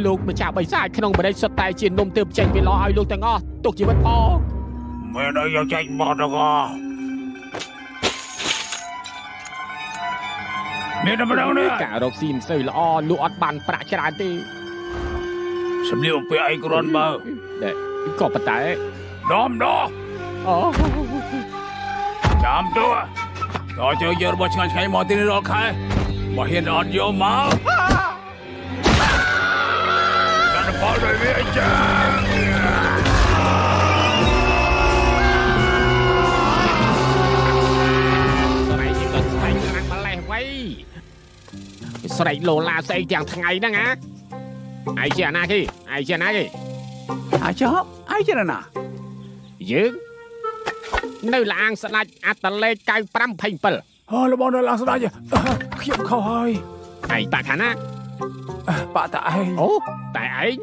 ลูกมาจากใบสายขนมมาได้สไตล์จีนนมเติมเจนไปรอไอ้ลูกแต่งอตกจีบันพอไม่ได้ยังใจบอดก็เนี่ยทำไมเราเนี่ยกะรกซีมใส่ละอลูกอดบันประชาตีสำเนียงไปไอ้กรอนมาเด็กก็ปะแต่ดอมดออ๋อจำตัวต่อเจอเยอะบ่ชงใช้หมอที่นี่รอใครบ่เห็นอดโยมาการพอเลยพี่จ้าสไลด์ที่ก็สไลด์กำลังมาแลกไว้สไลด์โลลาใส่อย่างทั้งไงนะงะไอ้เจ้าหน้าที่ไอ้เจ้าหน้าที่ไอ้เจ้าไอ้เจ้าน่ะยืงnơi là ăn sạch ăn tận lê cay pram phình pal là bọn nó làm sao đây khiếp khâu hơi ai ta khả năng bà tại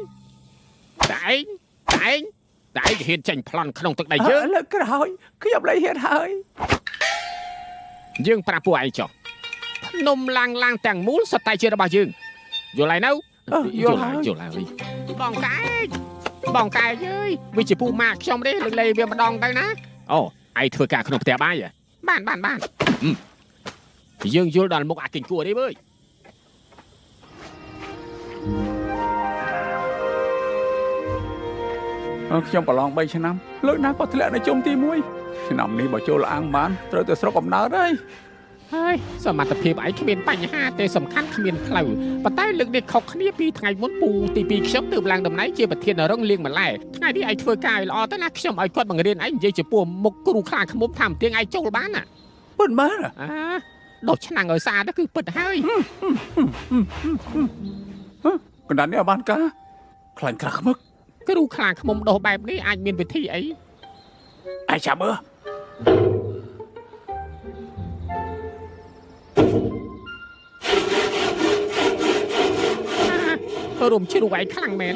tại hiện trình plan không thực đại chứ là cái hơi khiếp lấy hiện hơi dương pram pu ai cho nôm lang lang tàng muốn sạch tay chưa đâu bao dương vô lại đâu vô lại đi bong cái ơi vì chỉ pu mạc xong đấy lưng lê về mà đòn tay náไอ้เธอกาขนมแต่บ้านอ่ะบ้านยังยูดอนมุกอากินกัวได้เว้ยខ្ញុំប្រឡង3ឆ្នាំលើកណាក៏ធ្លាក់នៅជុំទី1ឆ្នាំនេះបើចូលអាំងបានត្រូវតែស្រុកកំណើតហើយសមត្ថភាពឯងគ្មានបញ្ហាទេសំខាន់គ្មានផ្លូវប៉ុន្តែលើកនេះខុសគ្នាពីថ្ងៃមុនពូទី2ខ្ញុំទើបឡើងតំណែងជាប្រធានរងលៀងម្លែថ្ងៃនេះឯងធ្វើការល្អទៅណាខ្ញុំឲ្យគាត់បង្រៀនឯងនិយាយចំពោះមុខគ្រូខ្លាឃ្មុំថាមទៀងឯងចូលបានណាពិតមែនដុសឆ្នាំងឲ្យស្អាតគឺពិតហើយកណ្ដាលនេះបានការខ្លាញ់ក្រាស់ខ្មឹកគ្រូខ្លាឃ្មុំដុសបែបនេះអាចមានវិធីអីឯងចាំមើលរំជ្រួយខ្លាំងមែន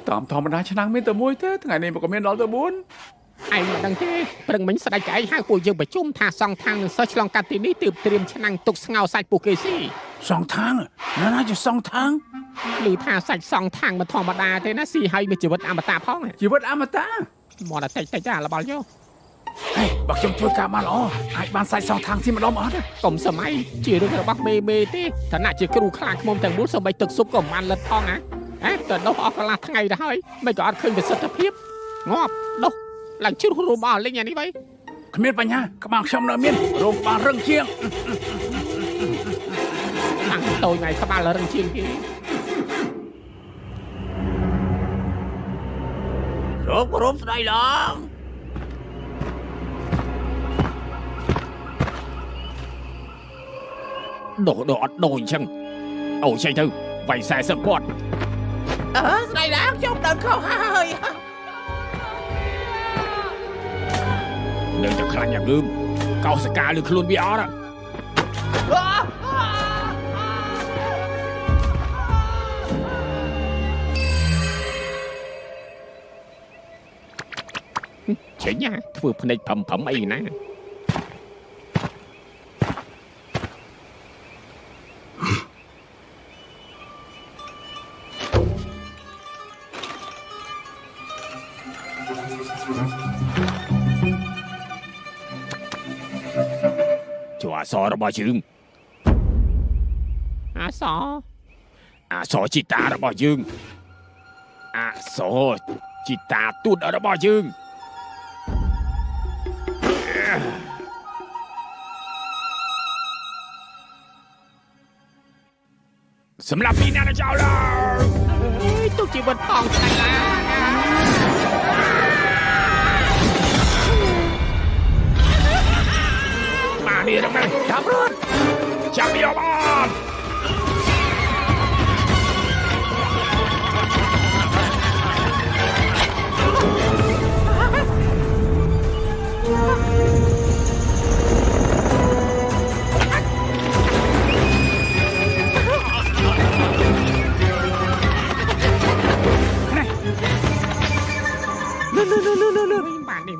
តាមធម្មតាឆ្នាំមានតែមួយទេថ្ងៃនេះក៏មានដល់ទៅ4ឯងមិនដឹងទេប្រឹងមិញស្ដេចឯងហៅពួកយើងប្រជុំថាសងខាងនឹងសិស្សឆ្លងកាត់ទីនេះទើបត្រៀមឆ្នាំងទុកស្ងោរសាច់ពួកគេស៊ីសងខាងណាជាសងខាងឮថាសាច់សងខាងមិនធម្មតាទេណាស៊ីឲ្យមានជីវិតអមតៈផងជីវិតអមតៈមកតែតិចចារបល់យោបើខ្ញុំធ្វើការបានល្អអាចបានសាច់សងខាងស៊ីម្ដងអត់កុំសម័យជារឿងរបស់មេទេឋានៈជាគ្រូខ្លាឃ្មុំទាំងមូលសូម្បីទឹកស៊ុបក៏មិនលិតផងណាតែដុសអស់កន្លះថ្ងៃទៅហើយមិនក៏អត់ឃើញប្រសិទ្ធភាពងាប់ដុសឡើងជ្រុះរួមអស់លេងយ៉ាងនេះវិញគ្មានបញ្ហាក្បាលខ្ញុំនៅមានរោមក្បាលរឹងជាងតាំងតូចថ្ងៃក្បាលរឹងជាងគេរោមស្ដីឡើងđổ ọt đồi chăng ổ chạy thư vậy xe sập quạt này đã trong đợt không hơi nơi cho khăn nhà gươm cao sẽ cả được luôn bị ó đó chế nha vừa phần này phẩm ấy nèอาซอระบายจึงอาซอจิตาระบายจึงอาซอจิตาตุดระบายจึงสำหรับปีนั้นนะเจ้าเราตุ๊กจีบนทองใช่แล้วนี่ทำไมขับรถจับเดียวบอล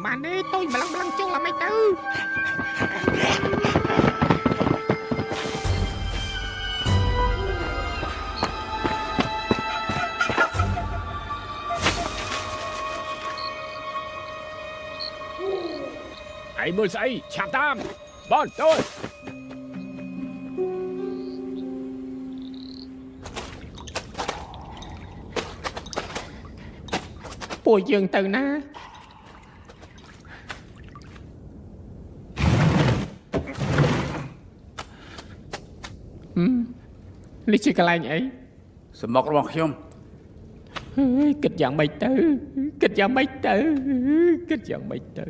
bạn đi tôi mà lăng chung là mấy tư មើលស្អីឆាប់តាមបងទៅពួកយើងទៅណានេះជាកន្លែងអី សំបុករបស់ខ្ញុំ គិតយ៉ាងម៉េចទៅគិតយ៉ាងម៉េចទៅគិតយ៉ាងម៉េចទៅ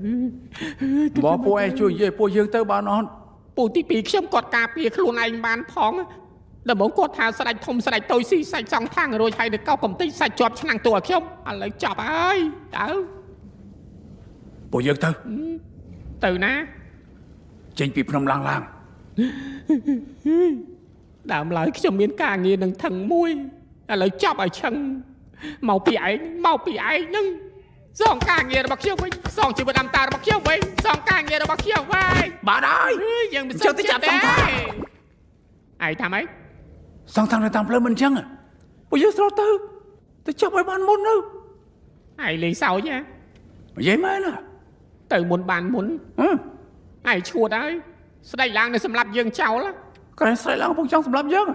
បងពួកឯងជួយនិយាយពួកយើងទៅបានអត់ ពូទី2ខ្ញុំគាត់ការពារខ្លួនឯងបានផងដល់មកគាត់ថាស្ដេចធំស្ដេចតូចស៊ីសាច់សងខាងរួចហើយទៅកោកំតិចសាច់ជាប់ឆ្នាំងតួឲ្យខ្ញុំឥឡូវចប់ហើយទៅ ពួកយើងទៅ ទៅណា ចេញពីភ្នំឡើង ដើមឡើយខ្ញុំមានការងារនឹងថឹងមួយឥឡូវចប់ឲ្យឆឹងមកពីឯងហ្នឹងសងការងាររបស់ខ្ញុំវិញសងជីវិតអមតារបស់ខ្ញុំវិញសងការងាររបស់ខ្ញុំវិញ បាទហើយ យើងមិន ចុះទៅចាប់សងខាង ឯងថាម៉េច សងខាងនៅតាមផ្លូវមិនអញ្ចឹងពួកយើងស្រោតទៅចាប់ឲ្យបានមុនទៅ ឯងលេងសើចហ៎ និយាយមែនណា ទៅមុនបានមុនឯងឈួតហើយស្ដេចឡើងនៅសម្រាប់យើងចោល ក្រែងស្រែកឡើងពុកចង់សម្រាប់យើង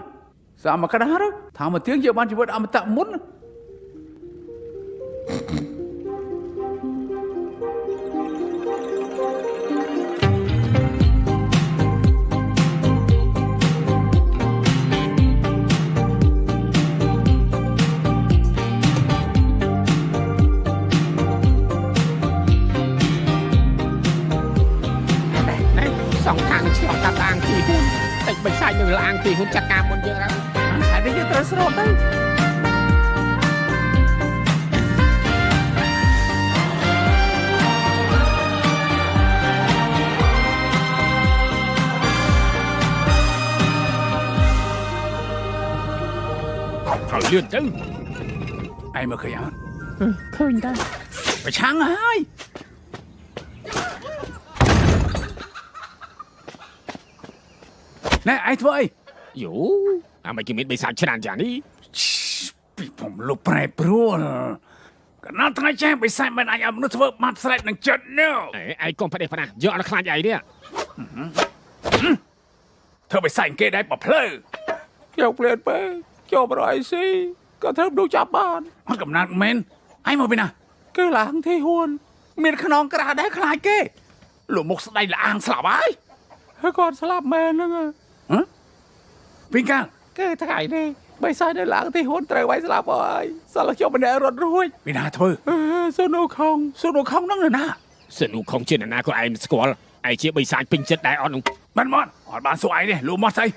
ស្អាមកក្តារថាមកទៀងយើងបានជីវិតអមតៈមុន សងខាងឆ្លងកាត់អាងទីហ៊ុនតិចបិសាយនៅអាងទីហ៊ុនចាត់ការមុនយើងហើយ ហើយនេះយើងត្រូវស្រោតទៅ ឲ្យលឿនទៅ ឯងមើលឃើញអត់ ឃើញដែរ ប្រឆាំងហើយណែឯងធ្វើអី យូអាមិនគេមានបិសាចច្រើនយ៉ាងនេះ ពីผมលុបប្រែប្រួលកណ្ដាលថ្ងៃចេះបិសាចមិនអាចឲ្យមនុស្សធ្វើបាត់ស្រេចនឹងចិត្តនោះ ឯងកុំផ្ដេសផ្ដាស់យកអត់ខ្លាចអីនេះ ធ្វើបិសាចគេដែរបើភ្លើយកភ្លៀនពេកចូលប្រអីស៊ីក៏ធ្វើដូចចាប់បានអត់កំណាត់មែនឯងមកពីណាគឺឡើងទេហ៊ួនមានខ្នងក្រាស់ដែរខ្លាចគេលោកមុខស្ដេចលាងស្លាប់ហើយគាត់ស្លាប់មែនហ្នឹងវិញកាលគេថ្ងៃនេះបិសាចនៅឡើងទេហ៊ុនត្រូវឲ្យស្លាប់ហើយសល់ខ្ញុំម្នាក់រត់រួចពីណាធ្វើសុនូខុងហ្នឹងនៅណា សិនឧខំជាណាក៏ឯងមិនស្គាល់ឯងជាបិសាចពេញចិត្តដែរអត់នោះ បានមកអត់បានសួរឯងទេលោកមកស្អី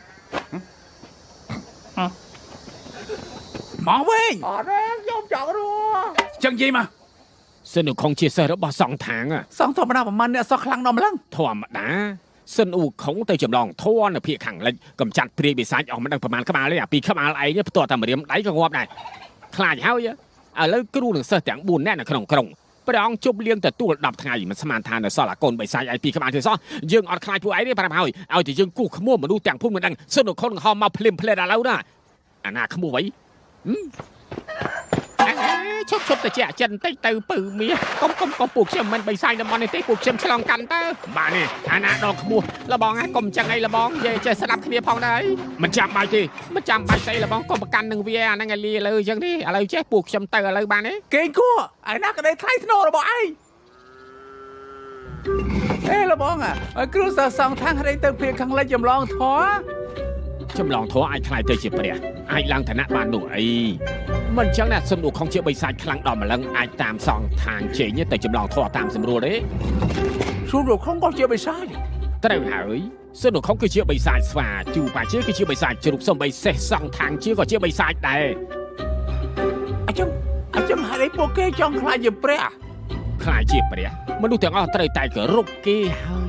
មកវិញអត់ទេខ្ញុំចង់រស់ចឹងនិយាយមក សិនឧខំជាសិស្សរបស់សង្ឃថាង សងធម្មតាប្រហែលអ្នកសោះខ្លាំងដល់ម្លឹង ធម្មតាសិនឧខំទៅចម្លងធរនៅភាគខាងលិចកំចាត់ព្រាយបិសាចអស់មិនដឹងប្រមាណក្បាលទេអាពីរក្បាលឯងផ្ទាល់តែម្រាមដៃក៏ងាប់ដែរខ្លាចហើយឥឡូវគ្រូនឹងសិស្សទាំង4នាក់នៅក្នុងក្រុងព្រះអង្គជប់លៀងទទួល10ថ្ងៃមិនស្មានថានៅសល់អាកូនបិសាចឯពីរក្បាលទេសោះយើងអត់ខ្លាចពួកឯងទេប្រាប់ហើយឲ្យតែយើងគូសក្មួយមនុស្សទាំងភូមិមិនដឹងសិនឧខំនឹងហោមកភ្លាមឥឡូវណាអាណាក្មួយ ឈប់ទៅជាអចិន្តិចទៅពៅមាសកុំពួកខ្ញុំមិនបិសាចតំបន់នេះទេពួកខ្ញុំឆ្លងកាន់ទៅបាទនេះអាណាដល់ក្បួសលបងហើយកុំចឹងអីលបងនិយាយចេះស្ដាប់គ្នាផងដែរមិនចាំបាច់ទេមិនចាំបាច់ស្អីលបងកុំប្រកាន់នឹងវាអាហ្នឹងឲ្យលាលើចឹងទេឥឡូវចេះពួកខ្ញុំទៅឥឡូវបានទេ គេគួរឯណាក្តីថ្លៃថ្នូររបស់ឯងអេលបងឲ្យគ្រូសាសង្ឃថាងរែងទៅព្រាខាងលិចចម្លងធေါ် ចម្លងធរអាចខ្លាយទៅជាព្រះអាចឡើងឋានៈបាននោះអីមិនចឹងណាសិនឧខំជាបិសាចខ្លាំងដល់ម្លឹងអាចតាមសងខាងជេញទៅចម្លងធរតាមស្រួលទេ សួរលោកខំក៏ជាបិសាច ត្រូវហើយសិនឧខំគឺជាបិសាចស្វាជូបាជាគឺជាបិសាចជ្រូកសំបីសេះសងខាងជាក៏ជាបិសាចដែរ អញ្ចឹងហើយពួកគេចង់ខ្លាចជាព្រះ ខ្លាចជាព្រះមនុស្សទាំងអស់ត្រូវតែគោរពគេហើយ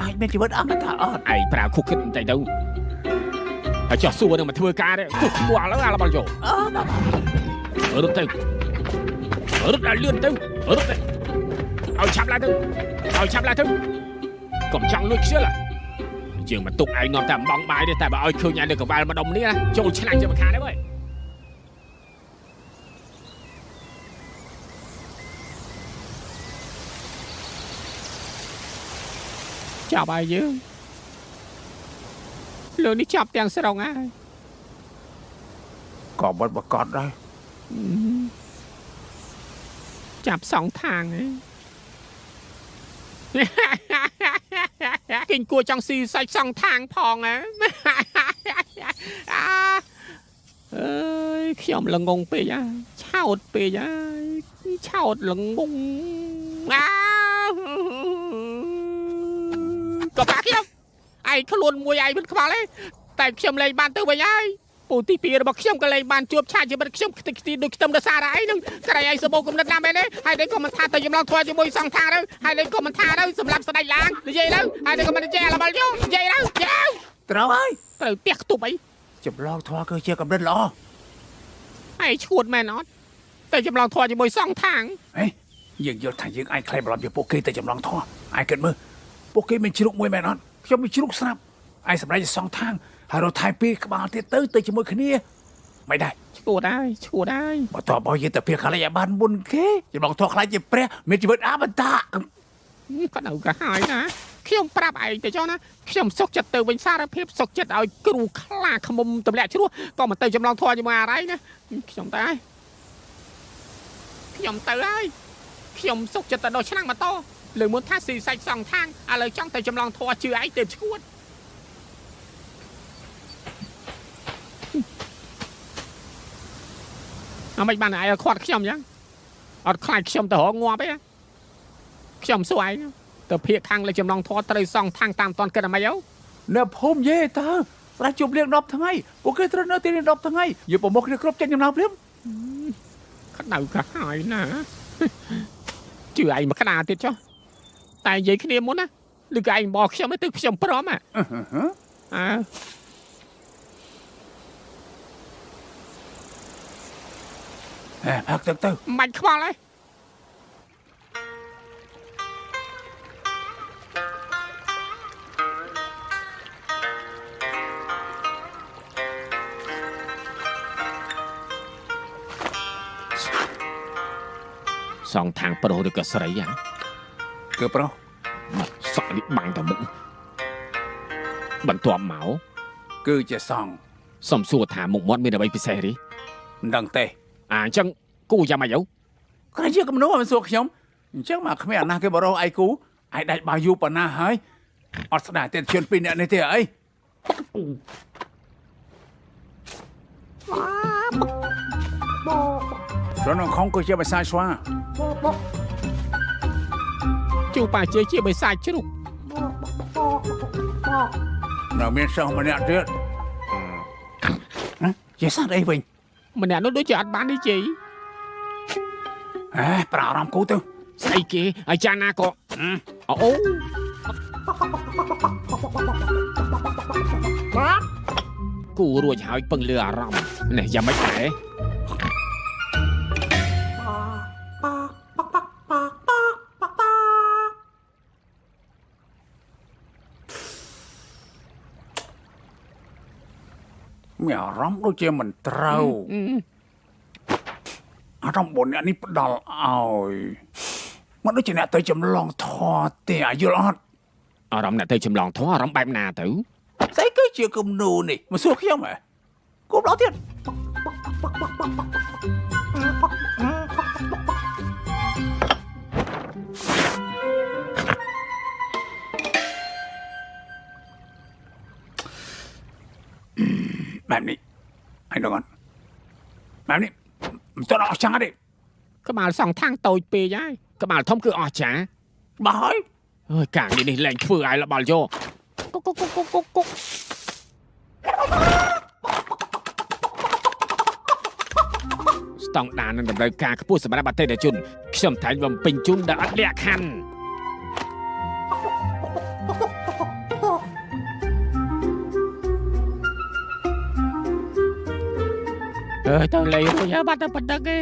អាចមានជីវិតអមតៈអត់ ឯងប្រើខុសគិតបន្តិចទៅហើយចោះសួរនឹងមកធ្វើការទេគោះខ្ពស់ឥឡូវអាឡបល់យករត់ទៅរត់ឲ្យលឿនទៅរត់ទៅឲ្យឆាប់ឡើងទៅកុំចង់លួចខ្ជិលយើងមកទុកឯងនាំតែអំបងបាយទេតែបើឲ្យឃើញឯងនៅកង្វល់ម្ដុំនេះណាចូលឆ្លាញ់ជាមិនខានទេបើ chọc ai chứ lương đi chọc tiền sẽ đồng ai ក៏បាត់បកតដែរ จับสองทางไง กินกลัวจังซีใส่สองทางพองอ่ะ เอ้ยขยมละงงไปย่ะเช่าไปย่ะเช่าละงงก็ปากขยมไอ้ขลุ่นมวยไอ้เป็นขบาเลยแต่ขยมเลยบานเตอร์ไปย่ะปูที่ปีระบอกขยมก็เลยบานจวบชาจะเป็นขยมตีดูขยมเดือดสาไรนึงกระไรไอ้สบู่กุมนัดน้ำไปเลยให้ได้ก็มันทาแต่ยำลองทัวร์จะมวยสองทางแล้วให้ได้ก็มันทาแล้วสำหรับสไลด์ล้างเย่แล้วให้ได้ก็มันแย่ละบอลโย่เย่แล้วเย่ ត្រូវហើយ ត្រូវเปียกตุบไอ้ ចម្លងធွာគឺជាកំណត់ល្អ ไอ้ឈួតមែនអត់តែចម្លងធွားជាមួយសងທາງ ហេយើងយល់ថាយើងអាចខ្លាយបារម្ភពីពួកគេតែចម្លងធွာឯងគិតមើលពួកគេមានជ្រូកមួយមែនអត់ខ្ញុំមានជ្រូកស្រាប់ឯងសម្រេចសងທາງហើយរត់ថែពីក្បាលទៀតទៅជាមួយគ្នាមិនដែរ ឈួតហើយ បើតបឲ្យយើងទៅពីខ្លាយឲ្យបានមុនគេចម្លងធွာខ្លាយជាព្រះមានជីវិតអមតៈ ក៏នៅក៏ហើយណាខ្ញុំប្រាប់ឯងទៅចុះណាខ្ញុំសុកចិត្តទៅវិញសារភាពសុកចិត្តឲ្យគ្រូខ្លាខ្មុំទម្លាក់ជ្រោះក៏មិនទៅចម្លងធွာជាមួយអរ៉ៃណាខ្ញុំទៅហើយខ្ញុំសុកចិត្តទៅដល់ឆ្នាំងម៉ូតូលើមុនថាស៊ីសាច់សងທາງឥឡូវចង់ទៅចម្លងធွာជឿឯងទៅឈួតអមិនបានឯងខាត់ខ្ញុំយ៉ាងអត់ខ្លាចខ្ញុំទៅរងងាប់ទេខ្ញុំសួរឯងទៅភៀកខាងលើចម្លងធွာត្រូវសងທາງតាមតនគិតអីយោ នៅភូមិយេតើស្រេចជប់លៀង10ថ្ងៃពួកគេត្រូវនៅទីនេះ10ថ្ងៃយកប្រមុខគ្នាគ្រប់ចេញចម្លងព្រាម ក្តៅក៏ហើយណាជឿឯងមកក្តារទៀតចុះតែនិយាយគ្នាមុនណាឬក៏ឯងមកខ្ញុំទៅខ្ញុំព្រមអើ ហេផឹកទៅ មិនខ្វល់ហើយសងທາງប្រុសឬក៏ស្រីហ៎ គឺប្រុស សក់នេះបាំងតែមុខបន្ទាប់មក គឺជាសង្ឃ សុំសួរថាមុខមាត់មានអ្វីពិសេសទេ មិនដឹងទេ អញ្ចឹងគូយ៉ាងម៉េចទៅ គាត់ជាគំនូមិនសួរខ្ញុំអញ្ចឹងមកគ្មានអាណាគេបរោះឯគូឯដាច់បាយូប៉ុណ្ណាហើយអត់ស្ដាយទេជឿនពីអ្នកនេះទេអីរនងខំគឺជាបិសាចស្វា ជួបប៉ាជើជាបិសាចជ្រូក នៅមានសិស្សម្នាក់ទៀតជាសត្វអីវិញ ម្នាក់នោះដូចជាអត់បាននេះជ័យ ហេប្រាអារម្មណ៍គូទៅ ស្អីគេអាចារ្យណាក៏អូគូរួចហើយពឹងលើអារម្មណ៍នេះយ៉ាងម៉េចដែរ មានអារម្មណ៍ដូចជាមិនត្រូវអារម្មណ៍បងអ្នកនេះផ្ដល់ឲ្យមិនដូចជាអ្នកទៅចម្លងធေါ်ទេអាយល់អត់ អារម្មណ៍អ្នកទៅចម្លងធေါ်អារម្មណ៍បែបណាទៅ ស្អីគឺជាគំនូនេះមកសួរខ្ញុំហ៎គូដល់ទៀតបែបនេះអញដល់គាត់បែបនេះមិនទៅអស់ចាំទេ ក្បាលសងທາງតូចពេកហើយក្បាលធំគឺអស់ចា បើហើយ អើយកាងនេះលែងធ្វើឲ្យលបល់យកគុកស្តង់ដារនឹងតម្រូវការខ្ពស់សម្រាប់អតិថិជនខ្ញុំតែងបំពេញជូនដល់អត់លក្ខខណ្ឌទៅលេងរួចហើយបាត់តែប៉ុណ្្នឹងទេ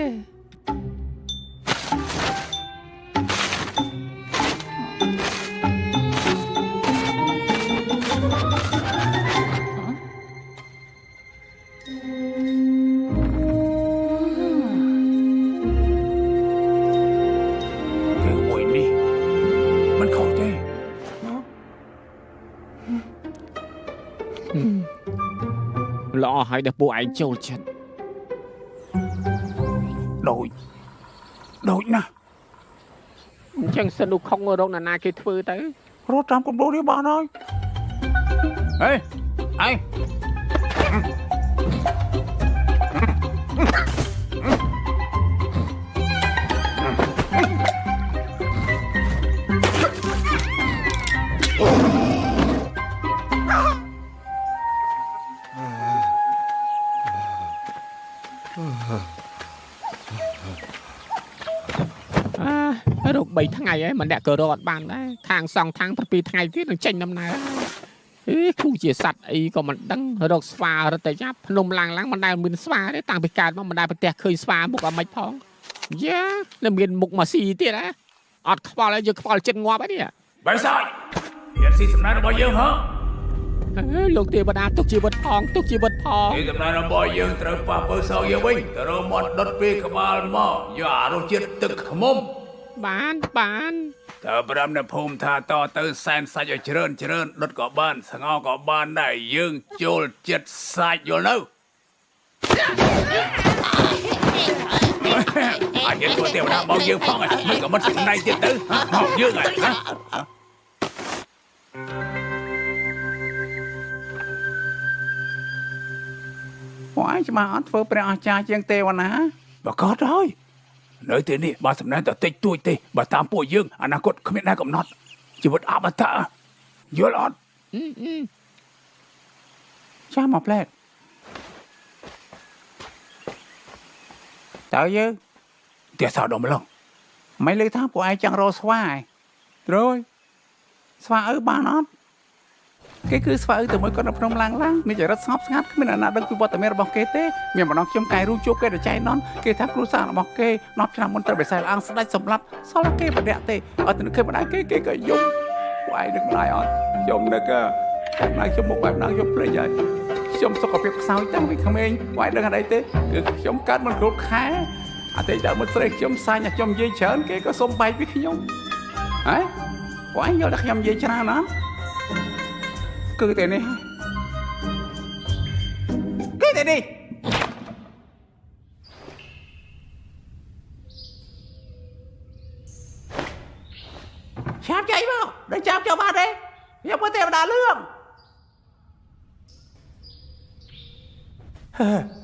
គឺមួយនេះមិនខុសទេ Hả? អឺ Hả? អត់ ល្អហើយដែលពួកឯងចូលចិត្ត ដូចណាស់ អញ្ចឹងសិននោះខុងរកណាគេធ្វើទៅ រត់តាមកំដៅនេះបានហើយហេអី រក3ថ្ងៃហើយម្នាក់ក៏រត់បានដែរខាងសងខាង7ថ្ងៃទៀតនឹងចេញដំណើរគូជាសัตว์អីក៏មិនដឹងរកស្វារត់ទៅចាប់ភ្នំឡើងមិនដែលមានស្វាទេតាំងពីកើតមកមិនដែលប្រទះឃើញស្វាមុខអាមិនផងយ៉ានៅមានមុខមកស៊ីទៀតហ៎អត់ខ្វល់ហើយយើងខ្វល់ចិត្តងាប់ហើយនេះ បែរសាច់ហ៊ានស៊ីសំណាក់របស់យើងហ៎ លោកទេវតាទុកជីវិតផងទុកជីវិតផង ទីសំណាក់របស់យើងត្រូវប៉ះពើសងយើងវិញទៅរកមាត់ដុតពីក្បាលមកយកអារសជាតិទឹកខ្មុំ បាន តើប្រាំនៅភូមិថាតទៅសែនសាច់ឲ្យច្រើនដុតក៏បានស្ងោក៏បានដែរយើងចូលចិត្តសាច់យល់នៅអញទៅទេវតាមកយើងផងមិនក៏មិនចំណៃទៀតទៅមកយើងហ៎ ពួកឯងច្បាស់អត់ធ្វើព្រះអាចារ្យជាងទេវតាបើកត់ហើយនៅទីនេះបើសំណាញ់តែតិចតួចទេបើតាមពួកយើងអនាគតគ្មានដែរកំណត់ជីវិតអមតៈយល់អត់ចាំមកផ្លែតតើយើងតែសោដម្លងមិនលើថាពួកឯងចង់រកស្វាត្រួយស្វាអើបានអត់ គេគឺស្វាអើទៅមួយគាត់នៅភ្នំឡាំងមានចរិតស្ងប់ស្ងាត់គ្មានអាណាដឹងពីវត្តមានរបស់គេទេមានម្ដងខ្ញុំកាយរូជួបគេទៅចៃណនគេថាគ្រូសារបស់គេ10ឆ្នាំមុនត្រូវបិសាលអង្គស្ដេចសម្លាប់សល់គេបដិទេអត់ទៅនឹកគេម្ដាយគេក៏យំពួកឯងនឹកម្ដាយអត់យំនឹកតែម្ដាយខ្ញុំមកបែបណាខ្ញុំភ្លេចហើយខ្ញុំសុខភាពខ្សោយតាំងពីក្មេងពួកឯងដឹងអត់អីទេគឺខ្ញុំកើតមិនគ្រប់ខែអត់ទេតែមកស្រីខ្ញុំសាញ់ខ្ញុំនិយាយច្រើនគេក៏សុំបែកពីខ្ញុំហ៎ពួកឯងយល់ថាខ្ញុំនិយាយច្រើនណាស់ គឺតែនេះឆាប់ចៃមកដល់ចាប់ចូលបាត់ទេខ្ញុំមើលទេវតាលឿង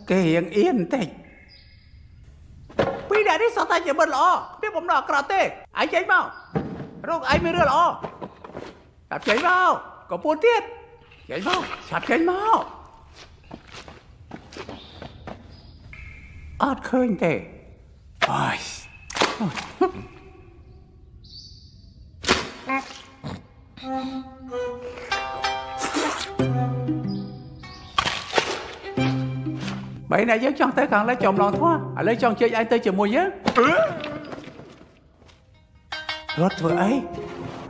គេរៀងអៀនបន្តិចពីដែលនេះសតតែជាមិត្តល្អវាបំណងអក្រក់ទេឯងចេញមករកឯងមានរឿងល្អចាប់ចេញមកក៏ពួនទៀត ចេញមកឆាប់ចេញមកអត់ឃើញទេអើយបើណាយើងចង់ទៅខាងលិចចំឡងធោះឥឡូវចង់ជិះឯងទៅជាមួយយើងរត់ធ្វើអី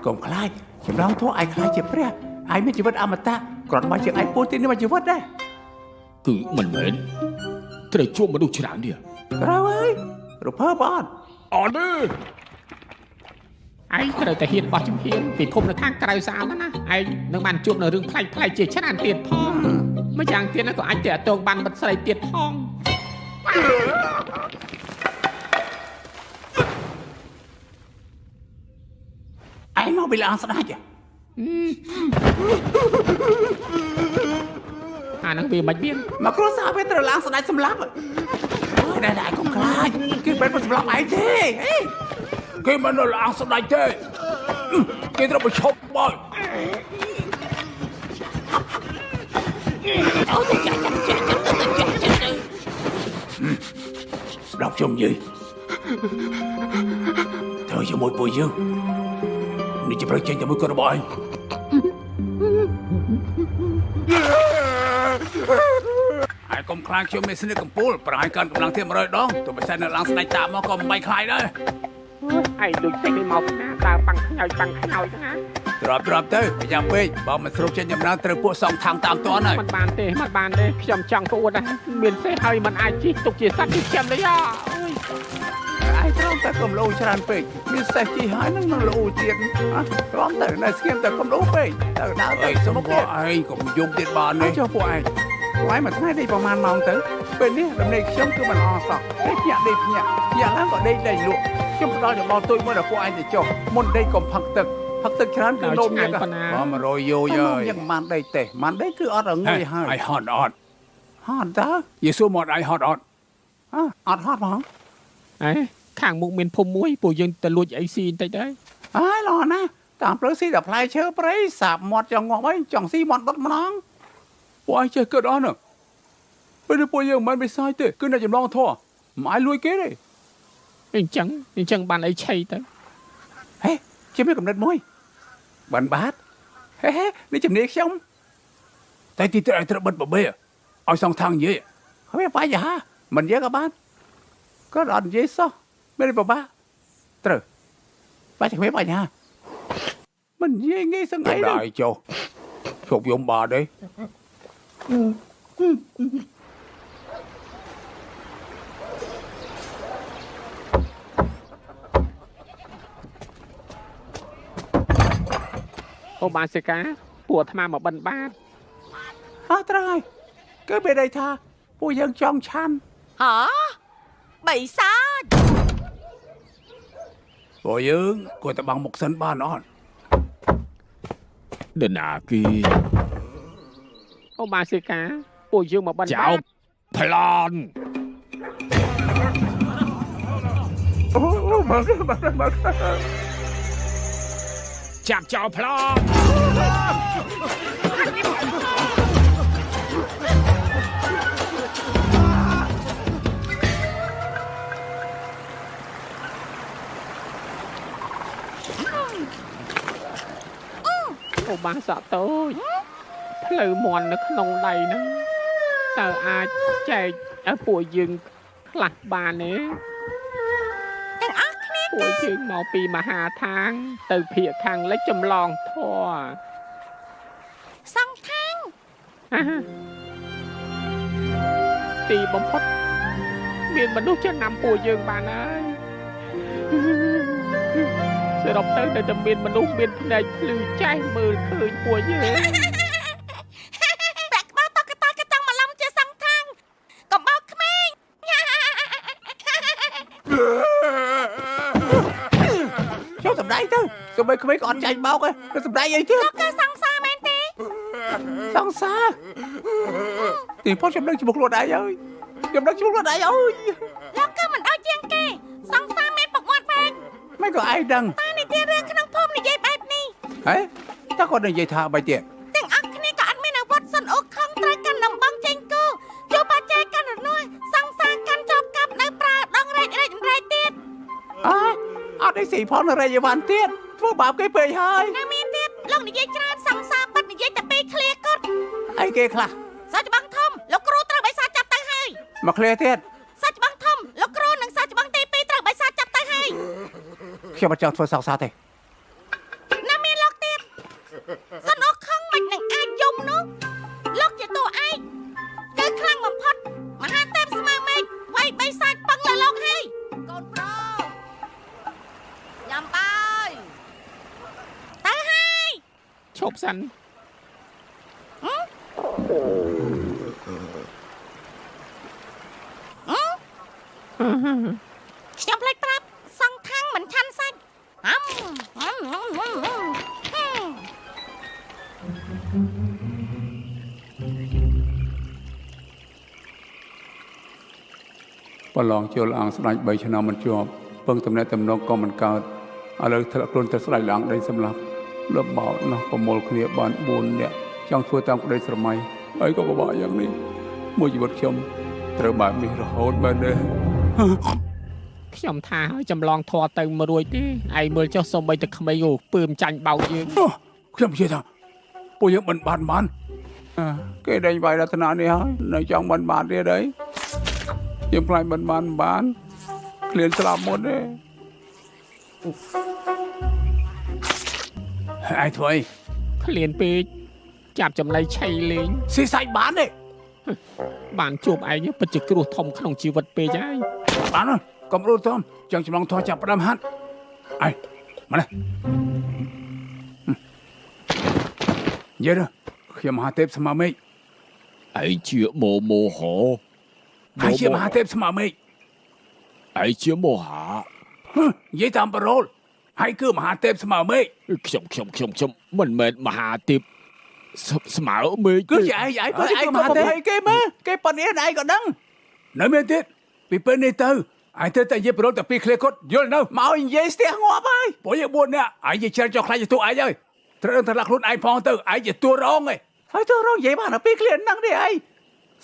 កុំខ្លាចចំឡងធោះឯងខ្លាចជាព្រះ ឯងមានជីវិតអមតៈគ្រាន់មកជាងឯងពោលទីនេះមកជីវិតដែរគឺមិនមែនត្រូវជួបមនុស្សច្រើននេះត្រូវហើយរភើបអត់អត់ទេឯងត្រូវតែហ៊ានបោះជំហានពីភពនៅខាងក្រៅស្អាតណាឯងនឹងបានជួបនៅរឿងផ្លែកជាច្រើនទៀតផងមួយយ៉ាងទៀតក៏អាចទៅអតងបានមិត្តស្រីទៀតផងឯងមកពីឡានស្ដាច់ អានឹងវាមិនមានមកគ្រួសារវាត្រូវឡើងស្ដាច់សម្លាប់អូយតែឯងកុំខ្លាចគេមិនសម្លាប់ឯងទេគេមិនឡើងស្ដាច់ទេគេត្រូវប្រឈប់បងអូតែចាស្ដាប់ខ្ញុំនិយាយធ្វើជាមួយពួកយើងនេះជាប្រជែងជាមួយគាត់របស់ឯង ហើយកុំខ្លាចខ្ញុំមានស្នេហ៍កំពូលប្រហែលកាន់កម្លាំងទៀត100ដងទោះបីតែនៅឡើងស្ដេចតាមកក៏មិនបាយខ្លាយដែរឯងដូចចេញមកណាតើប៉ាំងខ្ញោចហ្នឹងណាត្រាប់ទៅប្រចាំពេកបើមិនស្រុកចេញដំណើរត្រូវពួកសងថងតាមតនហើយមិនបានទេខ្ញុំចង់ប្អូនណាមានសេះហើយមិនអាចជិះទុកជាសត្វជាចិនទេអូយឯង ត្រង់តែកំលោច្រើនពេកមានសេះជីហើយនឹងលោទៀតត្រង់តែនៅស្គៀមតែកំលោពេកទៅដើរទៅសុំពួកឯងកុំយំទៀតបាននេះចុះពួកឯងមួយថ្ងៃនេះប្រហែលម៉ោងទៅពេលនេះដំណេកខ្ញុំគឺមិនអស់សោះតែភ្ញាក់ឡើងក៏ដេកលក់ខ្ញុំផ្ដល់យោបល់ទុយមួយដល់ពួកឯងទៅចុះមុនដេកកុំផឹកទឹកច្រើនគឺនោមញឹក100យោហើយញឹកមិនដេកទេមិនដេកគឺអត់ងើយហើយហត់តើយេស៊ូមកឯងហត់អត់ហ្មងខាងមុខមានភូមិមួយពួកយើងទៅលួចអីស៊ីបន្តិចដែរឡោះណាតាមផ្លូវស៊ីតែផ្លែឈើព្រៃសាបមាត់ចង់ងាប់អីចង់ស៊ីមាត់ដុតម្ដងពួកឯងចេះគិតអស់ហ្នឹងពេលពួកយើងមិនវិស័យទេគឺអ្នកចម្លងធေါ်មិនឲ្យលួចគេទេអញ្ចឹងបានអីឆៃទៅជាមានកំណត់មួយបានបាទនេះជំនាញខ្ញុំតែទីត្រូវត្រូវបិទបបេឲ្យសងທາງនិយាយហើយបាយហាមិននិយាយក៏បានក៏អត់និយាយសោះមិនបបាត្រូវបាយគ្មានបាយហាមិននិយាយងាយសឹងអីដែរចុះជប់យំបាទទេអូបាសិកាពួកអាត្មាមកបិណ្ឌបាតត្រូវហើយគឺពេលđâyថាពួកយើងចង់ឆាន់បីសាច់ពួកយើងគួរតែបាំងមុខសិនបានអត់ដណាគីអូបាសិកាពួកយើងមកបិណ្ឌបាតប្លន់មកចាប់ចោលប្លន់អូបាសក់តូចផ្លូវមន់នៅក្នុងដៃហ្នឹងតើអាចចែកឲ្យពួកយើងខ្លះបានទេទាំងអស់គ្នាពួកយើងមកពីមហាឋានទៅភាគខាងលិចចម្លងធัวសងខាងទីបំផុតមានមនុស្សចំណាំពួកយើងបានហើយសរុបទៅតែមានមនុស្សមានភ្នែកភ្លឺចេះមើលឃើញពួកយើងបែកក្បាលតកតាចង់មកឡំជាសងខាងកុំបោកក្មេងចូលសម្ដែងទៅសូម្បីក្មេងក៏អត់ចាញ់បោកទេសម្ដែងអីទៀតលោកគឺសង្សារមែនទេសង្សារទីផុតចំណឹងជាមួយខ្លួនឯងហើយចំណឹងជាមួយខ្លួនឯងអើយលោកគឺមិនដូចជាងគេសង្សារមែនប្រវត្តិវែងមិនក៏ឯងដឹងតែនិយាយរឿងក្នុងភូមិនិយាយបែបនេះតើគាត់និយាយថាអ្វីទៀតទាំងអស់គ្នាក៏អត់មានអាវុធសិនអូខំត្រូវកាន់ដំបងចេញគូជួបបាចែកកាន់រនោះសង្សារកាន់ជាប់កាប់នៅប្រើដងរែកទៀតអត់ឯស៊ីផងរែកយវ៉ាន់ទៀតធ្វើបាបគេពេកហើយនៅមានទៀតលោកនិយាយច្រើនសង្សារពិតនិយាយតែពេលឃ្លាគត់អីគេខ្លះសាច់ច្បាំងធំលោកគ្រូត្រូវបិសាចចាប់ទៅហើយមកឃ្លាទៀតសាច់ច្បាំងធំលោកគ្រូនិងសាច់ច្បាំងទី2ត្រូវបិសាចាប់ទៅហើយខ្ញុំអត់ចង់ធ្វើសង្សារទេណាមានលោកទៀតសិនអូខំមិននឹងអាចយំនោះលោកជាតួឯកគឺខ្លាំងបំផុតមហាទេពស្មើមេឃវាយបិសាចពឹងលើលោកហើយកូនប្រុសញ៉ាំបាយទៅហើយឈប់សិនខ្ញុំភ្លេចប្រាប់សងខាងមិនឆាន់សាច់ប្រឡងចូលអាងស្ដាច់3ឆ្នាំមិនជាប់ពឹងតំណែងតំណងក៏មិនកើតឥឡូវធ្លាក់ខ្លួនទៅស្ដាច់ឡើងដេញសម្លាប់លើបោកនោះប្រមូលគ្នាបាន4នាក់ចង់ធ្វើតាមក្តីស្រមៃហើយក៏ពិបាកយ៉ាងនេះមួយជីវិតខ្ញុំត្រូវបែបនេះរហូតមែនទេខ្ញុំថាឲ្យចម្លងធေါ်ទៅមួយរួចទេឯងមើលចុះសំបីតែក្មេងអូពើមចាញ់បោកយើងខ្ញុំនិយាយថាពួកយើងមិនបានគេដេញវាយរតនានេះហើយនៅចង់បានទៀតអីយើងខ្លាចបានឃ្លានស្លាប់មុនទេឯងធ្វើអីឃ្លានពេកចាប់ចំណៃឆៃលេងស៊ីសាច់បានទេបានជួបឯងពិតជាគ្រោះធំក្នុងជីវិតពេកហើយបាន កំរូតមចង់ចម្លងធေါ်ចាប់ផ្ដើមហាត់អីមកនេះយេរខ្ញុំមហាទេពស្មាមេឃ ឯជាមោមោហោ ហើយជាមហាទេពស្មាមេឃ ឯជាមោហា និយាយតាមប៉ារ៉ូលហើយគឺមហាទេពស្មាមេឃ ខ្ញុំមិនមែនមហាទេពស្មើមេឃ គឺឯងបើឯងមហាទេពគេមើលគេប៉ុននេះឯងក៏ដឹងនៅមានទៀតពីពេលនេះទៅឯងត្រូវតែនិយាយប៉ារ៉ូលតែពីរឃ្លាគាត់យល់នៅមកនិយាយស្ទះងាប់ហើយពួកយើង4នាក់ឯងនិយាយច្រើនចោះខ្លាចទៅឯងហើយត្រូវតែដាក់ខ្លួនឯងផងទៅឯងជាតួរងឯងហើយតួរងនិយាយបានតែពីរឃ្លាហ្នឹងទេឯង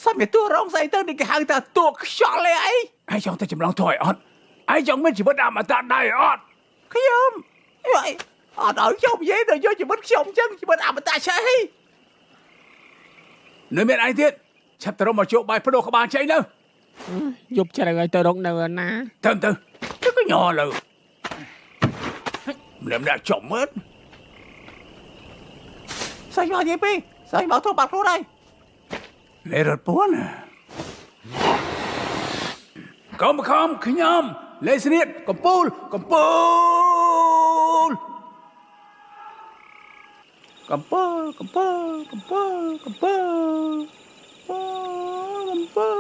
សំជាតួរងស្អីទៅនេះគេហៅថាតួខ្យល់ឯងឯងចង់ទៅចម្លងធေါ်ឲ្យអត់ឯងចង់មានជីវិតអមតៈដែរអត់ខ្ញុំអត់ឲ្យខ្ញុំនិយាយទៅយកជីវិតខ្ញុំអញ្ចឹងជីវិតអមតៈឆេះនៅមានឯងទៀតឆាប់ទៅរកមកជោគបាយបដូរក្បាលចេញទៅ យប់ជ្រៅឲ្យទៅរកនៅណា ទៅក៏ញ័រលើម្លេះម្នាក់ចំមើលស្អីមកនិយាយពីស្អីមកទៅបាត់ខ្លួនហើយលេរត់ពួនកុំខំខ្ញុំលេស្នៀតកំពូលកំពូលកំពូលកំពូលកំពូលកំពូលកំពូល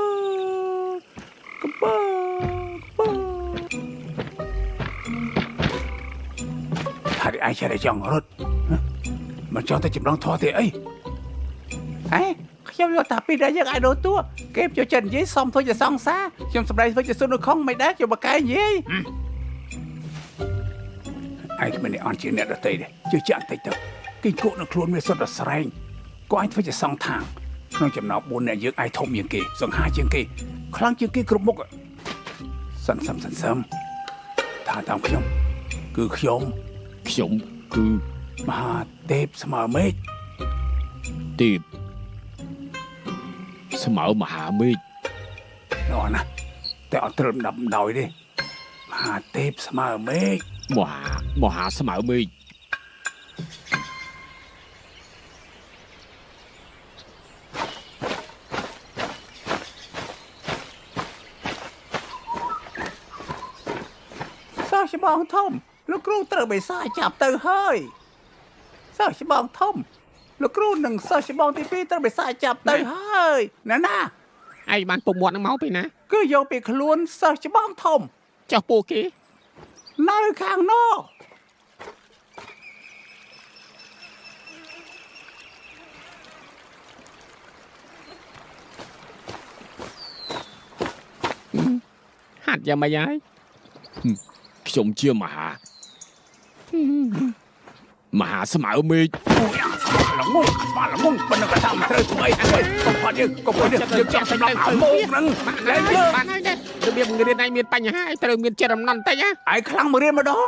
កំពូលហើយអាយចេះចង់រត់មកចង់ទៅចម្លងធေါ်ទេអីហេខ្ញុំយកតាពីដែលយើងអាចដូរតួគេចូលចិត្តនិយាយសំធ្វើជាសង្សារខ្ញុំសម្ដែងធ្វើជាសុននៅខំមិនដែរជួយបកកែនិយាយឯងមិនអន់ជាអ្នកដតីទេជឿជាក់តិចទៅគេគក់នៅខ្លួនមានសុទ្ធតែស្រែងក៏ឯងធ្វើជាសង្ខាងក្នុងចំណោម4អ្នកយើងឯងធំជាងគេសង្ហាជាងគេខ្លាំងជាងគេគ្រប់មុខសន្សំថាតាមខ្ញុំគឺខ្ញុំគឺ មហាទេពស្មើមេឃ ទេពស្មើមហាមេឃ នោះណាតែអត់ត្រឹម10ដោយទេមហាទេពស្មើមេឃ មហាស្មើមេឃ សិស្សច្បងធំលោកគ្រូត្រូវបិសាចចាប់ទៅហើយសិស្សច្បងធំលោកគ្រូនិងសិស្សច្បងទី2ត្រូវបិសាចចាប់ទៅហើយណា ឯងបានពុំមាត់នឹងមកពីណា គឺយកពីខ្លួនសិស្សច្បងធំ ចុះពួកគេ នៅខាងនោះហាត់យ៉ាងម៉េចហើយខ្ញុំជាមហាស្មើមេឃ ល្ងងប៉ុន្តែថាមិនត្រូវធ្វើអីទេកុំផាត់យើងចាប់សម្លាប់ឲ្យមកហ្នឹងលែងលើ បានហើយដែររបៀបបង្រៀនឯងមានបញ្ហាឯងត្រូវមានចិត្តរំណន់តិចណា ឯងខ្លាំងមករៀនម្ដង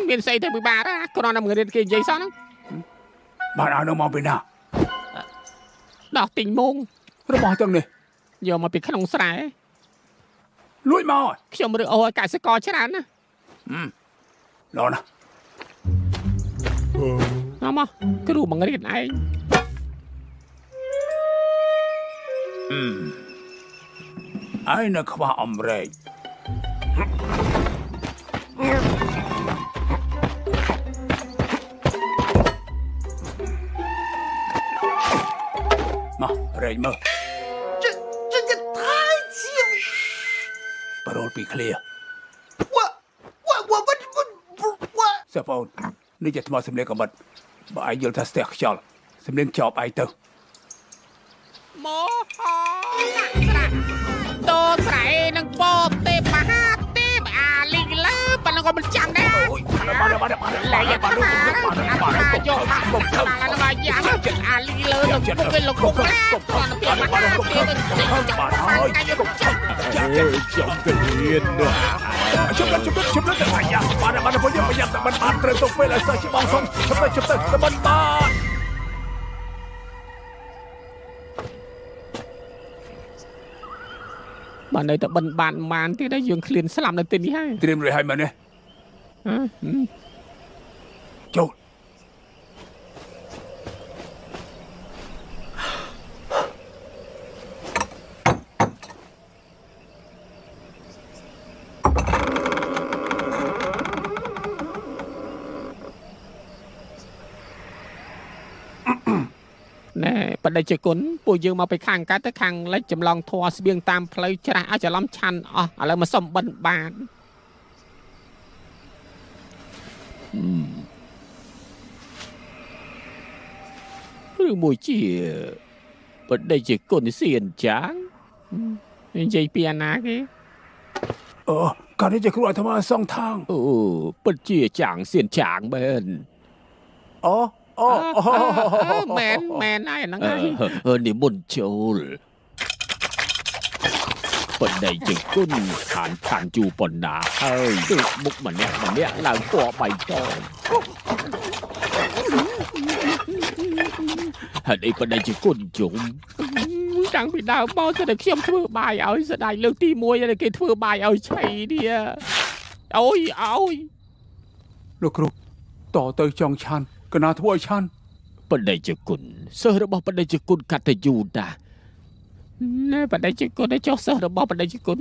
មានស្អីទៅពិបាកណាគ្រាន់តែបង្រៀនគេនិយាយសោះហ្នឹង បានឲ្យនៅមកពីណា ដោះទិញមុង របស់ទាំងនេះ យកមកពីក្នុងស្រែ លួចមក ខ្ញុំរើអូឲ្យកសិករច្រើនណា ឡណា មកមកគ្រូបង្រៀនឯង ឯងនៅខ្វះអំរែកមករែកមើលប៉ារ៉ូលពីឃ្លាសាប់អូននេះជាថ្មសម្លេងកំបិតបើឯងយល់ថាស្ទះខ្យល់សម្លេងចប់ឯងទៅ មកហោស្រាតោស្រែនឹងពោទេមហាទេពអាលីលើប៉ុណ្ណឹងក៏មិនចាំដែរ អូយបានយកមកយ៉ាងអាលីលើទៅពេលលោកគុកគាត់ទៅបានខ្ញុំទៅរៀនណា ជុំទៅអាយ៉ាបានពួកយើងប្រយ័ត្នតែបានត្រូវទៅពេលឲ្យសិស្សច្បងសុំជុំទៅបាន បាននៅតែបិណ្ឌបាតបានទៀតហើយយើងឃ្លានស្លាប់នៅទីនេះហើយ ត្រៀមរួចហើយមែនទេចូល ម បដិជគុណពួកយើងមកពីខាងកើតទៅខាងលិចចម្លងធွာស្បៀងតាមផ្លូវច្រាស់ឲ្យច្រឡំឆាន់អស់ឥឡូវមកសុំបិណ្ឌបាតឬមួយជាបដិជគុណសៀនចាងនិយាយពីអាណាគេការនេះจะครูอาตมาสองทางអូពិតជាចាងសៀនចាងមែនមែនហើយហ្នឹងហើយនិមន្តចូលបដិជគុណខានជូប៉ុណ្ណាហើយទើបមុខម្នាក់ឡើងពណ៌បៃតងហើយឯបដិជគុណជុំតាំងពីដើមមកតែខ្ញុំធ្វើបាយឲ្យស្ដាយលើកទី1ហើយគេធ្វើបាយឲ្យឆៃនេះអូយលោកគ្រូតទៅចង់ឆាន់កណាធ្វើឲ្យឆាន់បដិជគុណសិស្សរបស់បដិជគុណកតញ្ញូតាណែបដិជគុណចុះសិស្សរបស់បដិជគុណ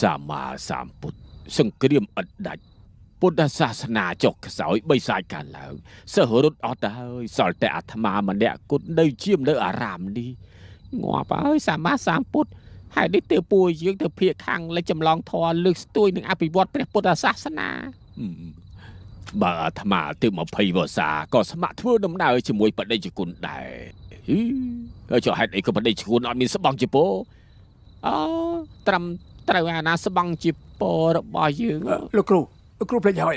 សម្មាសម្ពុទ្ធសង្គ្រាមឥតដាច់ពុទ្ធសាសនាចុះខ្សោយបីសាយកាលឡើងសិស្សរត់អត់ទៅហើយសល់តែអាត្មាម្នាក់គត់នៅជាមនៅអារាមនេះងាប់ហើយសម្មាសម្ពុទ្ធហើយនេះទៅពួកយើងទៅភៀកខាងលេចចម្លងធម៌លើកស្ទួយនឹងអភិវឌ្ឍព្រះពុទ្ធសាសនាបើអាត្មាទៅ20វស្សាក៏ស្ម័គ្រធ្វើដំណើរជាមួយបដិជគុណដែរចុះហេតុអីក៏បដិជគុណអត់មានស្បង់ជាពោត្រឹមត្រូវអាណាស្បង់ជាពោរបស់យើងលោកគ្រូភ្លេចហើយ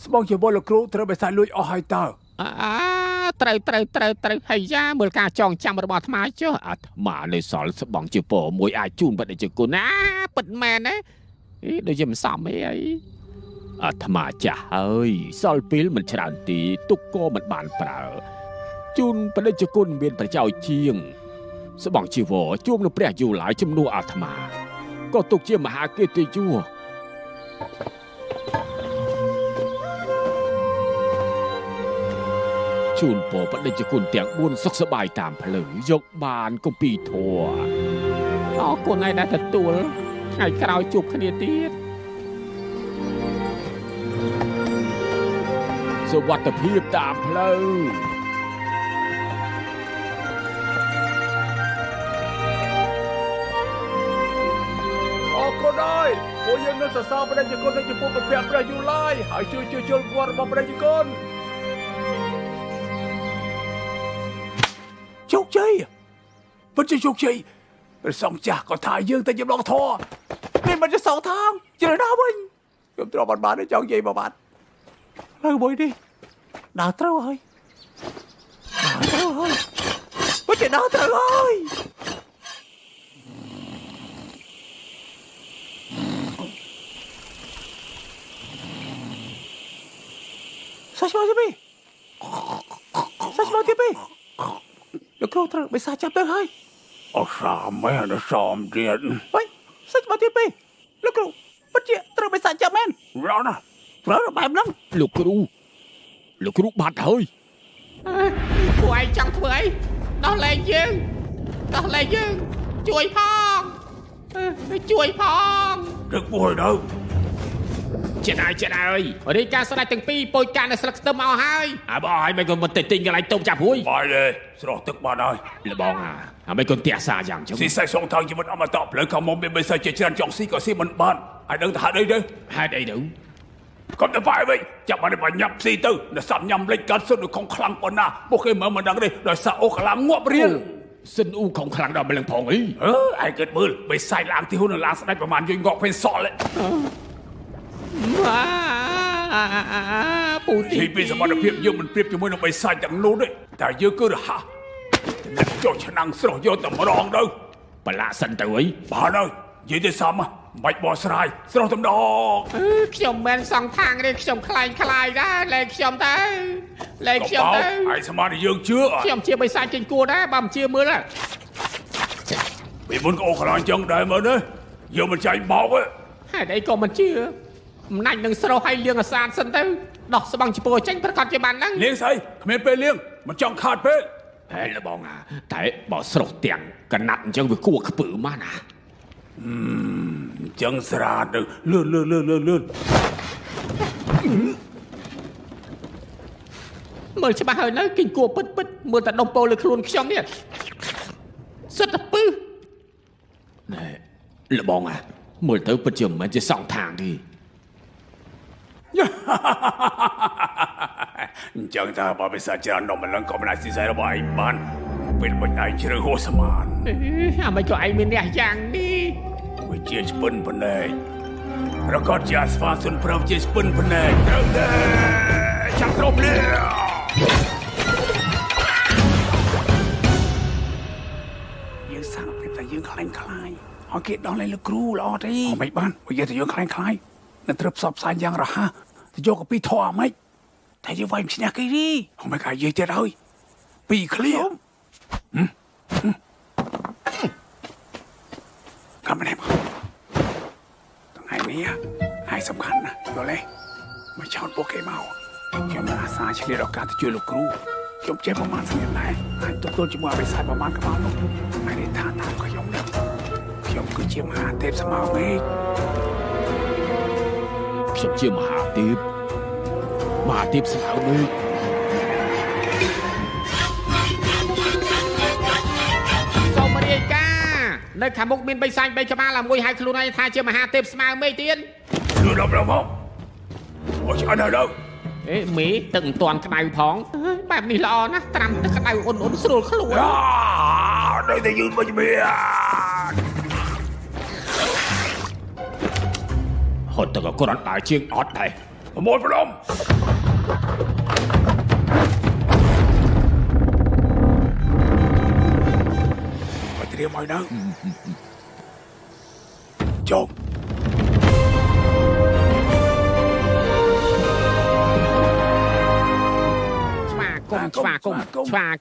ស្បង់ជាពោលោកគ្រូត្រូវបិសាចលួចអស់ហើយតើត្រូវហើយយ៉ាមើលការចងចាំរបស់អាត្មាចុះអាត្មានៅសល់ស្បង់ជាពោមួយអាចជូនបដិជគុណណាពិតមែនណាដូចជាមិនសមអីអាត្មាចាស់ហើយសល់ពេលមិនច្រើនទីទុកក៏មិនបានប្រើជូនបដិជគុណមានប្រយោជន៍ជាងស្បង់ជីវរជួបនឹងព្រះយូឡាយជំនួសអាត្មាក៏ទុកជាមហាកិត្តិយសជូនពរបដិជគុណទាំង4សុខសប្បាយតាមផ្លូវយកបានគម្ពីរធម៌អរគុណហើយដែលទទួលថ្ងៃក្រោយជួបគ្នាទៀតសុវត្ថិភាពតាមផ្លូវអរគុណហើយពួកយើងនឹងសរសើរបដិជគុណនៅចំពោះព្រះព្រះយូឡាយហើយជួយជល់វត្តរបស់បដិជគុណជោគជ័យពិតជាជោគជ័យព្រះសង្ឃចាស់ក៏ថាយើងតែចម្លងធម៌នេះមិនជាសងທາງជ្រើសរើសវិញខ្ញុំទ្រាំបានចង់និយាយមកបាត់ហើយមួយនេះដើរត្រូវហើយពិតជាដើរត្រូវហើយសាច់មកទីពីលោកគ្រូត្រូវបិសាចចាប់ទៅហើយអត់សាមែនសមទៀតហើយសាច់មកទីពីលោកគ្រូពិតជាត្រូវបិសាចចាប់មែនរត់ណាត្រូវបែបហ្នឹងលោកគ្រូបាត់ហើយពួកឯងចង់ធ្វើអីដោះលែងយើងជួយផងដឹកពួយទៅចិត្តហើយរាយការណ៍ស្ដេចទាំងពីរពោចការនៅស្លឹកស្ទឹមមកហើយបងហើយមិនក៏មិនទិញកន្លែងតុបចាប់រួយបាយទេស្រស់ទឹកបានហើយលបងមិនក៏ផ្ទះសាយ៉ាងចឹងស៊ីសាច់សងថងជីវិតអមតៈផ្លូវខាងមុំមានបិសាចជាច្រើនចង់ស៊ីក៏ស៊ីមិនបានហើយដឹងថាហេតុអីទៅកុំទៅបាយវិញចាប់បានបញ្ញាប់ស៊ីទៅនៅសាប់ញ៉ាំលេចកាត់សុទ្ធនៅខំខ្លាំងប៉ុណ្ណាពួកគេមើលមិនដឹងទេដោយសារអូកាឡាងាប់រៀលសិនអ៊ូខំខ្លាំងដល់ម្លឹងផងអីឯងគិតមើលបិសាចឡើងទីហ៊ុនឡើងស្ដេចប្រហែលយងកពេញសល់ពូទីពីសមត្ថភាពយើងមិនប្រៀបជាមួយនឹងបិសាចទាំងនោះទេតែយើងគឺរហ័សតែចុះឆ្នាំងស្រស់យកតែម្ដងទៅប្រឡាក់សិនទៅអីបានហើយនិយាយទៅសមមិនបោះស្រាយស្រស់តែម្ដងខ្ញុំមិនសងທາງទេខ្ញុំខ្លាយដែរលែងខ្ញុំទៅហើយស្មានយើងជឿខ្ញុំជាបិសាចចេញគួរដែរបើមិនជឿមើលពីមុនក៏អូខ្លាញ់ចឹងដែរមើលណាយើងមិនចាញ់បោកទេហេតុអីក៏មិនជឿអំណាចនឹងស្រោះឲ្យលៀងអាសានសិនទៅដោះស្បង់ចំពោះចេញប្រកាសជាបានហ្នឹងលៀងស្អីគ្មានពេលលៀងមិនចង់ខាតពេកហេលបងតែបើស្រោះទាំងកណាត់អញ្ចឹងវាគួរខ្ពើមកណាចឹងស្រាតទៅលឿន មើលច្បាស់ហើយនៅគេគួរពិតមើលតែដុំពោលើខ្លួនខ្ញុំនេះសិតតែពឹសណែលបងមើលទៅពិតជាមិនមែនជាសងខាងទេ ចឹងតើបើបិសាចច្រើននំម្លឹងក៏មិនអាចស៊ីស័យរបស់ឯងបានពេលបាញ់ឯងជ្រើហួសស្មាន អាមិនក៏ឯងមានអ្នកយ៉ាងនេះ វាជាស្ពិនភ្នែកប្រកាសជាអាស្វាសុនប្រវជាស្ពិនភ្នែកត្រូវទេចាំគ្រប់នេះយើងសាំងប្រៀបតែយើងខ្លាញ់ខ្លាយឲ្យគេដល់លេលោកគ្រូល្អទេអមិនបានបើយើងតែយើងខ្លាញ់ខ្លាយនឹងត្រូវផ្សព្វផ្សាយយ៉ាងរហ័សទៅយកកពីធေါ်អាម៉េចតែយើងវាយមិនឈ្នះគេទេអមិនកាយនិយាយទៀតហើយពីរឃ្លៀមកំណែមកថ្ងៃនេះហើយសំខាន់ណាស់យល់ទេមកចោតពួកគេមកខ្ញុំអាសាឆ្លៀតឱកាសទៅជួយលោកគ្រូខ្ញុំចេះប្រមាណស្ងៀមដែរហើយទទួលជាមួយអបិសាចប្រមាណក្បាលនោះហើយនេះថាតាមខ្ញុំនេះខ្ញុំគឺជាមហាទេពស្មៅមេឃ ខ្ញុំជាមហាទេពស្មៅមេឃសូមរាយការណ៍នៅខាងមុខមានបិសាច3ក្បាលហើយមួយហៅខ្លួនឯងថាជាមហាទេពស្មៅមេឃទៀត លឿនដល់ប្រមកអូឆ្អិនហើយដល់ អេមេទឹកមិនតាន់ក្តៅផងបែបនេះល្អណាស់ត្រាំទឹកក្តៅអ៊ុនស្រួលខ្លួន ដល់តែយឺតមកជំរាប ហត់ទឹកក៏គ្រាន់តែជាងអត់ដែរ ប្រមូលប្រដុំមកត្រៀមឲ្យនៅចុះ ស្វា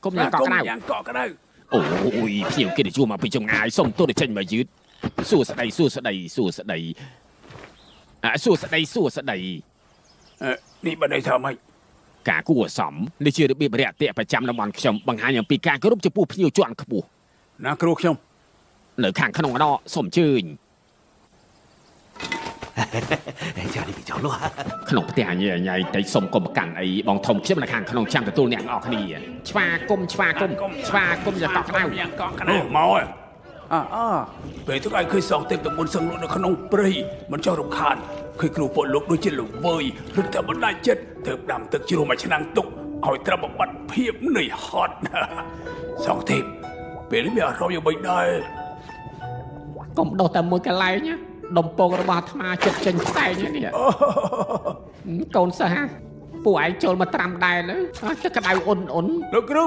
គមន៍យ៉ាងកក់ក្ដៅ យ៉ាងកក់ក្ដៅ អូយភ្ញៀវគេទៅជួមកពីចម្ងាយសុំទោសទៅចេញមកយឺតសួស្ដីនេះបើន័យថាម៉េច ការគួរសមនេះជារបៀបរាក់ទាក់ប្រចាំតំបន់ខ្ញុំបង្ហាញអំពីការគោរពចំពោះភ្ញៀវជាន់ខ្ពស់ ណាគ្រូខ្ញុំ នៅខាងក្នុងដកសូមអញ្ជើញ 家里比较乱。 ក្នុងផ្ទះញ៉ៃតែសុំកុំប្រកាន់អីបងធំខ្ញុំនៅខាងក្នុងចាំទទួលអ្នកទាំងអស់គ្នាឆ្វាគុំយ៉ាងកក់ក្ដៅ យ៉ាងកក់ក្ដៅមកហើយពេលទឹកឯងឃើញសងទេពតមុនសឹងលក់នៅក្នុងព្រៃមិនចោះរំខានឃើញគ្រូពលលោកដូចជាល្វើយឬតែបណ្ដាច់ចិត្តទៅដាំទឹកជ្រោះមួយឆ្នាំងទុកឲ្យត្រឹមបាត់ភាពនឿយហត់សងទេពពេលនេះមានអារម្មណ៍យ៉ាងម៉េចដែរ កុំដោះតែមួយកន្លែងណាដំពងរបស់អាត្មាចិត្តចេញផ្សែងនេះកូនសិស្សពួកឯងចូលមកត្រាំដែរលើទឹកក្ដៅអ៊ុន លោកគ្រូ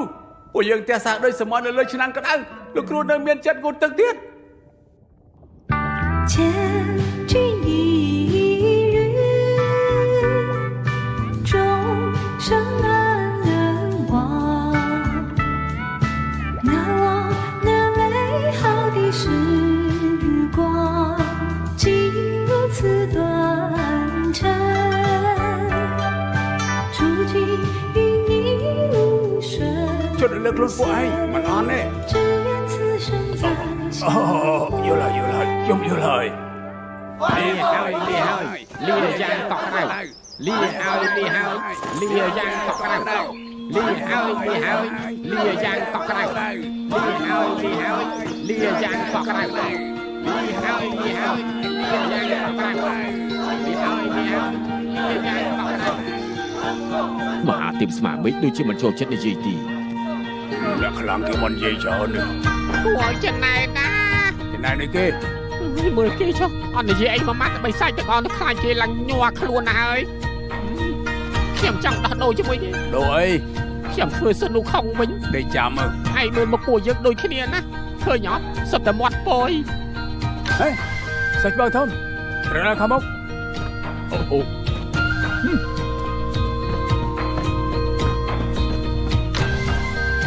ពួកយើងផ្ទះសាកដូចសម័យនៅលើឆ្នាំងក្ដៅលោកគ្រូនៅមានចិត្តងូតទឹកទៀត 千钧一日，终生难人忘。难忘那美好的时光，竟如此短暂。如今与你无声， ជួយលើកខ្លួនពួកឯងមិនអន់ទេ 只愿此生再相 យល់ហើយខ្ញុំយល់ហើយ លាយ៉ាងកក់ក្ដៅលាយ៉ាងកក់ក្ដៅលាយ៉ាងកក់ក្ដៅលាយ៉ាងកក់ក្ដៅមហាទេពស្មារតីដូចជាមិនចូលចិត្តនិយាយទី អ្នកខ្លាំងគេមិននិយាយច្រើនទេ គួរឲ្យចំណែកណា ចំណែកនេះគេ មើលគេចុះអត់និយាយអីមួយម៉ាត់បីសាច់ទាំងអស់ទៅខ្លាចគេឡើងញ័រខ្លួនណាហើយខ្ញុំចង់ដោះដូរជាមួយគេ ដូរអី ខ្ញុំធ្វើសិននោះខំវិញ ដេកចាំមើល ឯងមើលមកពួកយើងដូចគ្នាណាឃើញអត់សុទ្ធតែមាត់ពយ ហេសាច់បើធំត្រូវឡើងខំមកអូក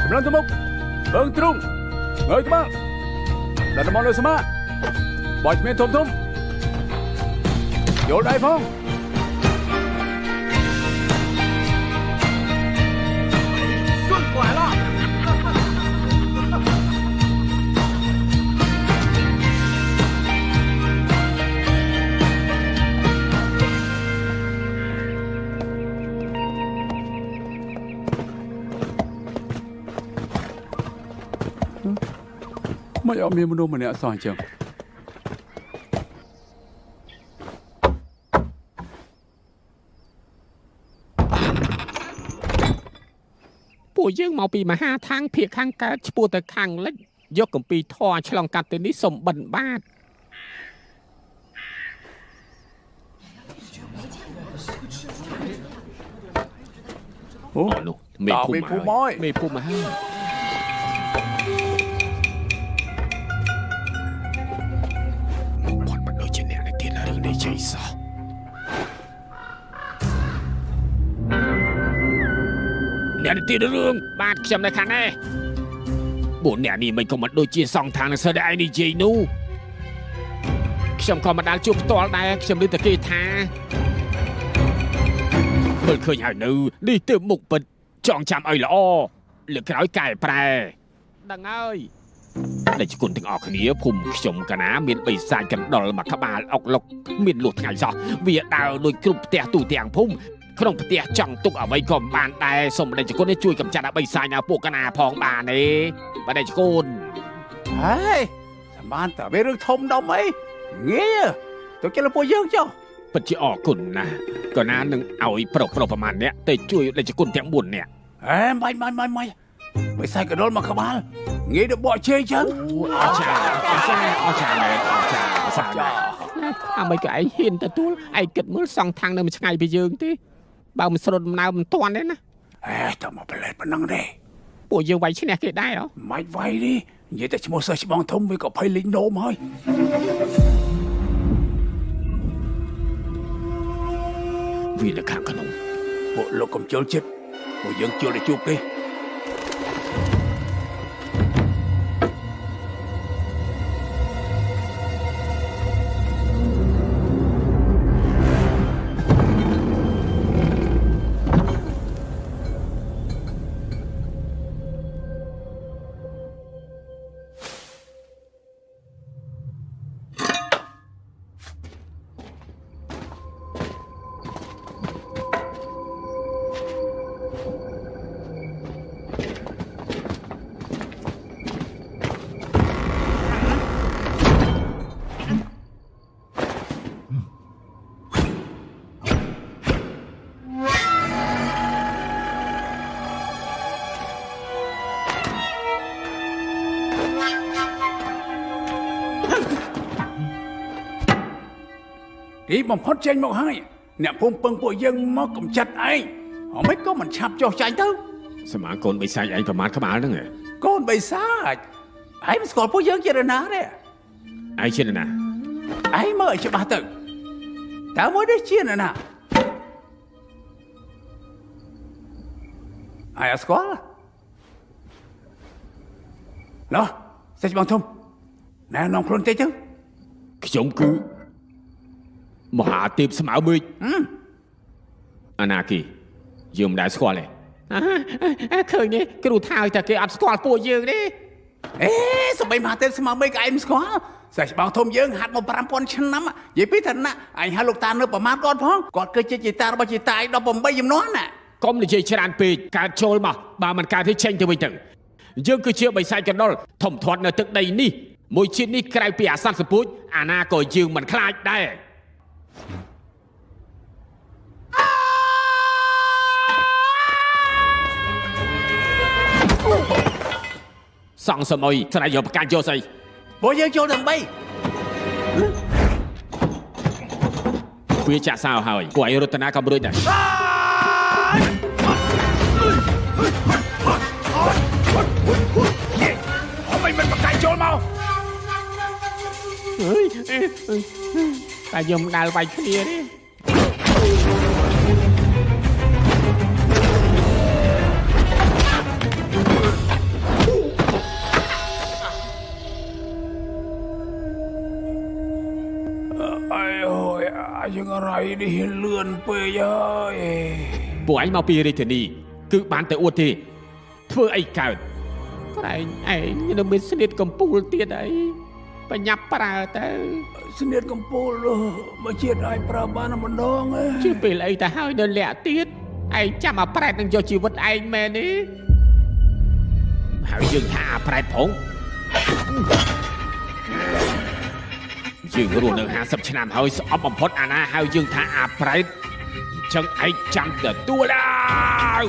ម្លាំងទៅមុខបើងទ្រុងងើយក្បាលដល់មកលើស្មាបោះឈ្មោះធំយល់ដែរផង អ មិនអត់មានមនុស្សម្នាក់សោះអញ្ចឹង ពួកយើងមកពីមហាឋានភាគខាងកើតឆ្ពោះទៅខាងលិចយកកំពីធរឆ្លងកាត់ទៅនេះសំបិនបាទ អូ អូនោះមេភូមិហើយមេភូមិហើយមកផុតមកដូចជាអ្នកនេះទៀតរឿងនេះជ័យសោះអ្នកនេះទៀតរឿងបាទខ្ញុំនៅខាងនេះពួកអ្នកនេះមិនក៏មិនដូចជាសងທາງនឹងសើដែរឯងនិយាយនោះខ្ញុំក៏មិនដាល់ជួបផ្ទាល់ដែរខ្ញុំលើតែគេថាមើលឃើញហើយនៅនេះទើបមុខពិតចងចាំឲ្យល្អលើក្រោយកែប្រែដឹងហើយដែលគុណទាំងអស់គ្នាភូមិខ្ញុំកណាមានបិសាចកណ្ដុរមកក្បាលអុកលុកមានលុះថ្ងៃសោះវាដើរដូចគ្រប់ផ្ទះទូទាំងភូមិក្នុងផ្ទះចង់ទុកអ្វីក៏មិនបានដែរសូមដែលគុណនេះជួយកម្ចាត់ឲ្យបិសាចឲ្យពួកកណាផងបានទេបាទដែលគុណ ហើយសម្បានតើវារឿងធំដុំអីងាយទៅគេលពួកយើងចុះ ពិតជាអរគុណណាស់កណានឹងឲ្យប្រុសប្រមាណអ្នកទៅជួយដែលគុណទាំង4នាក់ អេមិនបិសាចកណ្ដុរមកក្បាលងាយទៅបកជ័យចឹង អរចាអរចាអរចាភាសាណាអាមិនក៏ឯងហ៊ានទទួលឯងគិតមើលសងខាងនៅមួយឆ្ងាយពីយើងទេបើមិនស្រុតដំណើរមិនតាន់ទេណា អេតើមកប្រឡែតប៉ុណ្ណឹងទេ ពួកយើងវាយឈ្នះគេដែរហ៎ មិនវាយនេះនិយាយតែឈ្មោះសិស្សច្បងធំវាក៏ភ័យលេងនោមហើយ វានៅខាងក្នុង ពួកលោកកំជិលចិត្តពួកយើងជិលទៅជួបគេ ទីបំផុតចេញមកហើយអ្នកភូមិពឹងពួកយើងមកកំចាត់ឯងហ៎មិនក៏មិនឆាប់ចុះចាញ់ទៅ សមាកូនបិសាចឯងប្រមាណក្បាលហ្នឹង កូនបិសាចឯងមិនស្គាល់ពួកយើងជានរណាទេ ឯងជាណា ឯងមើលឲ្យច្បាស់ទៅតើមួយនេះជានរណាឯងអត់ស្គាល់ណោះសេចបងធំណែនំខ្លួនតិចទៅ ខ្ញុំគឺមហាទេពស្មៅមេឃអាណាគីយើងមិនដែលស្គាល់ទេឃើញនេះគ្រូថាឲ្យតែគេអត់ស្គាល់ពួកយើងទេ អេសម្បីមហាទេពស្មៅមេឃក៏ឯងមិនស្គាល់សេចបងធំយើងហាត់មក 5000 ឆ្នាំនិយាយពីឋានៈឯងហៅលោកតានៅប្រមាណគាត់ផងគាត់គឺជាជីតារបស់ជីតាឯង18ជំនាន់ណា កុំនិយាយច្រើនពេកកើតចូលមកបើមិនកើតទេចេញទៅវិញទៅយើងគឺជាបិសាចកណ្ដុរធំធាត់នៅទឹកដីនេះមួយជាតិនេះក្រៅពីអាសន្នសពូចអាណាក៏យើងមិនខ្លាចដែរសងសម័យស្រីយកប្រកាសយកស្អី ពួកយើងចូលទាំង3 វាចាក់សោហើយពួកឯងរតនាក៏មិនរួចដែរ អ្វីមិនប្រកាសចូលមក អើយតែយើងមិនដាល់វាយគ្នាទេ យើងអរៃនេះលឿនពេកហើយ ពួកឯងមកពីរាជធានីគឺបានទៅអួតទេធ្វើអីកើតតែឯងនៅមានស្នៀតកំពូលទៀតអីបញ្ញាប់ប្រើទៅ ស្នៀតកំពូលមកជាតិឲ្យប្រើបានម្ដង ជឿពេលអីទៅហើយនៅលាក់ទៀតឯងចាំអាប្រែតនឹងយកជីវិតឯងមែនទេហើយយើងថាអាប្រែតផង យើងរស់នៅ50ឆ្នាំហើយស្អប់បំផុតអាណាហៅយើងថាអាប្រេតចឹងឯងចាំទទួលហើយ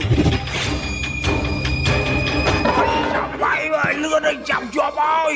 ចាំបាយហើយលឿនឲ្យចាំជាប់ហើយ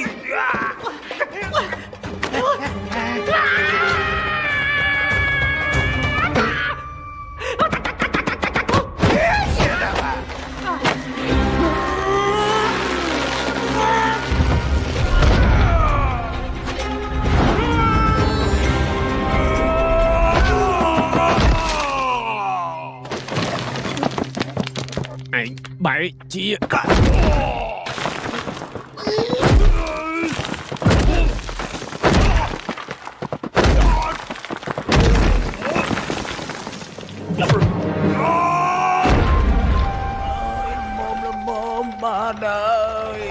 anh bảy chia cả mồm bà đời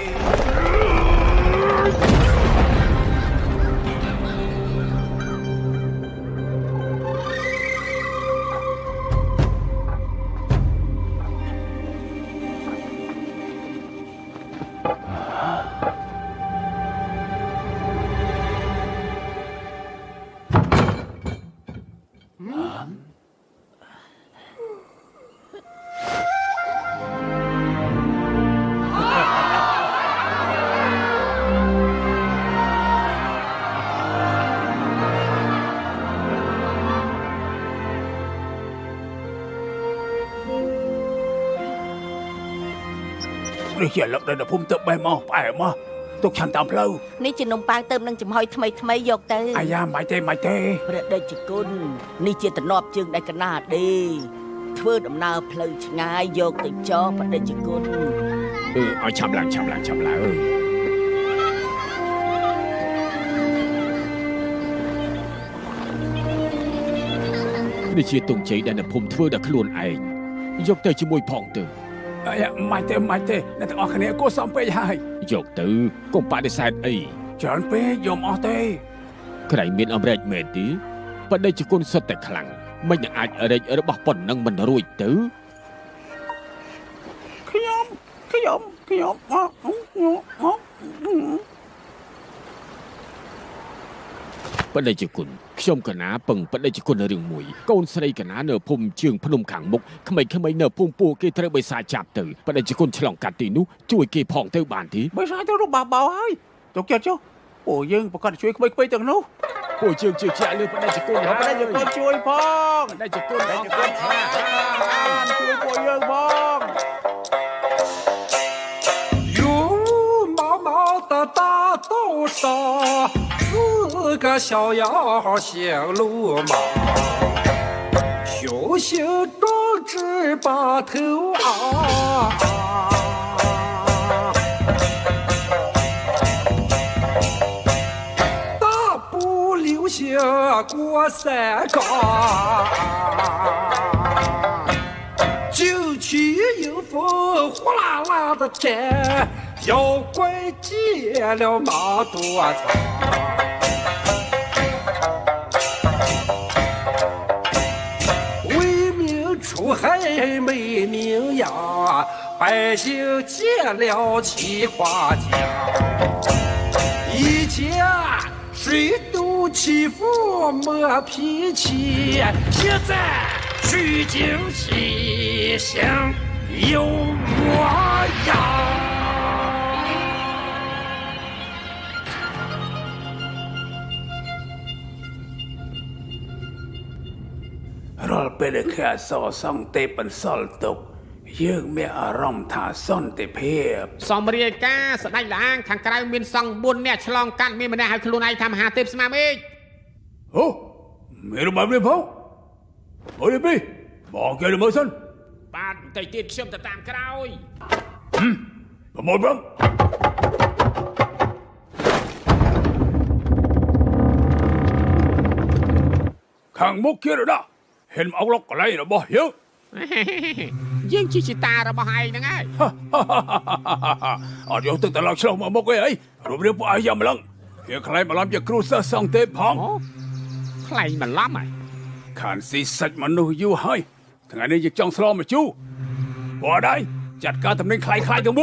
នេះជាលឹកដល់ភូមិទៅបេះមកផ្អែមកទុកឆាន់តាមផ្លូវ នេះជានំប៉័ងទៅនឹងចំហុយថ្មីថ្មីយកទៅ អាយ៉ាមិនទេព្រះដេចគុណនេះជាតំណប់ជើងដែលកណាដេធ្វើដំណើរផ្លូវឆ្ងាយយកទៅចោព្រះដេចគុណ ឲ្យឆាប់ឡើងនេះជាទងជ័យដែលអ្នកភូមិធ្វើដល់ខ្លួនឯងយកទៅជាមួយផងទៅ អាយ៉ាមិនទេអ្នកទាំងអស់គ្នាគួរសមពេកហើយ យកទៅកុំបដិសេធអី ច្រើនពេកយកអស់ទេ ក្រែងមានអំរែកមែនទេបដិជគុណសុទ្ធតែខ្លាំងមិនអាចរែករបស់ប៉ុណ្ណឹងមិនរួចទៅ ខ្ញុំបដិជគុណខ្ញុំកណាពឹងបដិជគុណរឿងមួយកូនស្រីកណានៅភូមិជើងភ្នំខាងមុខក្មេងៗនៅភូមិពួកគេត្រូវបិសាចចាប់ទៅបដិជគុណឆ្លងកាត់ទីនោះជួយគេផងទៅបានទេ បិសាចទៅរបស់បោហើយទុកចិត្តចុះពួកយើងប្រកាសជួយក្មេងៗទាំងនោះ ពួកជើងជឿជាក់លើបដិជគុណ បដិជគុណជួយផង បដិជគុណជួយពួកយើងផង 毛毛的大豆上，四个小羊像路马，雄心壮志把头昂。大步流星过山岗，九曲迎风呼啦啦的战。妖怪见了马多长，为民除害没名扬，百姓见了齐夸奖。以前谁都欺负没脾气，现在虚惊喜相有模样。រាល់ពេលដែលគេអសរសង្កទេបន្សល់ទុកយើងមានអារម្មណ៍ថាសន្តិភាព សំរាយការស្ដេចលាងខាងក្រៅមានសង្ឃ4នាក់ឆ្លងកាត់មានម្នាក់ឲ្យខ្លួនឯងថាមហាទេពស្មាមេឃ អូមានរបបនេះផងអូនេះពីបងគេមើលសិន បាទបន្តិចទៀតខ្ញុំទៅតាមក្រោយ ប្រមូលបងខាងមុខគេរដាហិនមកអុកឡុកកន្លែងរបស់យើង យើងជាជីតារបស់ឯងហ្នឹងហើយ អត់យកទឹកត្រឡប់ឆ្លោះមកមុខអីរូបរាងពួកអាយយ៉ាម្លឹងវាខ្លែងបន្លំជាគ្រូសិស្សសង្កទេផង ខ្លែងបន្លំហើយ ខានស៊ីសាច់មនុស្សយូរហើយថ្ងៃនេះយើងចង់ស្លមកជូបអត់ហើយចាត់ការតំណែងខ្លាយទាំង4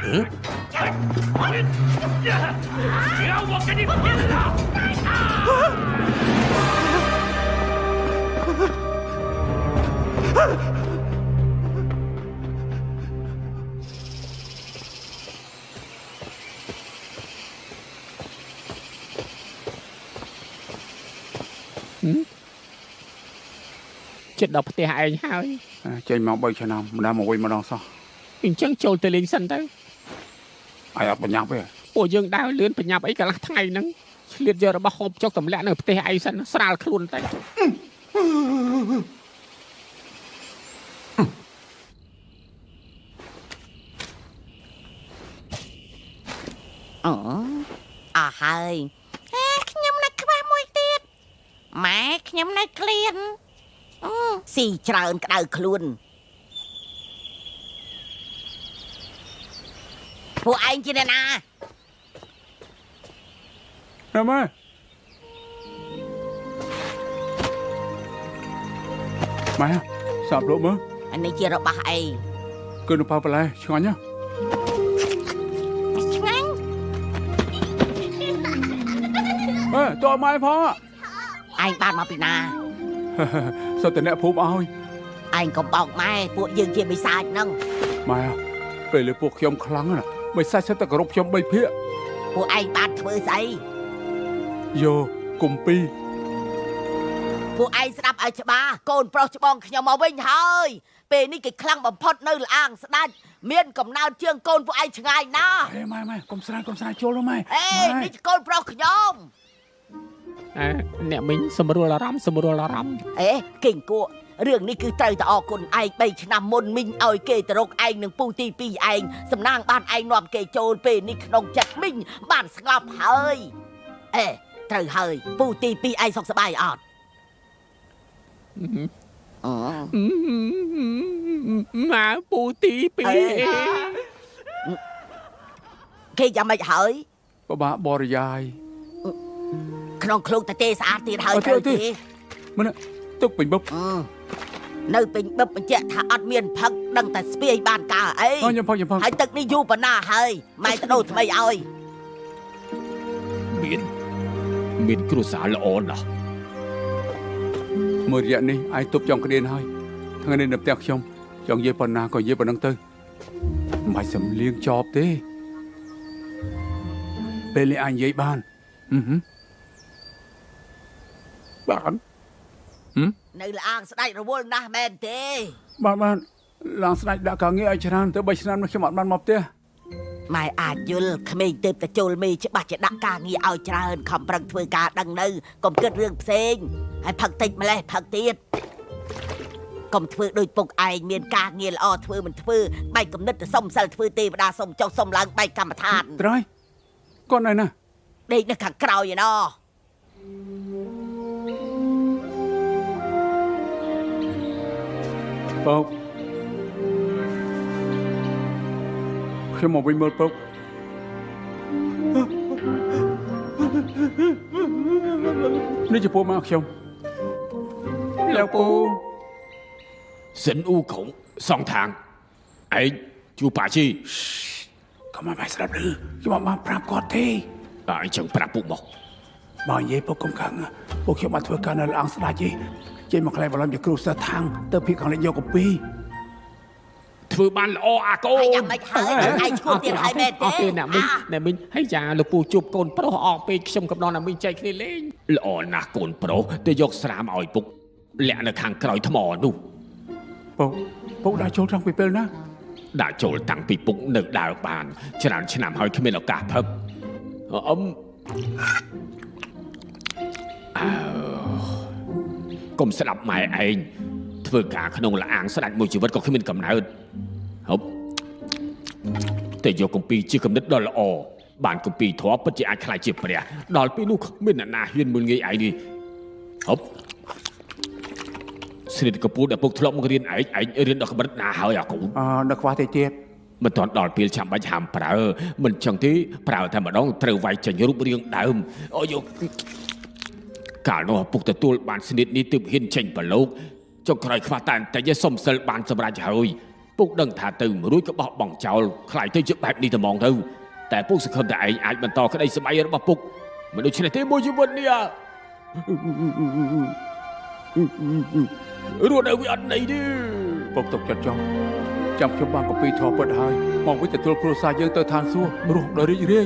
ចិត្តដល់ផ្ទះឯងហើយ ចេញមក3ឆ្នាំម្ដងមកវិញម្ដងសោះ អញ្ចឹងចូលទៅលេងសិនទៅ អាយអត់បញ្ញាប់ទេ ពួកយើងដើរលឿនបញ្ញាប់អីកន្លះថ្ងៃហ្នឹងឆ្លៀតយករបស់ហូបចុកទម្លាក់នៅផ្ទះឯងសិនស្រាលខ្លួនទៅ អូអស់ហើយខ្ញុំនៅខ្វះមួយទៀតម៉ែខ្ញុំនៅក្លៀនស៊ីច្រើនក្តៅខ្លួនពួកឯងជាអ្នកណា ណាម៉ែម៉ែសាប់លោកមើល អានេះជារបស់អី គឺនៅប៉ាបន្លែឆ្ងាញ់ណា ឆ្ងាញ់ តើម៉ែផង ឯងបានមកពីណា សុទ្ធតែអ្នកភូមិឲ្យ ឯងកុំបោកម៉ែពួកយើងជាបិសាចហ្នឹង ម៉ែពេលលើពួកខ្ញុំខ្លាំងណាស់មិនសាច់សិតតែគោរពខ្ញុំ3ភាគ ពួកឯងបានធ្វើស្អី យោគុំពី ពួកឯងស្ដាប់ឲ្យច្បាស់កូនប្រុសច្បងខ្ញុំមកវិញហើយពេលនេះគេខ្លាំងបំផុតនៅលអាងស្ដាច់មានកំណើតជាងកូនពួកឯងឆ្ងាយណាស់ ម៉ែកុំស្រាយចូលណាម៉ែ អេនេះជាកូនប្រុសខ្ញុំ អ្នកមិញសម្រួលអារម្មណ៍ អេគិងគក់រឿងនេះគឺត្រូវតែអរគុណឯង3ឆ្នាំមុនមីងឲ្យគេទៅរកឯងនឹងពូទី2ឯងសំណាងបានឯងនាំគេចូលពេលនេះក្នុងចិត្តមីងបានស្ងប់ហើយអេត្រូវហើយពូទី2ឯងសុខសប្បាយអត់ មកពូទី2 គេយ៉ាងម៉េចហើយ បបាបរិយាយ ក្នុងឃ្លោកតាទេស្អាតទៀតហើយត្រូវទេ មើលទុកពេញបប នៅពេញបឹបបញ្ជាក់ថាអត់មានផឹកដឹងតែស្ពាយបានការអី ខ្ញុំផឹក ហើយទឹកនេះយូរប៉ុណ្ណាហើយម៉ែទៅដូរថ្មីឲ្យ មានគ្រួសារល្អណាស់ មើលរយៈនេះឯងទប់ចង់ក្តៀនហើយថ្ងៃនេះនៅផ្ទះខ្ញុំចង់និយាយប៉ុណ្ណាក៏និយាយប៉ុណ្ណឹងទៅមិនបាច់សំលៀងចប់ទេពេលនេះឯងនិយាយបានបាន នៅលអាងស្ដាច់រវល់ណាស់មែនទេ បានឡើងស្ដេចដាក់ការងារឲ្យច្រើនទៅ3ឆ្នាំនេះខ្ញុំអត់បានមកផ្ទះ ម៉ែអាចយល់ក្មេងទេពតចូលមេច្បាស់ជាដាក់ការងារឲ្យច្រើនខំប្រឹងធ្វើការដឹងនៅកុំគិតរឿងផ្សេងហើយផឹកតិចម្លេះផឹកទៀតកុំធ្វើដូចពុកឯងមានការងារល្អធ្វើមិនធ្វើបែកគំនិតទៅសុំសិលធ្វើទេវតាសុំចុះសុំឡើងបែកកម្មដ្ឋាន ត្រៃកូនឯណា ដេកនៅខាងក្រោយឯណោះ បោកខ្ញុំមកវិញមើលពុកនេះជាពូមកខ្ញុំលោកពូ សិនអ៊ូកុងសងທາງឯងជួប៉ាជី កុំមកស្ដាប់ឮខ្ញុំអត់បានប្រាប់គាត់ទេ តែអញ្ចឹងប្រាប់ពុកមក បើនិយាយពុកកុំខឹងពួកខ្ញុំបានធ្វើការនៅអង្គស្ដេចទេចេញមកខ្លែបឡំជាគ្រូសិស្សທາງទៅភៀកខាងនេះយកកំពី ធ្វើបានល្អអាកូន ហើយយ៉ាងម៉េចហើយឯងឈួតទៀតហើយមែនទេ អត់ទេអ្នកមិញហើយយ៉ាលោកពូជួបកូនប្រុសអស់ពេកខ្ញុំកំដរអ្នកមិញចែកគ្នាលេងល្អណាស់កូនប្រុសទៅយកស្រាមឲ្យពុកលាក់នៅខាងក្រោយថ្មនោះ ពុកដាក់ចូលត្រង់ពីពេលណា ដាក់ចូលតាំងពីពុកនៅដើរបានច្រើនឆ្នាំហើយគ្មានឱកាសផឹកកុំស្ដាប់ម៉ែឯងធ្វើការក្នុងលអាងស្ដាច់មួយជីវិតក៏គ្មានកំណើតហប់តែយកគម្ពីរជាគំនិតដ៏ល្អបានគម្ពីរធម៌ពិតជាអាចខ្លាយជាព្រះដល់ពេលនោះគ្មានអ្នកណាហ៊ានមើលងាយឯងនេះហប់ស្រីកពូដែលពុកធ្លាប់មករៀនឯងរៀនដល់កម្រិតណាហើយអាកូន នៅខ្វះទេទៀត មិនទាន់ដល់ពេលចាំបាច់ហាមប្រើមិនចឹងទេប្រើតែម្ដងត្រូវវាយចេញរូបរាងដើមអូយកាលនោះពុកទទួលបានស្និតនេះទើបហ៊ានចេញប្រឡូកចុងក្រោយខ្វះតែតែសុំសិលបានសម្រាប់ហើយ ពុកដឹងថាទៅរួចក៏បោះបង់ចោលខ្លាយទៅជាបែបនេះតែហ្មងទៅតែពុកសង្ឃឹមថាឯងអាចបន្តក្តីសម្បៃរបស់ពុកមិនដូច្នេះទេមួយជីវិតនេះរស់នៅវាអត់ន័យទេ ពុកទុកចិត្តចង់ចាំខ្ញុំបានកពីធေါ်ពិតហើយមកវិញទទួលគ្រួសារយើងទៅឋានសួគ៌រស់ដោយរីករាយ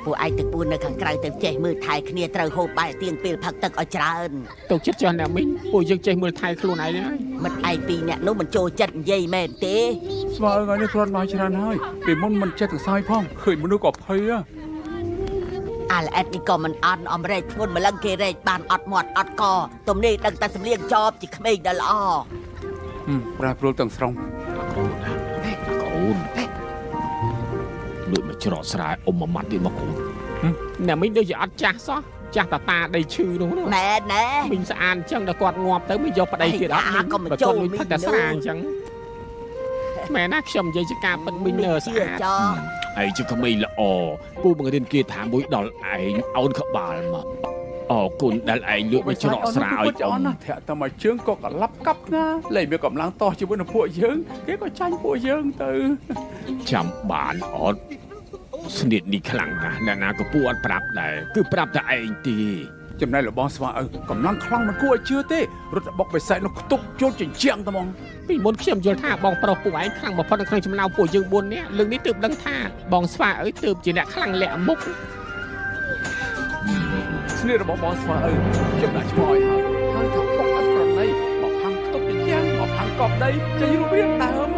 ពួកឯងទាំងពួននៅខាងក្រៅទៅចេះមើលថែគ្នាត្រូវហូបបាយទៀងពេលផឹកទឹកឲ្យច្រើន ទុកចិត្តចោះអ្នកមីងពួកយើងចេះមើលថែខ្លួនឯងហើយ មិនឯងពីរអ្នកនោះមិនចូលចិត្តនិយាយមែនទេ ស្មើថ្ងៃនេះគ្រាន់បានច្រើនហើយពីមុនមិនចេះទៅសាយផងឃើញមនុស្សក៏ភ័យ អាឡែតនេះក៏មិនអន់អំរែកធ្ងន់ម្លឹងគេរែកបានអត់មាត់អត់កទំនេរដឹងតែសំលៀងចប់ជាក្មេងដែលល្អ ប្រែប្រួលទាំងស្រុង កូនដូចមកច្រកស្រែអ៊ំមួយម៉ាត់ទៀតមកកូនអ្នកមីងដូចជាអត់ចាស់សោះចាស់តាដីឈឺនោះណា ណែណែ មីងស្អាតអញ្ចឹងដល់គាត់ងាប់ទៅមីងយកប្តីទៀតអត់មីង ក៏មិនចូល មីងផឹកតែស្រាអញ្ចឹងមែនណាខ្ញុំនិយាយជាការពិតមីងលើស្អាត ចោ ឯងជាក្មេងល្អពូបង្រៀនគេថាមួយដល់ឯងអូនក្បាលមកអរគុណដែលឯងលើកមកច្រកស្រាឲ្យអ៊ំ ណាធាក់តែមកជើងក៏ក្លាប់កាប់ណាលែងមានកម្លាំងតោះជាមួយនឹងពួកយើងគេក៏ចាញ់ពួកយើងទៅ ចាំបានអត់ស្នៀតនេះខ្លាំងណាស់អ្នកណាក៏ពូអត់ប្រាប់ដែរគឺប្រាប់តែឯងទេ ចំណែករបស់ស្វាឪកម្លាំងខ្លាំងមិនគួរឲ្យជឿទេរត់បុកបិសាចនោះខ្ទប់ជុលចិញ្ចាំងតែហ្មង ពីមុនខ្ញុំយល់ថាបងប្រុសពួកឯងខ្លាំងបំផុតនៅក្នុងចំណោមពួកយើង4នាក់លើកនេះទើបដឹងថាបងស្វាអើយទើបជាអ្នកខ្លាំងលាក់មុខ ស្នៀតរបស់បងស្វាឪខ្ញុំដាក់ឈ្មោះឲ្យហើយថាបុកអត់ប្រណីមកផាំងខ្ទប់ចិញ្ចាំងមកផាំងកប់ដីចេញរូបរាងដើម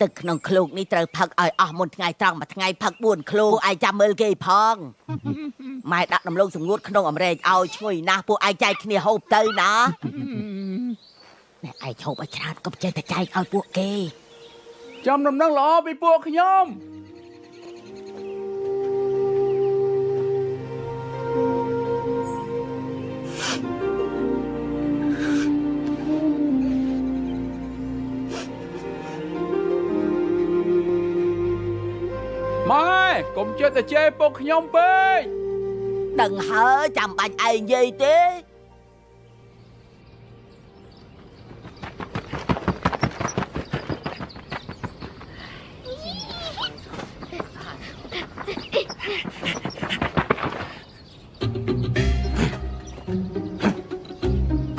ទឹកក្នុងឃ្លោកនេះត្រូវផឹកឲ្យអស់មុនថ្ងៃត្រង់មួយថ្ងៃផឹក4ឃ្លោកឯងចាំមើលគេផងម៉ែដាក់ដំឡូងសម្ងួតក្នុងអំរែកឲ្យឈ្ងុយណាស់ពួកឯងចែកគ្នាហូបទៅណាអ្នកឯងហូបឲ្យច្រើនក៏ចេះតែចែកឲ្យពួកគេ ចំដំណឹងល្អពីពួកខ្ញុំ ម៉ែកុំចេះតែជេរពុកខ្ញុំពេក ដឹងហើយចាំបាច់ឯងនិយាយទេ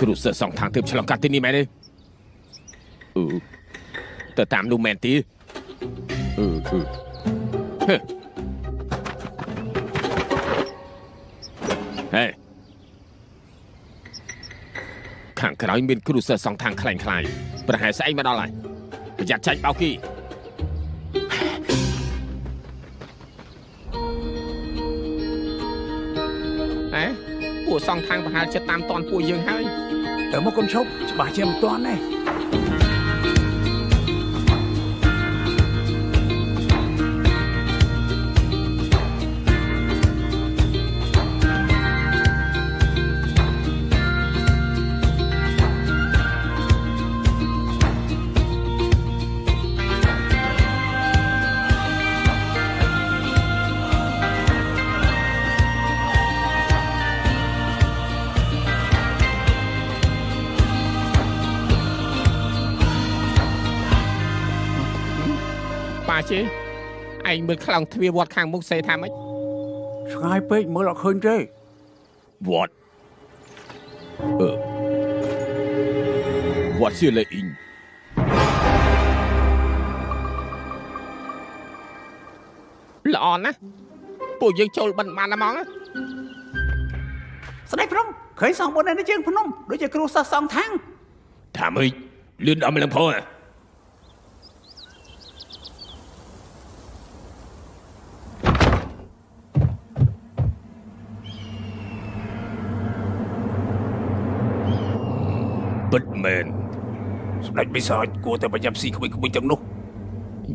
គ្រូសិស្សសងខាងទើបឆ្លងកាត់ទីនេះមែនទេទៅតាមនោះមែនទេហេខាងក្រោយមានគ្រូសិស្សសងខាងខ្លាំងខ្លាយប្រហែលស្អីមកដល់ហើយប្រយ័ត្នចាច់បោកគីពួកសងខាងប្រហែលចិត្តតាមតនពួកយើងហើយ ទៅមកកុំឈប់ច្បាស់ជាមិនទាន់ទេ ប៉ាជេឯងមើលខ្លោងទ្វារវត្តខាងមុខសេថាម៉េច ឆ្ងាយពេកមើលអត់ឃើញទេ វត្តវត្តជាលេអ៊ីងល្អណាស់ពួកយើងចូលបិណ្ឌបានហ្មង ស្ដេចភ្នំឃើញសងបុននៅជើងភ្នំដូចជាគ្រូសិស្សសងខាង ថាម៉េចលឿនដល់ម្លឹងផង ពិតមែន ស្ដេចបិសាចគួរតែប្រញាប់ស៊ីក្មេងៗទាំងនោះ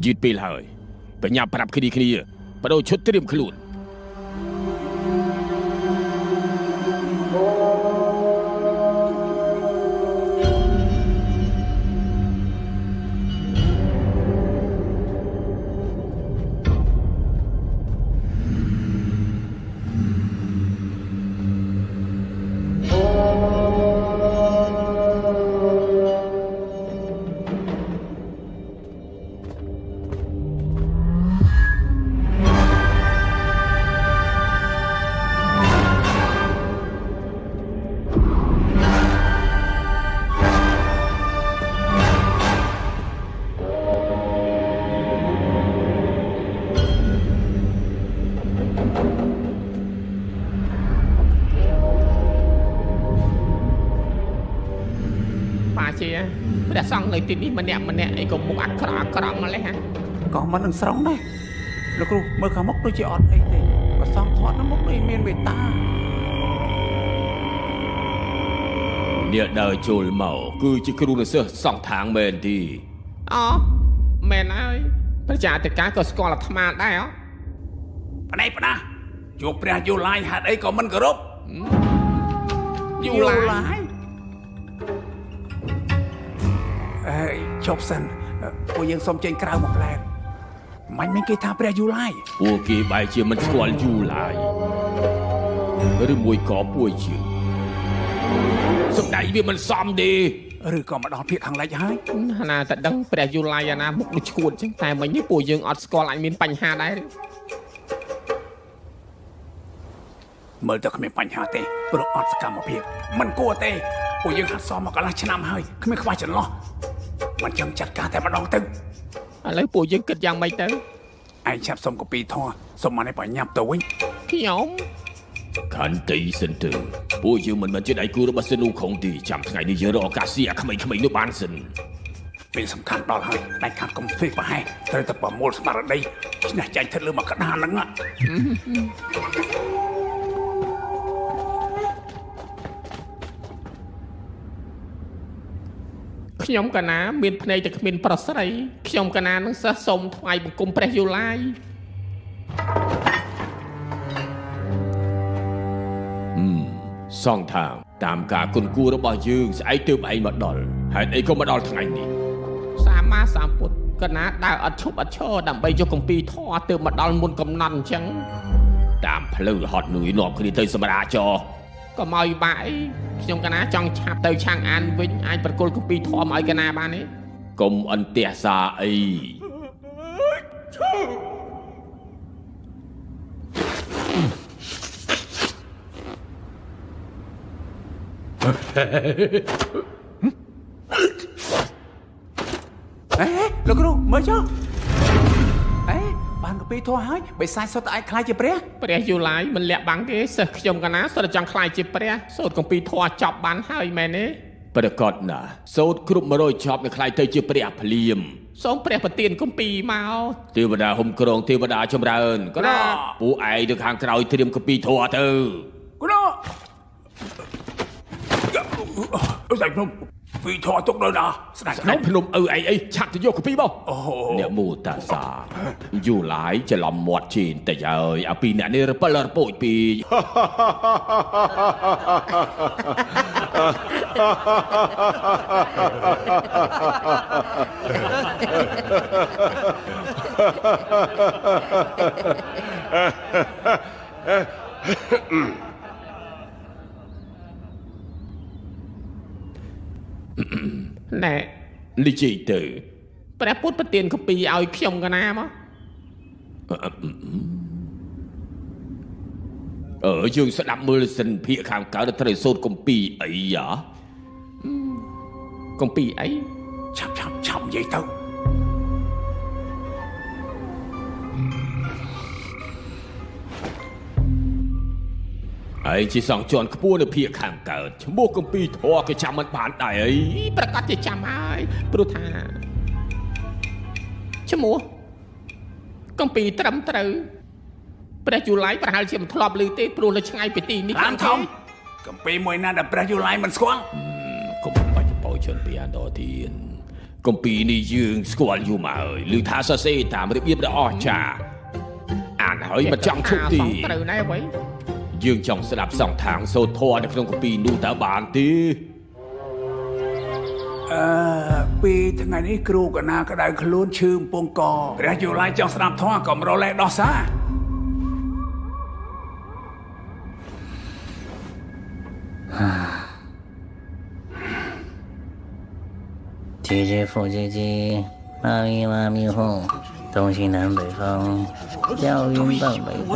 យឺតពេលហើយបញ្ញាប្រាប់គ្នាបដូរឈុតត្រៀមខ្លួន ជាព្រះសង្ឃនៅទីនេះម្នាក់អីក៏មុខអាក្រក់ម្លេះហ่ะ ក៏មិននឹងស្រង់ដែរលោកគ្រូមើលខាងមុខដូចជាអត់អីទេក៏សងធាត់នៅមុខនេះមានមេត្តា អ្នកដើរចូលមកគឺជាគ្រូនិស្សិតសង្ឃខាងមែនទីអូមែនហើយប្រជាអធិការក៏ស្គាល់អាត្មាដែរហ៎ ប្នេះជួបព្រះយូឡាយហេតុអីក៏មិនគោរព យូឡាយ ជប់សិនពួកយើងសុំចេញក្រៅមកផ្លែមិនមានគេថាព្រះយូឡាយ ពួកគេបែរជាមិនស្គាល់យូឡាយឬមួយក៏ពួកជាសម្ដីវាមិនសមទេ ឬក៏មកដល់ភាគខាងលិចហើយ ណាតែដឹងព្រះយូឡាយអាណាមុខដូចឈួតអញ្ចឹងតែមិញនេះពួកយើងអត់ស្គាល់អាចមានបញ្ហាដែរ មើលទៅគ្មានបញ្ហាទេព្រោះអត់សកម្មភាពមិនគួរទេពួកយើងហាត់សមមកកន្លះឆ្នាំហើយគ្មានខ្វះចន្លោះមិនចាំចាត់ការតែម្ដងទៅ ឥឡូវពួកយើងគិតយ៉ាងម៉េចទៅ ឯងឆាប់សុំកូពីធေါ်សុំមកនេះបញ្ញាប់ទៅវិញ ខ្ញុំ ខន្តីសិនទៅពួកយើងមិនមែនជាដៃគូរបស់សិនូខុងទីចាំថ្ងៃនេះយើងរកឱកាសស៊ីអាក្មេងៗនោះបានសិន ពេលសំខាន់ដល់ហើយតែខាត់កុំធ្វើប្រហែសត្រូវតែប្រមូលស្មារតីឈ្នះចាញ់ថិតលើមកក្តារហ្នឹង ខ្ញុំកណាមានភ្នែកតែគ្មានប្រស្រីខ្ញុំកណានឹងសិស្សសូមថ្វាយបង្គំព្រះយូឡាយសងថាតាមការគុណគួររបស់យើងស្អែកទើបឯងមកដល់ហេតុអីក៏មកដល់ថ្ងៃនេះសម្មាសម្ពុទ្ធកណាដើរអត់ឈប់អត់ឈរដើម្បីយកគម្ពីរធម៌ទើបមកដល់មុនកំណត់អញ្ចឹងតាមផ្លូវហត់នឿយនាំគ្នាទៅសម្រាចរក៏មកយបាក់អីខ្ញុំកណាចង់ឆាប់ទៅឆាំងអានវិញអាចប្រគល់គម្ពីរធម៌ឲ្យកណាបានទេកុំអន្ទះសាអី លោកគ្រូមើលចុះបានកូពីធေါ်ហើយបិសាចសុទ្ធតែអាចខ្លាចជាព្រះ ព្រះយូឡាយមិនលាក់បាំងទេសិស្សខ្ញុំកណាសុទ្ធតែចង់ខ្លាចជាព្រះសូត្រគម្ពីរធម៌ចប់បានហើយមែនទេប្រកាសណាសូត្រគ្រប់100ចប់នឹងខ្លាចទៅជាព្រះភ្លាមសូមព្រះប្រទានគម្ពីរមកទេវតាហុំក្រងទេវតាចម្រើនក៏ណាពួកឯងទៅខាងក្រោយត្រៀមគម្ពីរធម៌ទៅ គ្រូស្ដេចភ្នំពីធေါ်ទុកនៅណាស្ដេច ស្ដេចភ្នំឪឯងអីឆាប់ទៅយកគម្ពីរមក អូ អ្នកមូតាសាយូឡាយច្រឡំមាត់ជេនតែហើយអាពីអ្នកនេះរពិលរពោចពីណែនិយាយទៅព្រះពុទ្ធប្រទានគម្ពីរឲ្យខ្ញុំកណាមកយើងស្ដាប់មើលសិនភាកខាងកើតត្រូវសូត្រគម្ពីរអីយ៉ាគម្ពីរអី ឆាប់និយាយទៅ ឯងជាសង្ឃជាន់ខ្ពស់នៅភាគខាងកើតឈ្មោះគម្ពីរធម៌ក៏ចាំមិនបានដែរអីប្រកាសជាចាំហើយព្រោះថាឈ្មោះគម្ពីរត្រឹមត្រូវព្រះយូឡាយប្រហែលជាមិនធ្លាប់ឮទេព្រោះនៅឆ្ងាយពីទីនេះខាងធំគម្ពីរមួយណាដែលព្រះយូឡាយមិនស្គាល់ កុំបាច់បោជន់ពីអានដល់ទៀនគម្ពីរនេះយើងស្គាល់យូរមកហើយឮថាសរសេរតាមរបៀបដ៏អស្ចារ្យអានហើយមិនចង់ឈប់ទីត្រូវណែអ្វីយើងចង់ស្ដាប់សង្ឃខាងសូត្រធម៌នៅក្នុងគម្ពីរនោះតើបានទេ ពីថ្ងៃនេះគ្រូកណាក្តៅខ្លួនឈឺកំពង់កព្រះយូឡាយចង់ស្ដាប់ធម៌ក៏មករលែដោះសារ 姐姐父姐姐，妈咪后，东西南北方，叫云到北方。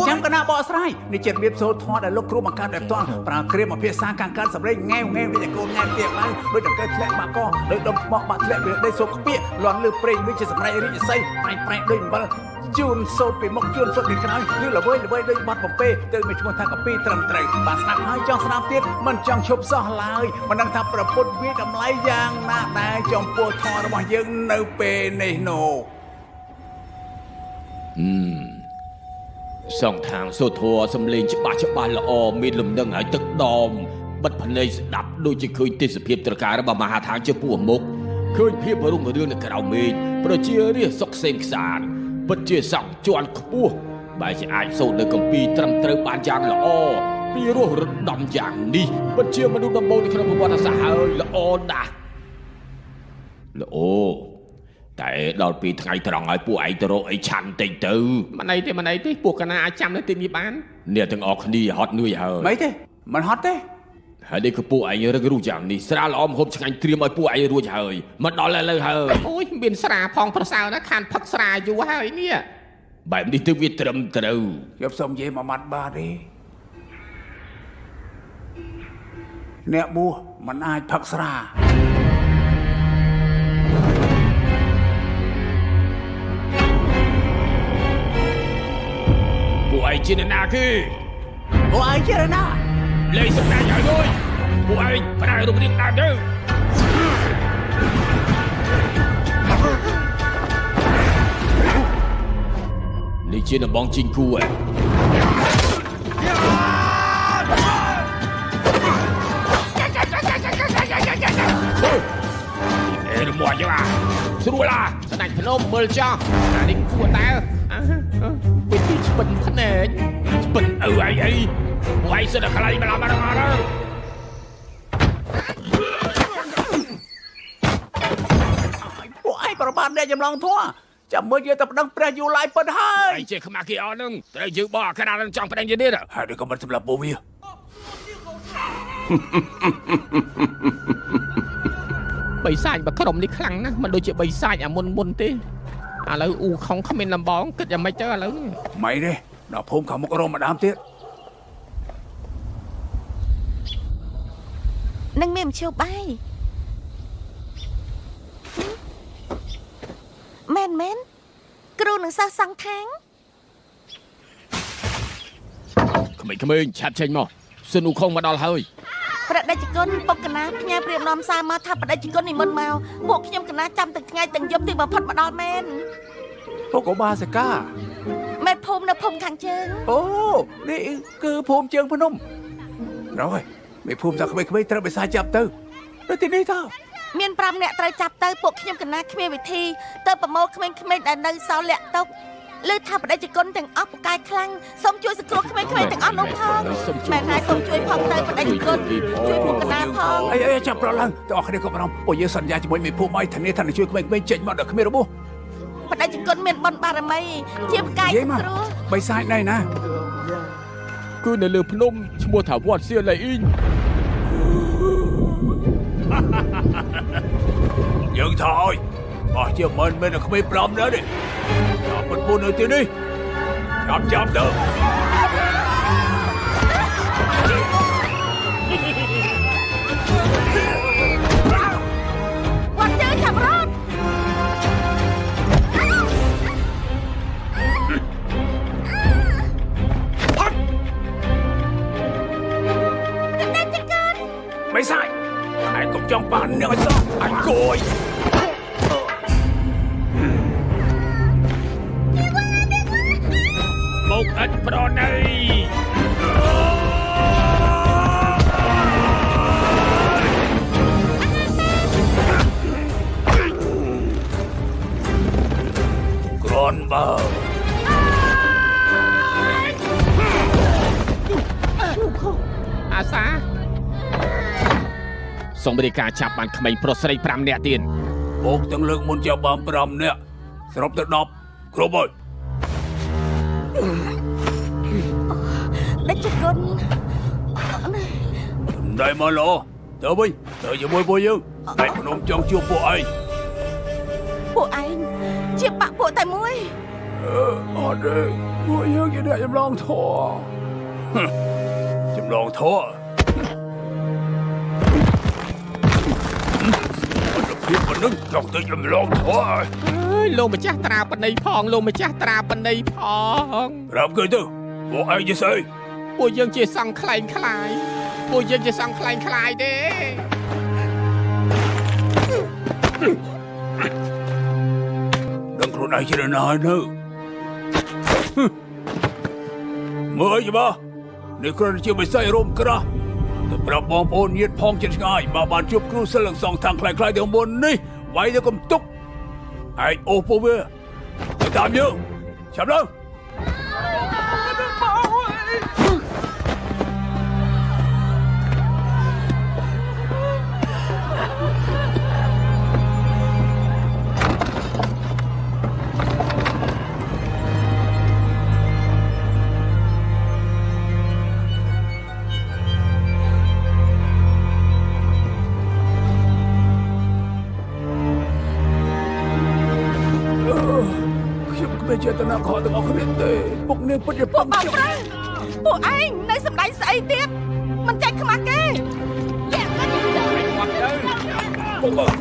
ចាំកណាបកស្រាយនេះជារបៀបសូត្រធម៌ដែលលោកគ្រូបង្កើតដោយផ្ទាល់ប្រើគ្រាមភាសាខាងកើតសម្លេងងែវវិជ្ជាគោលងែវទៀតហើយដូចតែកើតធ្លាក់បាក់កដោយដុំបោះបាក់ធ្លាក់វាដីសូកខ្ពៀកលន់លើព្រេងដូចជាសម្រេចរាជសីប្រែដូចអំបិល ជួនសូត្រពីមុខជួនសូត្រពីក្រោយឬល្បីដូចបាត់បំពេទៅមានឈ្មោះថាកាពីត្រឹមត្រូវបានស្ដាប់ហើយចង់ស្ដាប់ទៀតមិនចង់ឈប់សោះឡើយមិនដឹងថាប្រពុតវាតម្លៃយ៉ាងណាដែរចំពោះធម៌របស់យើងនៅពេលនេះនោះ សងខាងសូធัวសំលេងច្បាស់ល្អមានលំនឹងឲ្យទឹកដមបិទភ្នែកស្ដាប់ដូចជាឃើញទេសភាពត្រការរបស់មហាឋានជាពោះមុខឃើញភាពរុងរឿងនៅក្រៅមេឃប្រជារាស្ត្រសុខសេនខ្សានពិតជាសង្ឃជាន់ខ្ពស់បែរជាអាចសូត្រនៅគម្ពីរត្រឹមត្រូវបានយ៉ាងល្អពីរស់រដំយ៉ាងនេះពិតជាមនុស្សដំបូងនៅក្នុងប្រវត្តិសាស្ត្រហើយល្អណាស់ល្អតែដល់ពីថ្ងៃត្រង់ឲ្យពួកឯងទៅរកអីឆាន់តិចទៅមិនអីទេពួកកណាអាចចាំនៅទីនេះបានអ្នកទាំងអស់គ្នាហត់នឿយហើយ មិនទេមិនហត់ទេ ហើយនេះគឺពួកឯងរឹករូសយ៉ាងនេះស្រាល្អមហូបឆ្ងាញ់ត្រៀមឲ្យពួកឯងរួចហើយមកដល់ឥឡូវហើយអូយមានស្រាផងប្រសើរណាស់ខានផឹកស្រាយូរហើយនេះបែបនេះទើបវាត្រឹមត្រូវ ខ្ញុំសូមនិយាយមួយម៉ាត់បាទទេអ្នកបួសមិនអាចផឹកស្រា ពួកឯងជាអ្នកណាគេ ពួកឯងជាណា លេងសម្ដែងឲ្យលុយពួកឯងប្រើរូបរាងដើមទៅនេះជាដំបងជីងគូឯងអេរមកយកស្រួលឡាស្ដេចភ្នំមើលចោះអានេះគួរតើវិធីស្ពិនភ្នែកស្ពិនអីពួកឯងសិតតែខ្លាញ់ម្ល៉េះពួកឯងប្រមាថអ្នកចម្លងធัวចាំមើលយើងទៅប្តឹងព្រះយូឡាយពិតហើយ ឯងជាខ្មាស់គេអស់នឹងត្រូវយើងបោះអាក្រានចង់ប្តឹងយើងទៀត ហើយដូចក៏មិនសម្រាប់ពួកវា បិសាចបក្រុមនេះខ្លាំងណាស់មិនដូចជាបិសាចអាមុនទេឥឡូវអ៊ូខំគ្មានលំបងគិតយ៉ាងម៉េចទៅឥឡូវ មិនទេដល់ភូមិខាងមុខរមម្ដងទៀត នឹងមានមជ្ឈបាយមែនគ្រូនឹងសិស្សសង្ខាង ក្មេងៗឆាប់ចេញមកសិនអ៊ូខំមកដល់ហើយ ប្រដេជគុណពុកកណាផ្ញើព្រាបនាំសារមកថាប្រដេជគុណនិមន្តមកពួកខ្ញុំកណាចាំទាំងថ្ងៃទាំងយប់ទីបំផុតមកដល់មែន ពួកកូបាសិកា មែនភូមិនៅភូមិខាងជើង អូនេះគឺភូមិជើងភ្នំរកហើយមេភូមិថាក្មេងៗត្រូវបិសាចចាប់ទៅនៅទីនេះតើ មាន5នាក់ត្រូវចាប់ទៅពួកខ្ញុំកណាគ្មានវិធីទៅប្រមូលក្មេងៗដែលនៅសល់លាក់ទុកលើថាប្រដេជគុណទាំងអស់ពូកែខ្លាំងសូមជួយសង្គ្រោះក្មេងៗទាំងអស់នោះផងមែនហើយសូមជួយផងទៅប្រដេជគុណជួយពួកកណាផង អីចាប់ប្រឡងតើអស់គ្នាក៏បារម្ភពួកយើងសន្យាជាមួយមេភូមិឲ្យធានាថានឹងជួយក្មេងៗចេញមកដល់គ្មានរបួស ប្រដេជគុណមានបុណ្យបារមីជាពូកែសង្គ្រោះ បិសាចណៃណា គឺនៅលើភ្នំឈ្មោះថាវត្តសៀលៃអ៊ីង យើងថាឲ្យអស់ជាមិនមែនតែក្មេង5ដែរទេចាប់មិនពូននៅទីនេះចាប់ទៅ វត្តជើងចាប់រត់ បិសាចឯងកុំចង់បានអ្នកឲ្យសោះអញគួយ មកឥតប្រណី ក្រនបើ អាសាសូមបរិការចាប់បានក្មេងប្រុសស្រី5នាក់ទៀត បោកទាំងលើកមុនចាប់បាន5នាក់សរុបទៅ10គ្រប់ហើយ ដេជគុណ đây mà lo tới bây tới giờ môi bôi dương đây mà nôm trong chưa bộ ai ពួកឯងជាបាក់ពួកតែមួយ ở đây bôi dương như đây em long thọ em long thọ biết mà nâng trong tới em long thọ លោកម្ចាស់ត្រាបណីផងលោកម្ចាស់ត្រាបណីផង รับเกิดตัวពួកឯងជាស្អី ពួកយើងជាសង្ឃខ្លែងខ្លាយពួកយើងជាសង្ឃខ្លែងខ្លាយទេ ដឹងខ្លួនឯងជានរណាហើយនៅមើលច្បាស់នេះគ្រាន់តែជាបិសាចរោមក្រាស់ទៅប្រាប់បងប្អូនញាតិផងជិតឆ្ងាយបើបានជួបគ្រូសិលទាំងសងខាងខ្លាយៗទាំងមុននេះវាយទៅកុំទុកឯងអូសពួកវាទៅតាមយើងចាប់ឡើង ខ្ញុំគ្មានចេតនាខកទាំងអស់គ្នាទេពុកនាងពិតជាបងខ្ញុំ ពួកឯងនៅសម្ដែងស្អីទៀតមិនចាច់ខ្មាស់គេលាក់គាត់ទៅ ពុកមក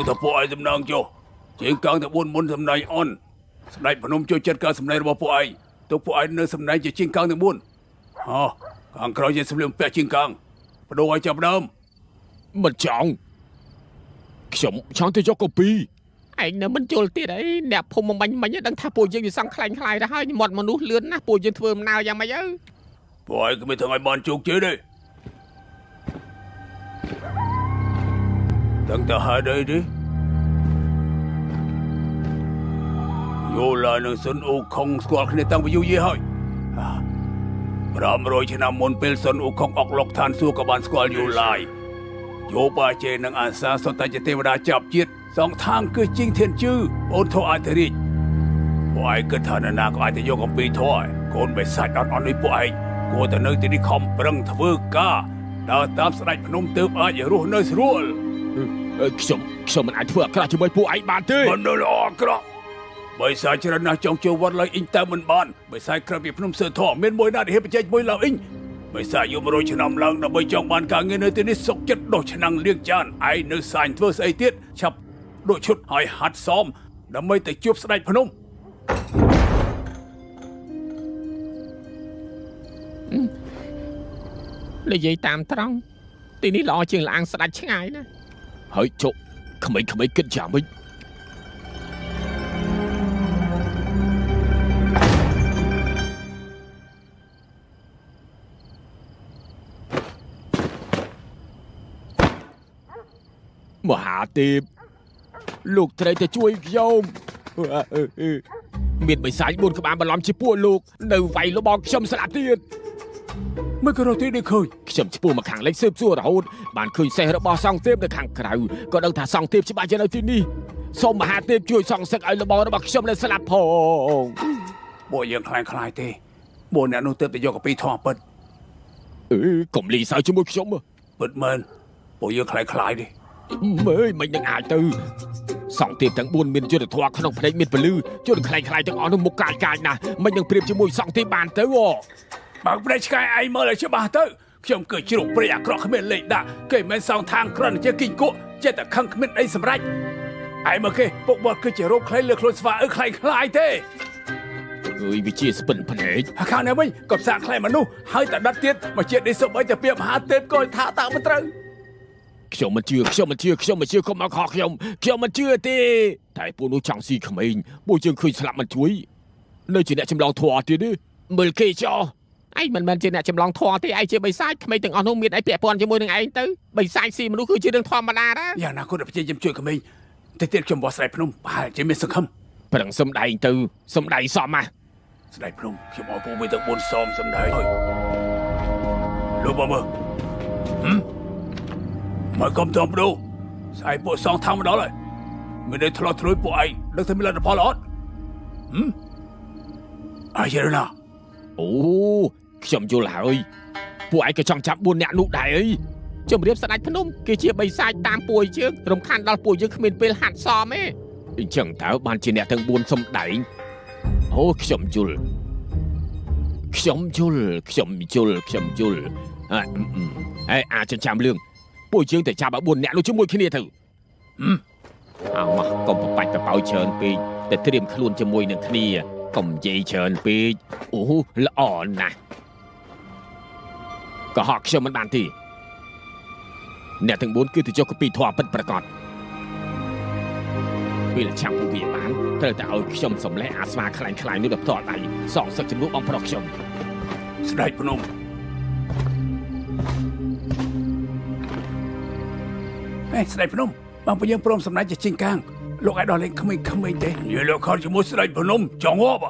តើពួកឯងសំណាងចុះជាងកាំងតែ4មុនសំណាញ់អនស្ដេចភ្នំជួយចិត្តការសម្ដែងរបស់ពួកឯងទោះពួកឯងនៅសម្ដែងជាជាងកាំងទាំង4ខាងក្រោយជាសម្លៀកបំពាក់ជាងកាំងបដូរឲ្យចាប់ដើម មិនចង់ខ្ញុំចង់ទៅយកកូពីឯងនៅមិនជល់ទៀតអីអ្នកភូមិមិញដឹងថាពួកយើងជាសង្ឃខ្លែងខ្លាយទៅហើយមាត់មនុស្សលឿនណាស់ពួកយើងធ្វើដំណើរយ៉ាងម៉េចទៅ ពួកឯងគ្មានធ្វើឲ្យបានជោគជ័យទេដឹងតែហេតុអីទេយូឡានឹងសុនអូខុងស្គាល់គ្នាតាំងពីយូរយារហើយ500ឆ្នាំមុនពេលសុនអូខុងអុកឡុកឋានសួគ៌ក៏បានស្គាល់យូឡាយយោបាជេនិងអាសាសុទ្ធតែជាទេវតាចាប់ជាតិសងខាងគឺជីងធានជឺអូនធោអធិរាជពួកឯងគិតថានរណាក៏អាចទៅយកអំពីធោកូនបិសាចអត់នេះពួកឯងគួរតែនៅទីនេះខំប្រឹងធ្វើការដើរតាមស្ដេចភ្នំទើបអាចរស់នៅស្រួល ខ្ញុំមិនអាចធ្វើអាក្រក់ជាមួយពួកឯងបានទេ មិនល្អអាក្រក់បិសាចច្រើនណាស់ចង់ចូលវត្តឡើយអ៊ីងតែមិនបានបិសាចក្រៅពីភ្នំសើធေါ်មានមួយណាដែលហ៊ានប្រជែងជាមួយឡើយអ៊ីងបិសាចយក100ឆ្នាំឡើងដើម្បីចង់បានការងារនៅទីនេះសុកចិត្តដុសឆ្នាំងលាងចានឯងនៅសាញ់ធ្វើស្អីទៀតឆាប់ដូចឈុតហើយហាត់សមដើម្បីទៅជួបស្ដេចភ្នំ និយាយតាមត្រង់ទីនេះល្អជាងលាងស្ដាច់ឆ្ងាយណាហើយចុកក្មេងៗគិតយ៉ាងម៉េចមហាទេពលោកត្រូវតែជួយខ្ញុំមានបិសាច4ក្បាលបន្លំជាពួកលោកនៅវាយលបងខ្ញុំស្លាប់ទៀត មិនក៏រត់ទីនេះឃើញ ខ្ញុំឈ្មោះមកខាងលេខស៊ើបសួររហូតបានឃើញសេះរបស់សង្ឃទេពនៅខាងក្រៅក៏ដឹងថាសង្ឃទេពច្បាស់ជានៅទីនេះសូមមហាទេពជួយសងសឹកឲ្យលបងរបស់ខ្ញុំនៅស្លាប់ផង ពួកយើងខ្លាយទេពួកអ្នកនោះទើបតែយកកពីធေါ်ពិត កុំលីសើជាមួយខ្ញុំ ពិតមែនពួកយើងខ្លាយទេ មើលមិននឹងអាចទៅសង្ឃទេពទាំង4មានយុទ្ធធម៌ក្នុងភ្នែកមានពលឺជនខ្លែងខ្លាយទាំងអស់នោះមុខកាយណាស់មិននឹងប្រៀបជាមួយសង្ឃទេពបានទៅ បើព្រៃឆ្កែឯងមើលឲ្យច្បាស់ទៅខ្ញុំគឺជ្រុកព្រៃអាក្រក់គ្មានលេខដាក់គេមិនសងທາງគ្រាន់តែជាគីងគក់ចេះតែខឹងគ្មានអីសម្រេចឯងមើលគេពុកបត់គឺជារោគខ្លែងលើខ្លួនស្វាខ្លាយទេ អើយវាជាស្ពិនភ្នែក ខាងនេះវិញក៏ផ្សាខ្លែងមនុស្សហើយតែដិតទៀតមកជាតិនេះសូម្បីតែពាក្យមហាទេពក៏ថាតើមិនត្រូវ ខ្ញុំមិនជឿកុំមកខកខ្ញុំមិនជឿទេតែពួកនោះចង់ស៊ីក្មេងពួកយើងឃើញស្លាប់មិនជួយនៅជាអ្នកចម្លងធម៌ទៀតទេមើលគេចោះឯងមិនមែនជាអ្នកចម្លងធម៌ទេឯងជាបិសាចក្មេងទាំងអស់នោះមានអីពាក់ព័ន្ធជាមួយនឹងឯងទៅបិសាចស៊ីមនុស្សគឺជារឿងធម្មតាដែរ យ៉ាងណាគាត់ព្យាយាមជួយក្មេងតែទៀតខ្ញុំបោះស្ដេចភ្នំប្រហែលជាមានសង្ឃឹម ប្រឹងសំដែងទៅសំដែងសមណាស់ ស្ដេចភ្នំខ្ញុំអរគុណវាទាំង4សមសំដែងហើយលោកបងមើលមកកំតំប្រូស្អីពួកសងថាមកដល់ហើយមានតែឆ្លោះត្រួយពួកឯងដឹងថាមានលទ្ធផលអត់អាយរណា អូខ្ញុំយល់ហើយ ពួកឯងក៏ចង់ចាប់4នាក់នោះដែរអីជំរាបស្ដេចភ្នំគេជាបិសាចតាមពួកយើងរំខានដល់ពួកយើងគ្មានពេលហាត់សមទេអញ្ចឹងតើបានជាអ្នកទាំង4សំដែងអូខ្ញុំយល់អាចចាំលឿងពួកយើងតែចាប់4នាក់នោះជាមួយគ្នាទៅអើមកកុំបបាច់ទៅបោច្រើនពេកតែត្រៀមខ្លួនជាមួយនឹងគ្នាកុំនិយាយច្រើនពេកអូល្អណាស់ក៏ហកខ្ញុំមិនបានទេអ្នកទាំង4គឺទៅចុះកពីធွာពិតប្រកបពេលចាំពួកវាបានត្រូវតែឲ្យខ្ញុំសម្លេះអាស្វាខ្លាញ់នេះដល់ផ្ទាល់ដៃសងសឹកជំនួសបងប្រុសខ្ញុំស្ដេចភ្នំស្ដេចភ្នំបងប្អូនយើងព្រមសម្ដេចជាជីងកាំងលោកឲ្យដល់លេងក្មេងៗទេនិយាយលោកខនជាមួយស្ដេចភ្នំចង់ងាប់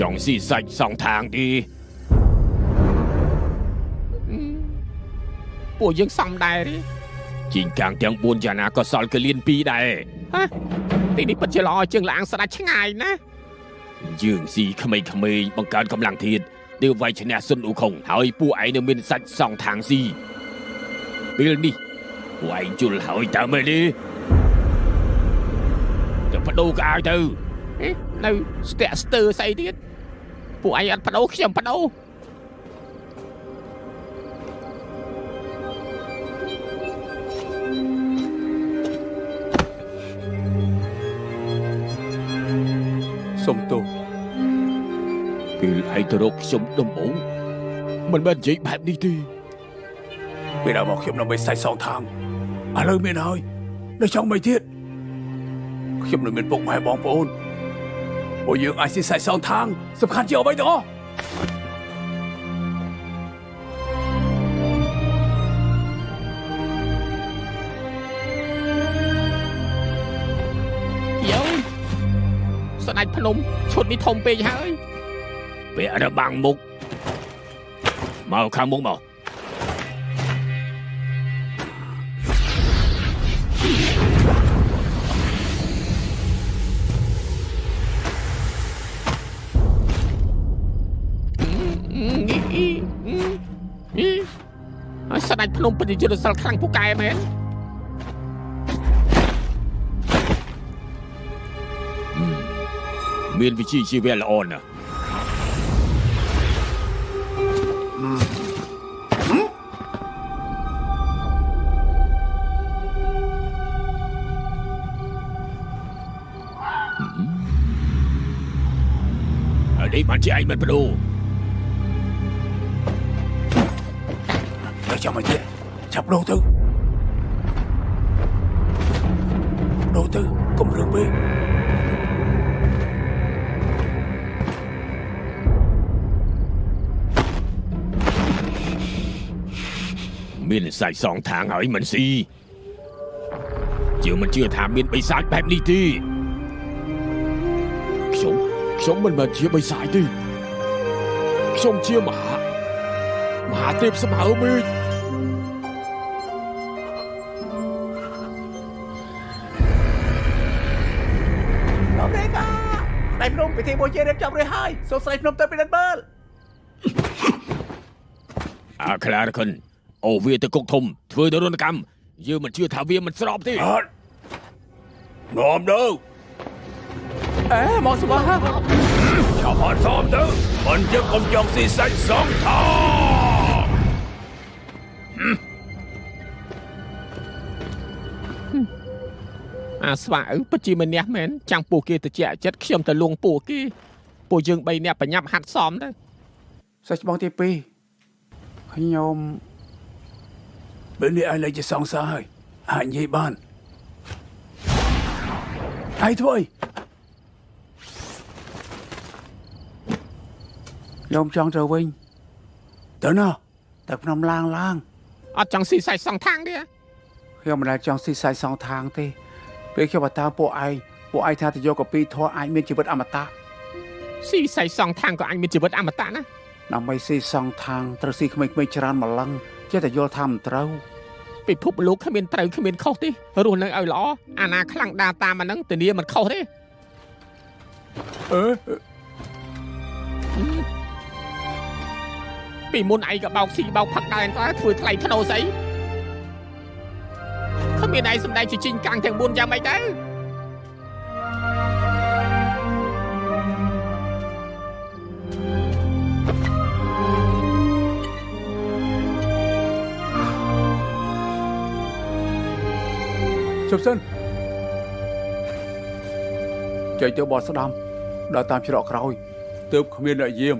ចង់ស៊ីសាច់សងທາງទីពួកយើងសំដែរទេជីងកាំងទាំង4យ៉ាងណាក៏សល់កលៀន2ដែរហ៎ទីនេះពិតជាល្អជាងឡាងស្ដាច់ឆ្ងាយណាយើងស៊ីក្មេងៗបង្កើនកម្លាំងធាតុទើបវាយឈ្នះស៊ុនអ៊ូខុងហើយពួកឯងនៅមានសាច់សងທາງស៊ីពេលនេះពួកឯងជុលហើយតើមើលនេះទៅបដូរក៏ឲ្យទៅនៅស្ទាក់ស្ទើស្អីទៀតពួកឯងអត់បដូរខ្ញុំបដូរសុំទោសពេលឯងទៅរកខ្ញុំដំបូងមិនបាននិយាយបែបនេះទេពេលដល់មកខ្ញុំដើម្បីសាច់សងທາງឥឡូវមានហើយនៅចង់មិនទៀតខ្ញុំនៅមានពុកម៉ែបងប្អូនពួកយើងអាចស៊ីសាច់សងທາងសំខាន់ជាអ្វីទាំងអស់យោស្ដេចភ្នំឈុតនេះធំពេកហើយពេលរបាំងមុខមកខាងមុខមកស្ដេចភ្នំពិតជារសល់ខ្លាំងពូកែមែនមានវិជាជីវៈល្អណាស់នេះបានជាឯងមិនបដូរចាំមកទៀតចាប់ដូរទៅកុំរឿងពេកមានសាច់សងทางហើយមិនស៊ីយើងមិនជឿថាមានបិសាចបែបនេះទេខ្ញុំមិនមែនជាបិសាចទេខ្ញុំជាមហាទេពស្មៅមេឃស្ដេចភ្នំពិធីបូជារៀបចំរួចហើយសូមស្ដេចភ្នំទៅពិនិត្យមើលអាខ្លារខិនអូវាទៅគុកធំធ្វើទរណកម្មយើងមិនជឿថាវាមិនស្របទេអត់នាំទៅមកស្វាចាប់អត់សមទៅមិនយើងកុំចង់ស៊ីសាច់សងថោអាស្វាឪពិតជាម្នាក់មែនចាំងពួកគេទៅជាចិត្តខ្ញុំទៅលួងពួកគេពួកយើង3នាក់បញ្ញាប់ហាត់សមទៅសាច់បងទី2ខ្ញុំពេលនេះឲ្យលេខជាសងសាហើយអាចនិយាយបានហើយធ្វើខ្ញុំចង់ទៅវិញទៅណាតែខ្ញុំឡាងអត់ចង់ស៊ីសាច់សងทางទេខ្ញុំមិនដែលចង់ស៊ីសាច់សងทางទេពេលខ្ញុំបតាពួកឯងថាទៅយកកពីធေါ်អាចមានជីវិតអមតៈស៊ីសាច់សងทางក៏អាចមានជីវិតអមតៈណាដើម្បីស៊ីសងทางត្រូវស៊ីក្មេងៗច្រើនម្លឹងចេះតែយល់ថាមិនត្រូវ ពិភពលោកគ្មានត្រូវគ្មានខុសទេរស់នៅឲ្យល្អអាណាខ្លាំងដាតាមអាហ្នឹងធានាមិនខុសទេពីមុនឯងក៏បោកស៊ីបោកផឹកដែរតើធ្វើថ្លៃធ្នូស្អីគ្មានឯងសម្ដែងជាជីងកាំងទាំង4យ៉ាងម៉េចទៅជប់សិនចែកទៅបត់ស្ដាំដើរតាមច្រកក្រោយទើបគ្មានអ្នកយាម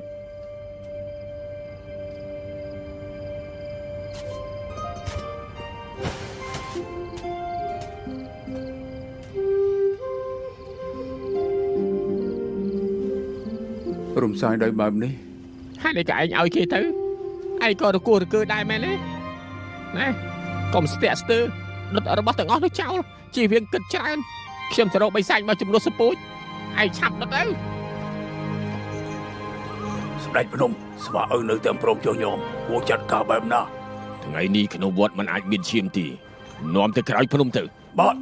រំសាយដោយបែបនេះហើយនេះក៏ឯងឲ្យគេទៅឯងក៏រគួររកើដែរមែនទេណាកុំស្ទាក់ស្ទើរដុតរបស់ទាំងអស់នោះចោលជៀសវាងគិតច្រើនខ្ញុំទៅរកបិសាចមកជំនួសសពូចឯងឆាប់ដុតទៅស្ដេចភ្នំស្វាឪនៅតាមព្រមចុះញោមគួរចាត់ការបែបណាថ្ងៃនេះក្នុងវត្តមិនអាចមានឈាមទេនាំទៅក្រោយភ្នំទៅបាទ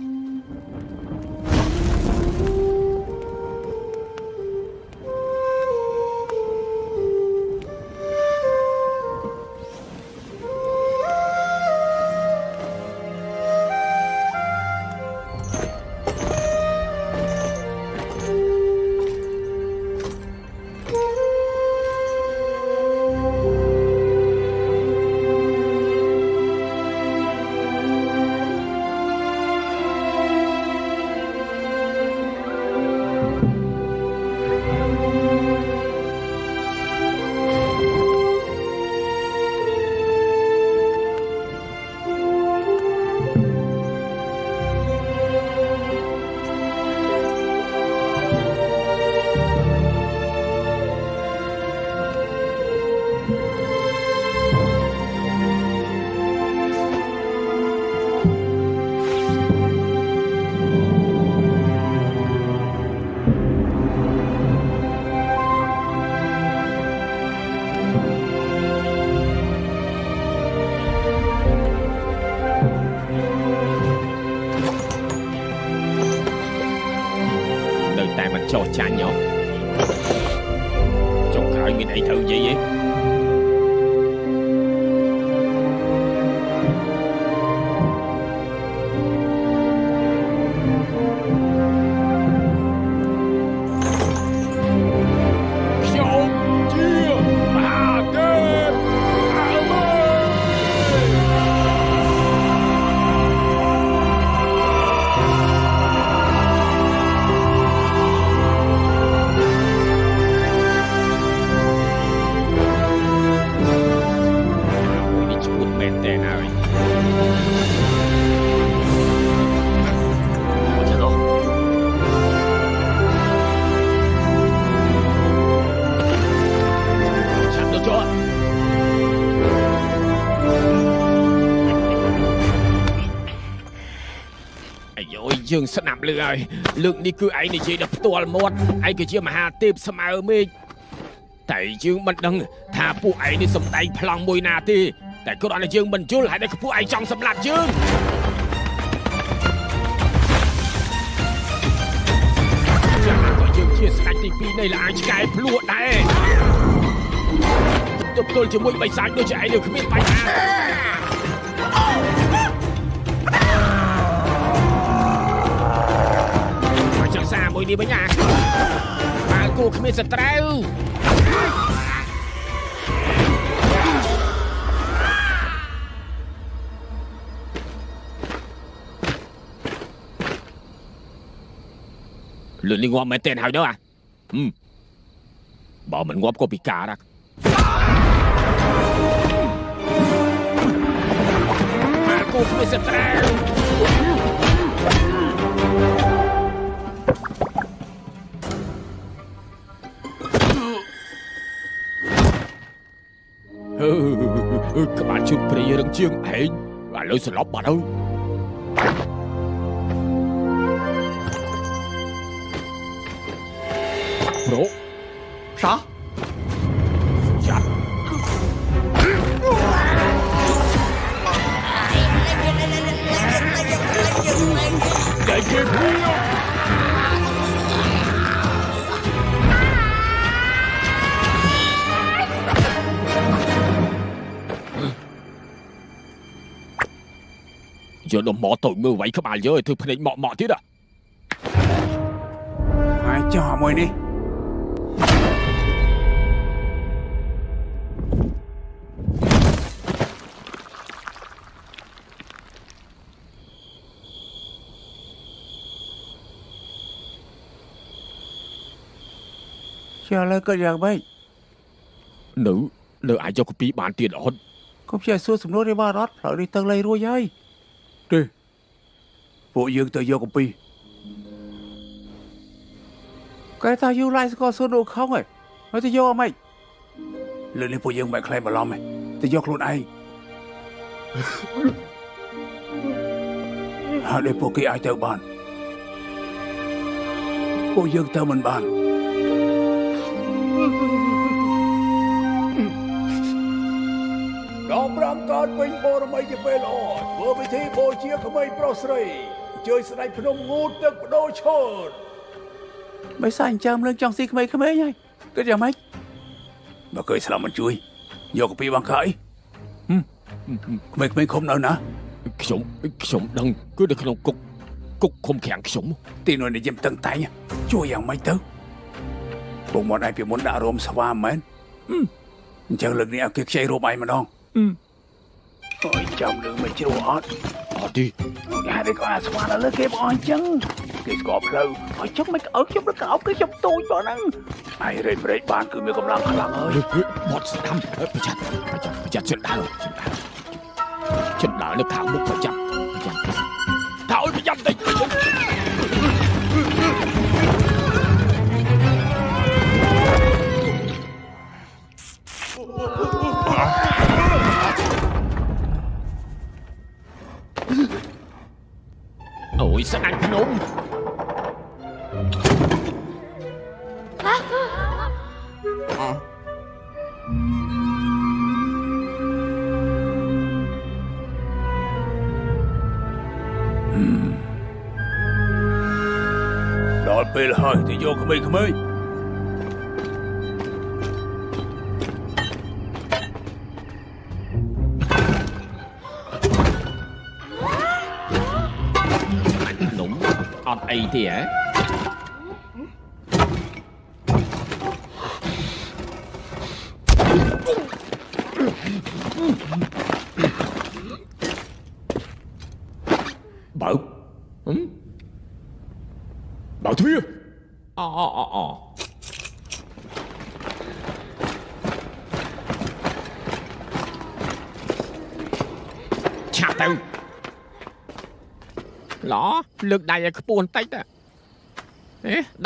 ចោះចាញ់ហ៎ចុងក្រោយមានអីត្រូវនិយាយទេយើងស្ដាប់លើហើយលើកនេះគឺឯងនិយាយដល់ផ្ទាល់មាត់ឯងគឺជាមហាទេពស្មើមេឃតែយើងមិនដឹងថាពួកឯងនេះសំដែងប្លង់មួយណាទេតែគ្រាន់តែយើងមិនយល់ហើយតែពួកឯងចង់សម្លាប់យើងយ៉ាងណាក៏យើងជាស្ដេចទី2នៃលាឆ្កែភ្លួដែរទល់ជាមួយបិសាចដូចជាឯងនៅគ្មានបញ្ហាមួយនេះវិញណាបាល់គូគ្មានសត្រូវលឿននេះងាប់មែនទេហើយđâu àបើមិនងាប់ក៏ពិការដែរបាល់គូគ្មានសត្រូវក្បាលជូតព្រាយរឹងជើងឯងឥឡូវស្លាប់បាត់ហើយប្រូសោះចាត់ យកដុំមកទៅមើលໄວក្បាលយើធ្វើភ្នែកម៉ក់ទៀត ហើយចោះមួយនេះជាឡើយក៏យ៉ាងម៉េច នៅអាចយកកពីបានទៀតអត់ កុំជាសួរសំណួរនេះបានអត់ផ្លូវនេះទៅលៃរួចហើយទេពួកយើងទៅយកកំពីកែថាយូរឡៃស្គាល់សួរនោះខំហើយទៅយកអីម៉េចលើនេះពួកយើងមិនខ្លែងបន្លំទេទៅយកខ្លួនឯងហើយដូចពួកគេអាចទៅបានពួកយើងទៅមិនបានដល់5កើតវិញបរមីជាពេលល្អធ្វើពិធីបូជាក្មេងប្រុសស្រីជួយស្ដេចភ្នំងូតទឹកបដូរឈើមិនសាញ់ចាំរឿងចង់ស៊ីក្មេងៗហើយគិតយ៉ាងម៉េចបើគេស្លាប់មិនជួយយកកាពីបាំងខៃក្មេងៗខំនៅណា ខ្ញុំដឹងគឺនៅក្នុងគុកឃុំខាំងខ្ញុំ ទីនោះនិយមតឹងតែងជួយយ៉ាងម៉េចទៅពុកមកឯពីមុនដាក់រោមស្វាមែនអញ្ចឹងលើកនេះឲ្យគេខ្ចីរោមឯងម្ដងអើយចាំរឿងមិនជ្រោះអត់ទេ ហើយគេក៏អាស្វាដល់លើគេបងអញ្ចឹងគេស្គាល់ផ្លូវហើយចុះមិនអើខ្ញុំទៅកោបគេខ្ញុំទូចបងហ្នឹងហើយរេប្រេកបានគឺមានកម្លាំងខ្លាំងហើយ បត់ស្ដាំប្រយ័ត្នជិតដើរនៅខាងមុខប្រយ័ត្នថាឲ្យប្រយ័ត្នតិចអូយស្ដេចភ្នំ ដល់ពេលហើយទៅយកក្មេងៗអត់អីទេហ៎បើទ្វារអឆាប់ទៅឡោលើកដៃឲ្យខ្ពស់បន្តិចទៅ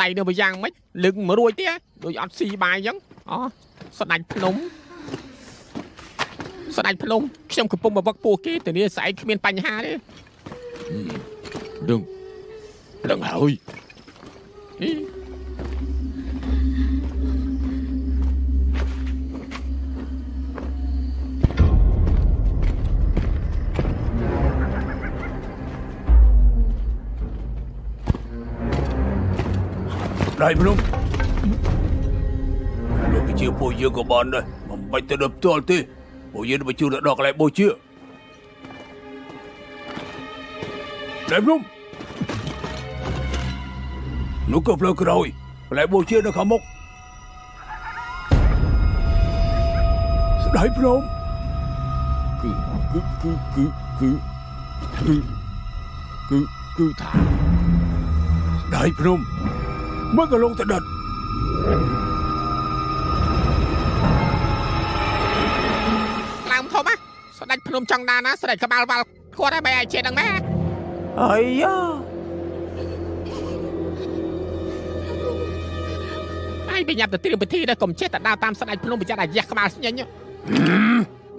ដៃនៅម្យ៉ាងម៉េចលើកមករួចទេដូចអត់ស៊ីបាយអញ្ចឹងស្ដេចភ្នំខ្ញុំកំពុងមកវឹកពោះគេទៅនេះស្អែកគ្មានបញ្ហាទេដឹងហើយដៃភ្នំលោកជាពួកយើងក៏បានដែរមិនបាច់ទៅដល់ផ្ទាល់ទេពួកយើងទៅជួយដល់កន្លែងបូជាដៃភ្នំនោះក៏ផ្លូវក្រោយកន្លែងបូជានៅខាងមុខស្ដេចភ្នំគឺថាស្ដេចភ្នំមកក៏លងទៅដិតឡើងធំហ៎ស្ដេចភ្នំចង់ដាណាស្ដេចក្បាលវល់គាត់ហើយបែរឲ្យចេះដឹងម៉ែអាយ៉ាហើយបញ្ញាប់ទៅត្រៀមពិធីដល់កុំចេះតែដើរតាមស្ដេចភ្នំប្រយ័ត្នឲ្យយះក្បាលស្ញញ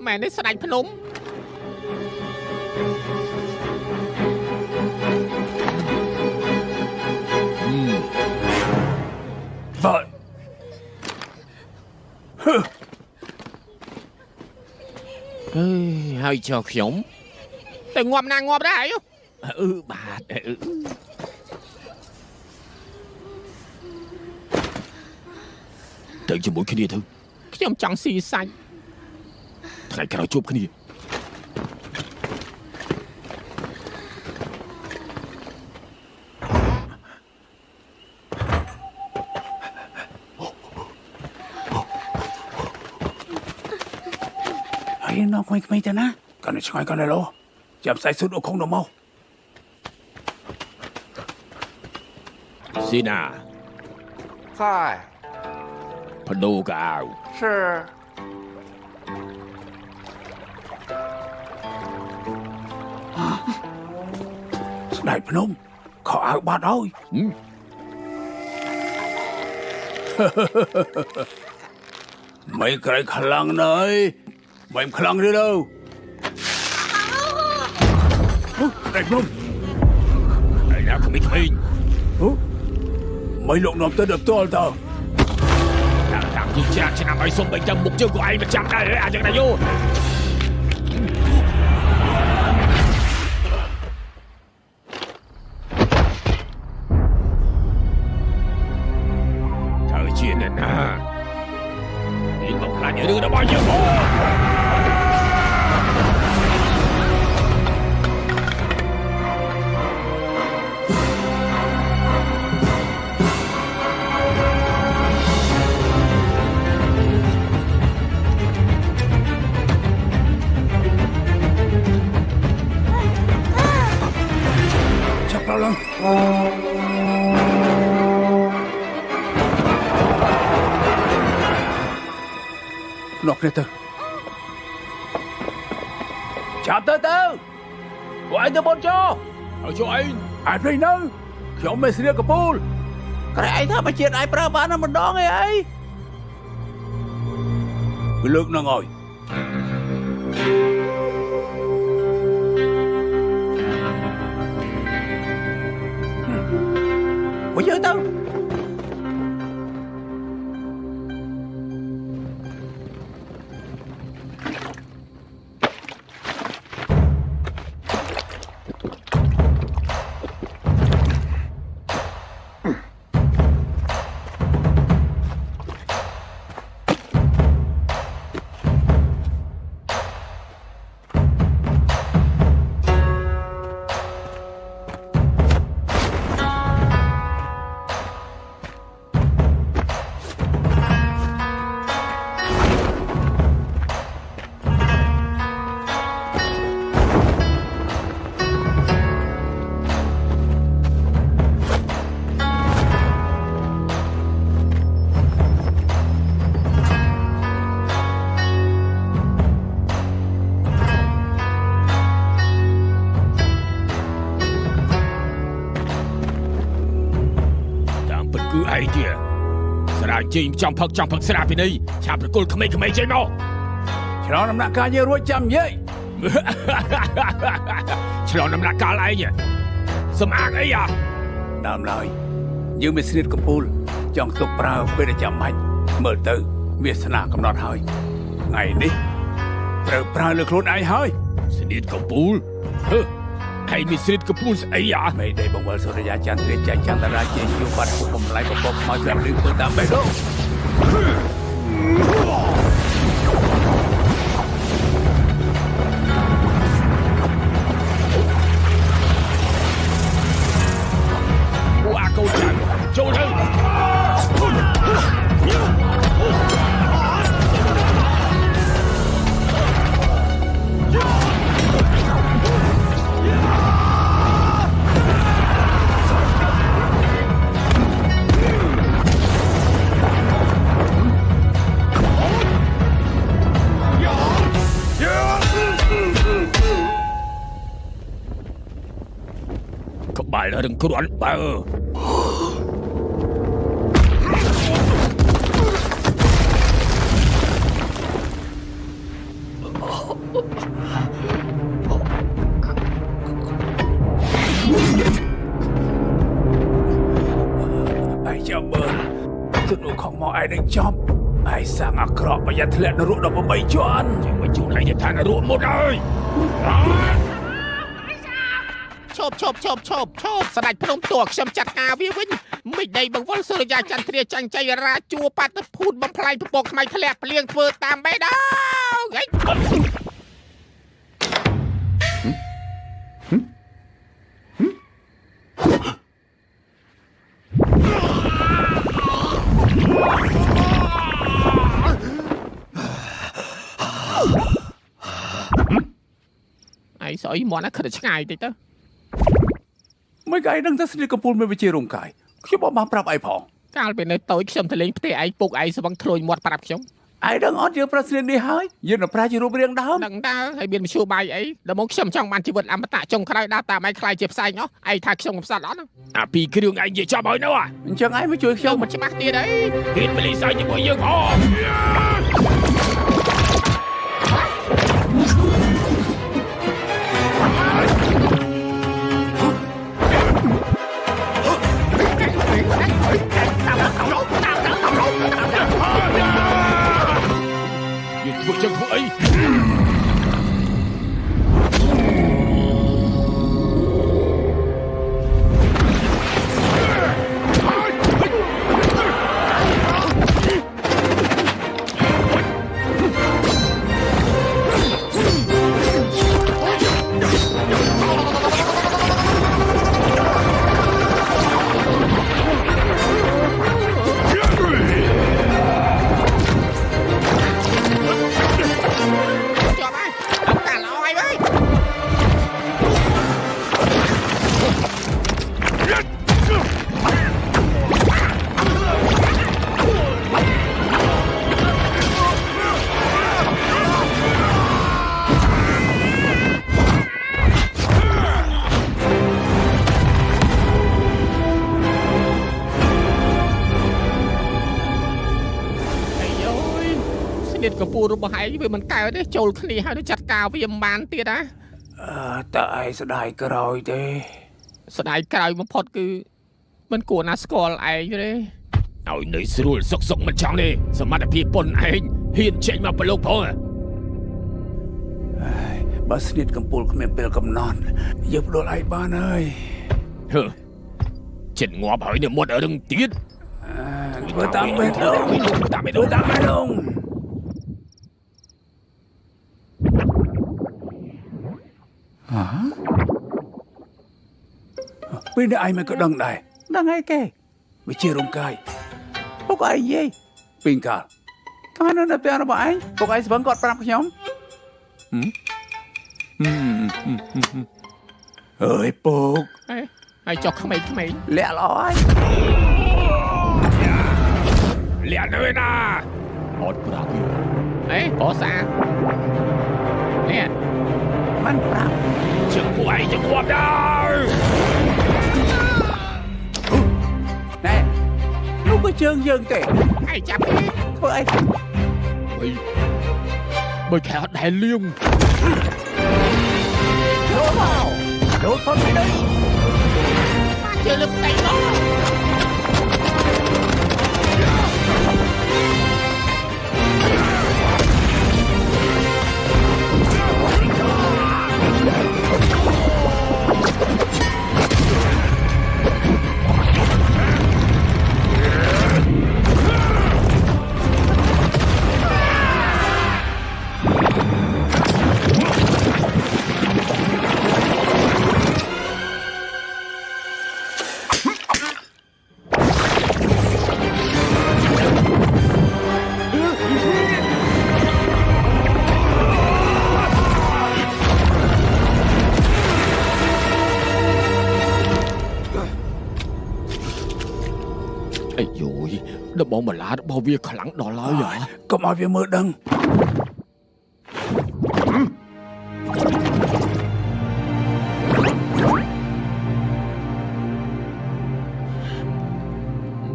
ម៉ែនេះស្ដេចភ្នំបាទ ហើយចុះខ្ញុំទៅងាប់ណាងាប់ដែរបាទទៅជាមួយគ្នាទៅខ្ញុំចង់ស៊ីសាច់ថ្ងៃក្រោយជួបគ្នា ai nó quay cái ta na con này xoay con này lo chậm sai suốt ô không đâu mau ស៊ីណា 在， បដូរកៅអៅ 是 ស្ដេចភ្នំខោអាវបាត់ហើយ mấy cái khả năng này mấy khả năng đi đâu đại không Đây nào không biết mình mấy lộn nộp tới được tôi tao Thằng gì cha sẽ nằm ở sông bệnh trong mục tiêu của anh mà chẳng đây à chẳng này vô Thời chuyện này nè Nhưng mà là nhớ đứa đã bao nhiêu thôi chắc đâu lắm nọc này từ chạm tới từ của anh tôi bôn cho Ở chỗ anh ai phải nâng kiểu mày xin được pool cái này anh thả mà chuyện ai pra bán nó mình đó ngay ấy cái lượng nó ngồi bây giờ tao cứ ai chứ Sra chim trong phật sra bên đây chạm được côn không mấy chơi mau cho nó nặng ca như ruồi chăm vậy Cho nó nặng ca lại nhỉ Xâm ác ấy à Nam lời như mình xin cầm pool trong tục prao bên để chăm mạnh mở từ việc sna cầm nọt hơi ngày đi từ prao lực luôn ai hơi Xin đi cầm pool Hay mình xin cầm pool ấy à mấy đây bông vợ số ra chăn tuyệt chạy chăn ta ra trên yêu bắt củaผมlại bông nói rằng liên phương tam bể đâu Qua câu chẳng Châu thư Bài là đừng có đoán bờ ai cho bờ tôi đủ không mò ai đánh chóp ai sang ác rõ và giặt lẹn nó ruộng đâu mà bay cho ăn Nhưng mà chú này thì thằng nó ruộng một đời Chộp Sraច់ភ្នំតួខ្ញុំចាត់ការវាវិញមិនដីបង្វល់សុរិយាចន្ទ្រាចាញ់ចៃរាជួបាត់ភូតបំផ្លាញពពកខ្មៅធ្លាក់ភ្លៀងធ្វើតាមបេះដូង ឯងស្អុយមាត់ណាខិតតែឆ្ងាយតិចទៅ មិនឯងដឹងថាស្នេហ៍កំពូលមានវិជារោងកាយខ្ញុំបានប្រាប់ឯងផង កាលពេលនៅតូចខ្ញុំទៅលេងផ្ទះឯងពុកឯងស្វឹងធ្លួយមាត់ប្រាប់ខ្ញុំ ឯងដឹងអត់យើងប្រស្នេហ៍នេះហើយយើងនៅប្រាជារូបរាងដើម ដឹងតើហើយមានមធ្យោបាយអីដល់មកខ្ញុំចង់បានជីវិតអមតៈចុងក្រោយដើរតាមឯងខ្លាយជាផ្សែងអស់ឯងថាខ្ញុំកំសត់អត់អាពីគ្រឿងឯងនិយាយចាប់ហើយនោះ អញ្ចឹងឯងមកជួយខ្ញុំ មិនច្បាស់ទៀតអី ហ៊ានបលីសើចជាមួយយើងផង យើងធ្វើចឹងធ្វើអី ជាប់ហើយអត់កាឡោហើយវើយ អីយោយស្នៀតកពូរបស់ឯងវាមិនកើតទេចូលគ្នាហើយទៅចាត់ការវាមិនបានទៀតណា តើឯងស្ដាយក្រោយទេ ស្ដាយក្រោយបំផុតគឺមិនគួរណាស្គាល់ឯងទេឲ្យនៅស្រួលសុកសុកមិនចង់ទេសមត្ថភាពប៉ុនឯងហ៊ានចេញមកប្រឡូកផង បើស្នេហ៍កំពូលគ្មានពេលកំណត់យើងផ្ដួលឯងបានហើយ ហឺចិត្តងាប់ហើយនៅមុតរឹងទៀត ធ្វើតាមបេះដូង តាមឯ ធ្វើតាមបេះដូងពេលនេះឯងមិនក៏ដឹងដែរដឹងហើយគេវិជារោងកាយពុកឯងនិយាយពីកាលកាលនៅផ្ទះរបស់ឯងពុកឯងស្វឹងគាត់ប្រាប់ខ្ញុំអើយពុក ហើយចុះក្មេងៗ លាក់ល្អហើយ លាក់នៅឯណាអត់ប្រាប់អេបោះស្អាតនេះ មិនប្រាប់ ជើងពួកឯងจะងាប់ដែរ ណែនោះក៏ជើងយើងទេ ឯងចាប់ទេ ធ្វើអី បើខែអត់ដែលលៀង ចូលមកចូលផុតពីនេះ ជើងលើកតែនោះ អាយយដបងបន្លារបស់វាខ្លាំងដល់ហើយហ៎ កុំឲ្យវាមើលដឹង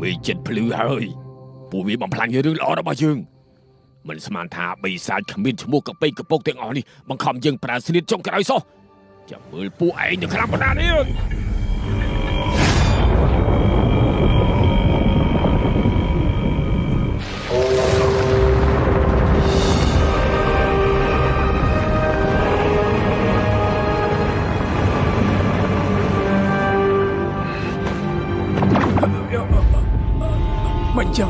មានចិត្តភ្លឺហើយពួកវាបំផ្លាញរឿងល្អរបស់យើងមិនស្មានថាបិសាចគ្មានឈ្មោះកប៉ីកពុកទាំងអស់នេះបង្ខំយើងប្រើស្នៀតចុងក្រោយសោះចាំមើលពួកឯងទៅខ្លាំងប៉ុណ្ណានេះ មិនចឹង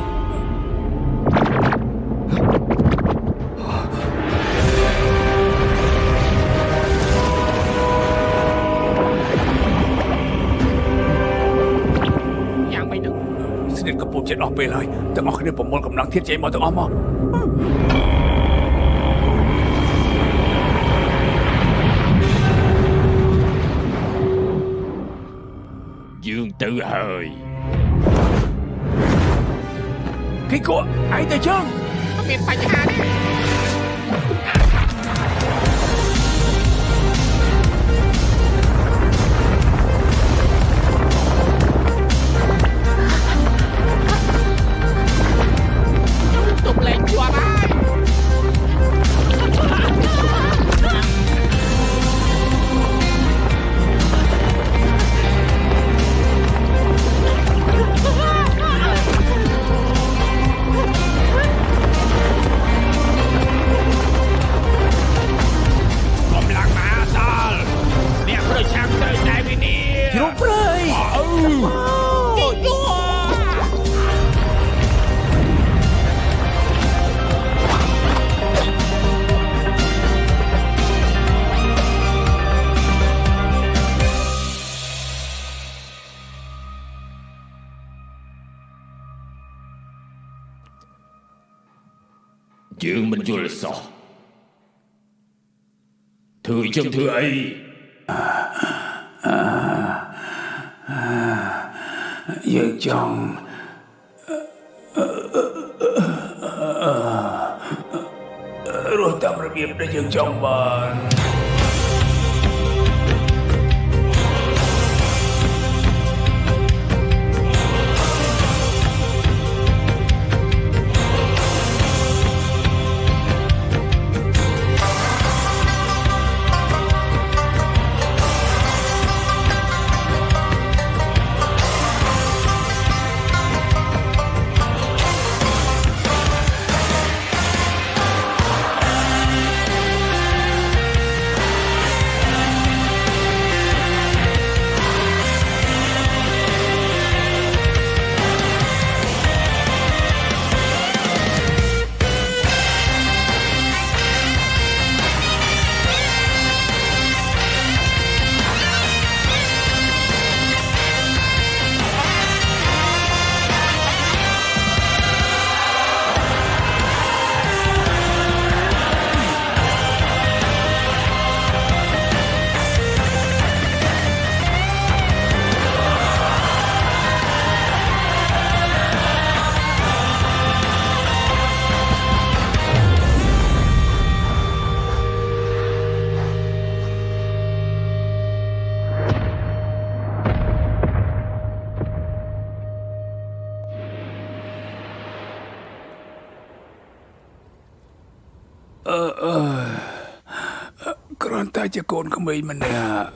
យ៉ាងម៉េចទៅ ស្នេហ៍កំពុងចិត្តអស់ពេលហើយទាំងអស់គ្នាប្រមូលកម្លាំងធាតុចេញមកទាំងអស់មក អ ពីគួរឯងទៅជើង មានបញ្ហាទេ ទប់លែងជាប់ហើយ កម្លាំងមហាសាលអ្នកប្រឆាំងត្រូវតែវិនិច្ឆ័យ ជ្រុកព្រៃ យើងមិនយល់សោះធ្វើចឹងធ្វើអី យើងចង់រស់តាមរបៀបដែលយើងចង់បាន គ្រាន់តែជាកូនក្មេងម្នាក់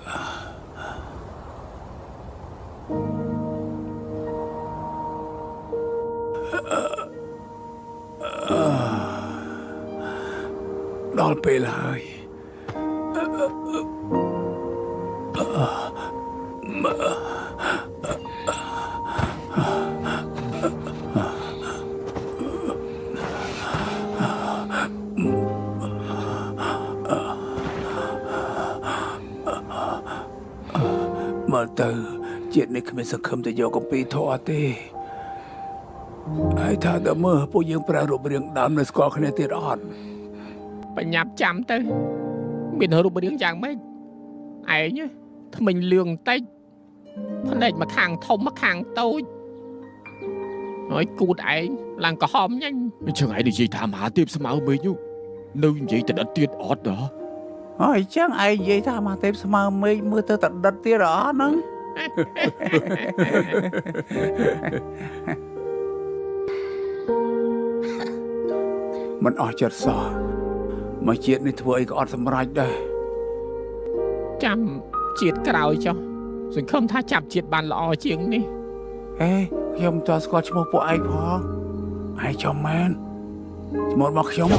ដល់ពេលហើយ មើលទៅជាតិនេះគ្មានសង្ឃឹមទៅយកកំពីធေါ်ទេហើយថាតែមើលពួកយើងប្រើរូបរាងដើមនៅស្គាល់គ្នាទៀតអត់ បញ្ញាប់ចាំទៅមានរូបរាងយ៉ាងម៉េចឯងថ្មិញលឿងបន្តិចភ្នែកមកខាងធំមកខាងតូចហើយគូតឯងឡើងក្រហមញ៉ាញ់អញ្ចឹងឯងនិយាយថាមហាទេពស្មៅមេឃនៅនិយាយតដិតទៀតអត់ហ៎ ហើយចឹងឯងនិយាយថាមកទេពស្មើមេឃមើលទៅតដិតទៀតអត់ហ្នឹង មិនអស់ចិត្តសោះមកជាតិនេះធ្វើអីក៏អត់សម្រេចដែរ ចាំជាតិក្រោយចុះសង្ឃឹមថាចាប់ជាតិបានល្អជាងនេះ អេខ្ញុំតើស្គាល់ឈ្មោះពួកឯងផងឯងចំមែនឈ្មោះរបស់ខ្ញុំ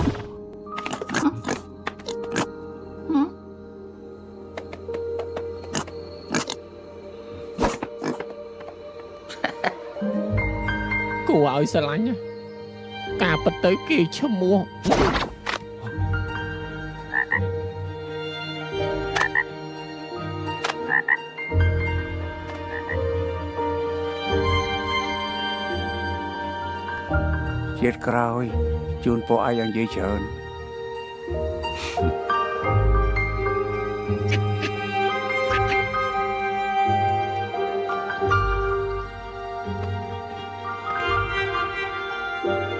គួរឲ្យស្រឡាញ់ណាការពិតទៅគេឈ្មោះ ជាតិក្រោយជូនពួកឯងយ៉ាងនិយាយច្រើន ក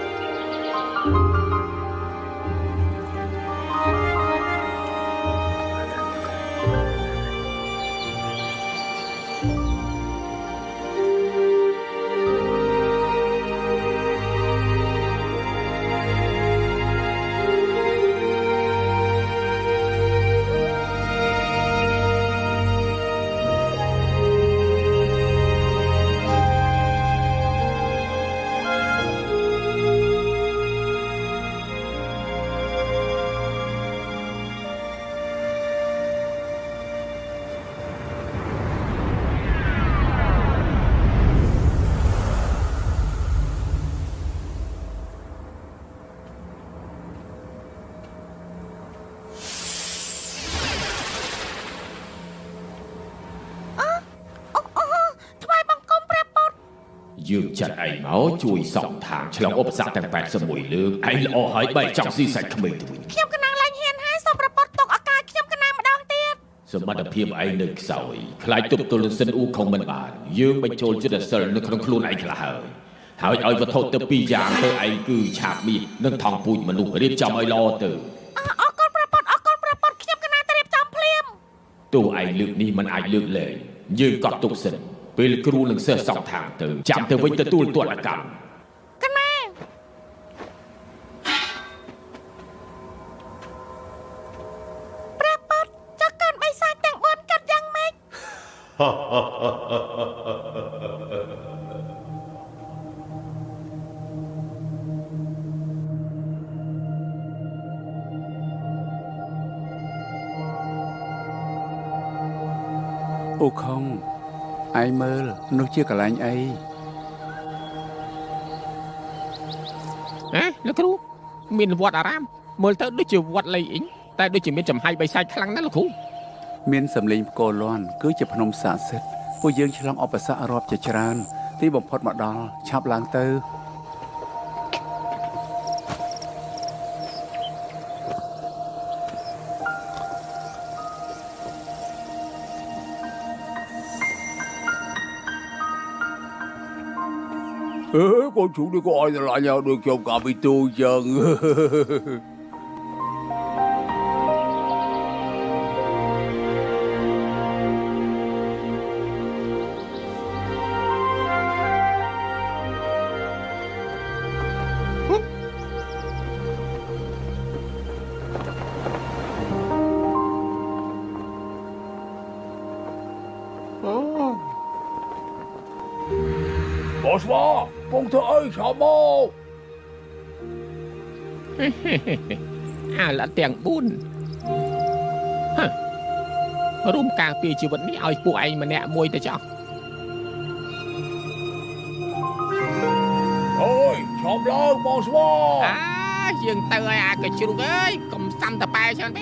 យើងចាត់ឯងមកជួយសងທາງឆ្លងឧបសគ្គទាំង81លើកឯងល្អហើយបែកចង់ស៊ីសាច់ក្មេងទៅវិញ ខ្ញុំកណាងឡើងហ៊ានហើយសូមប្រពន្ធទុកឱកាសខ្ញុំកណាងម្ដងទៀត សមត្ថភាពឯងនៅខ្សោយខ្លាចទប់ទល់នឹងសិនអ៊ូខុងមិនបានយើងបញ្ចូលចិត្តសិលនៅក្នុងខ្លួនឯងខ្លះហើយឲ្យវត្ថុទៅ2យ៉ាងទៅឯងគឺឆាបមាសនិងថង់ពូជមនុស្សរៀបចំឲ្យល្អទៅ អរគុណប្រពន្ធខ្ញុំកណាងទៅរៀបចំភ្លាម ទោះឯងលើកនេះមិនអាចលើកលែងយើងក៏ទុកសិនពេលគ្រូនឹងសិស្សសងທາງទៅចាំទៅវិញទទួលទណ្ឌកម្មក ណាងព្រះពុទ្ធចុះកាន់បិសាចទាំង4កាត់យ៉ាងម៉េច អូខុងឯងមើលនោះជាកន្លែងអី លោកគ្រូមានវត្តអារាមមើលទៅដូចជាវត្តលៃអ៊ីងតែដូចជាមានចំហាយបិសាចខ្លាំងណាស់លោកគ្រូ មានសម្លេងផ្គរលាន់គឺជាភ្នំស័ក្តិសិទ្ធិពួកយើងឆ្លងឧបសគ្គរាប់ជាច្រើនទីបំផុតមកដល់ឆាប់ឡើងទៅ con chú đi gọi lại nhau được trong cả bị tôi chân. Boss Bo, con thưa ơi, sao bô? Là tiền bún. Rùm càng bì chỉ vẫn đi ơi phụ anh mà nẹ môi tới cho. Ôi, sao lớn, Boss Bo? Dương tơ cái chú ơi, cầm xăm tập bài cho đi.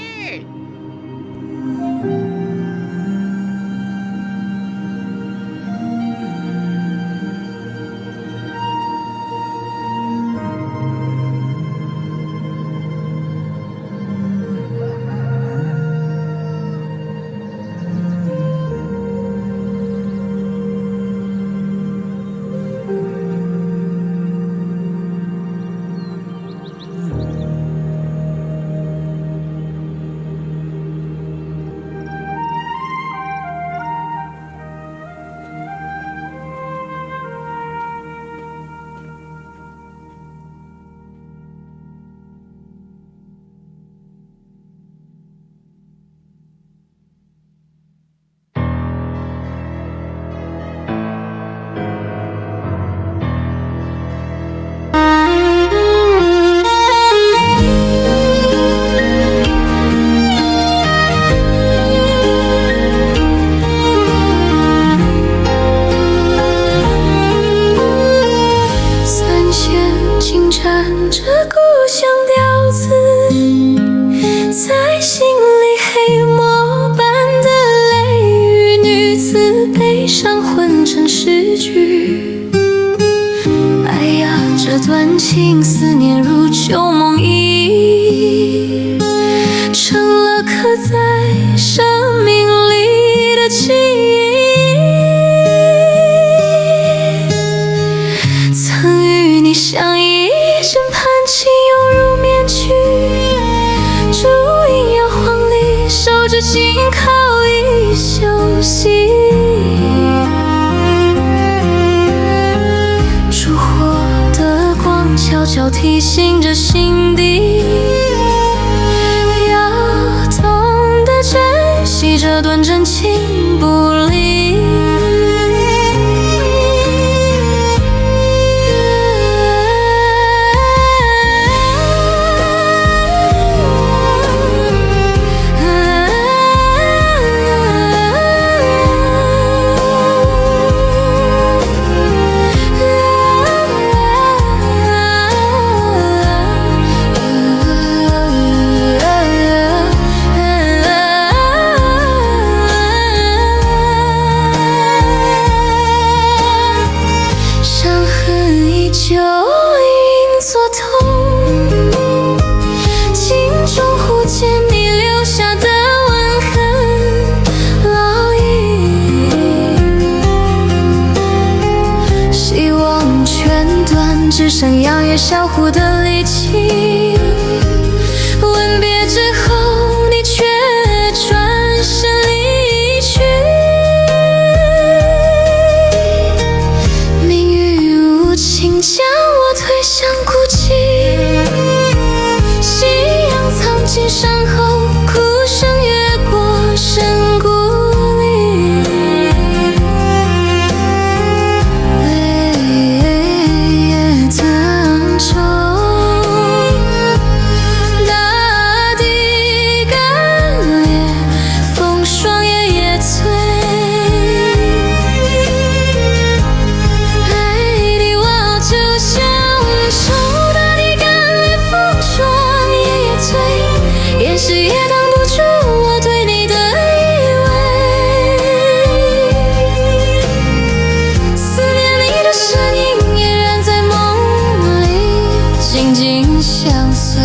小虎的力气。吻别之后，你却转身离去。命运无情将我推向孤寂，夕阳藏进山后，哭声越过深谷里。泪液当中，大地干裂，风霜夜催。爱你我就像愁，大地干裂，风霜夜催，掩饰也挡不住我对你的依偎。思念你的身影依然在梦里静静相随。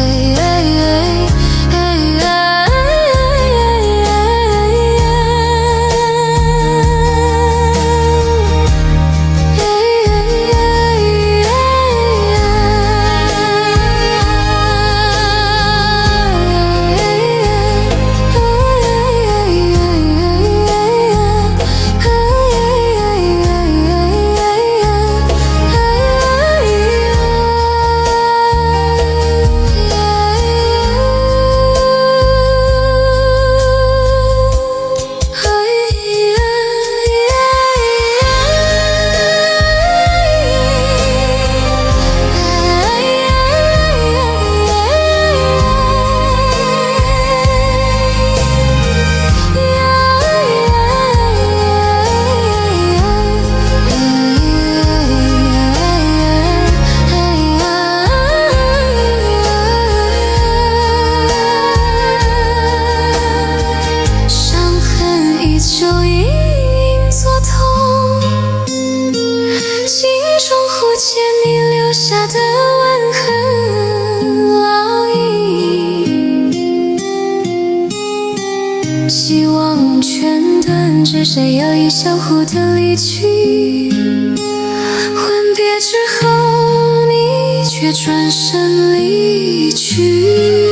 伤痕依旧隐隐作痛，镜中忽见你留下的吻痕烙印。希望全断，只谁有意小虎的离去。吻别之后，你却转身离去。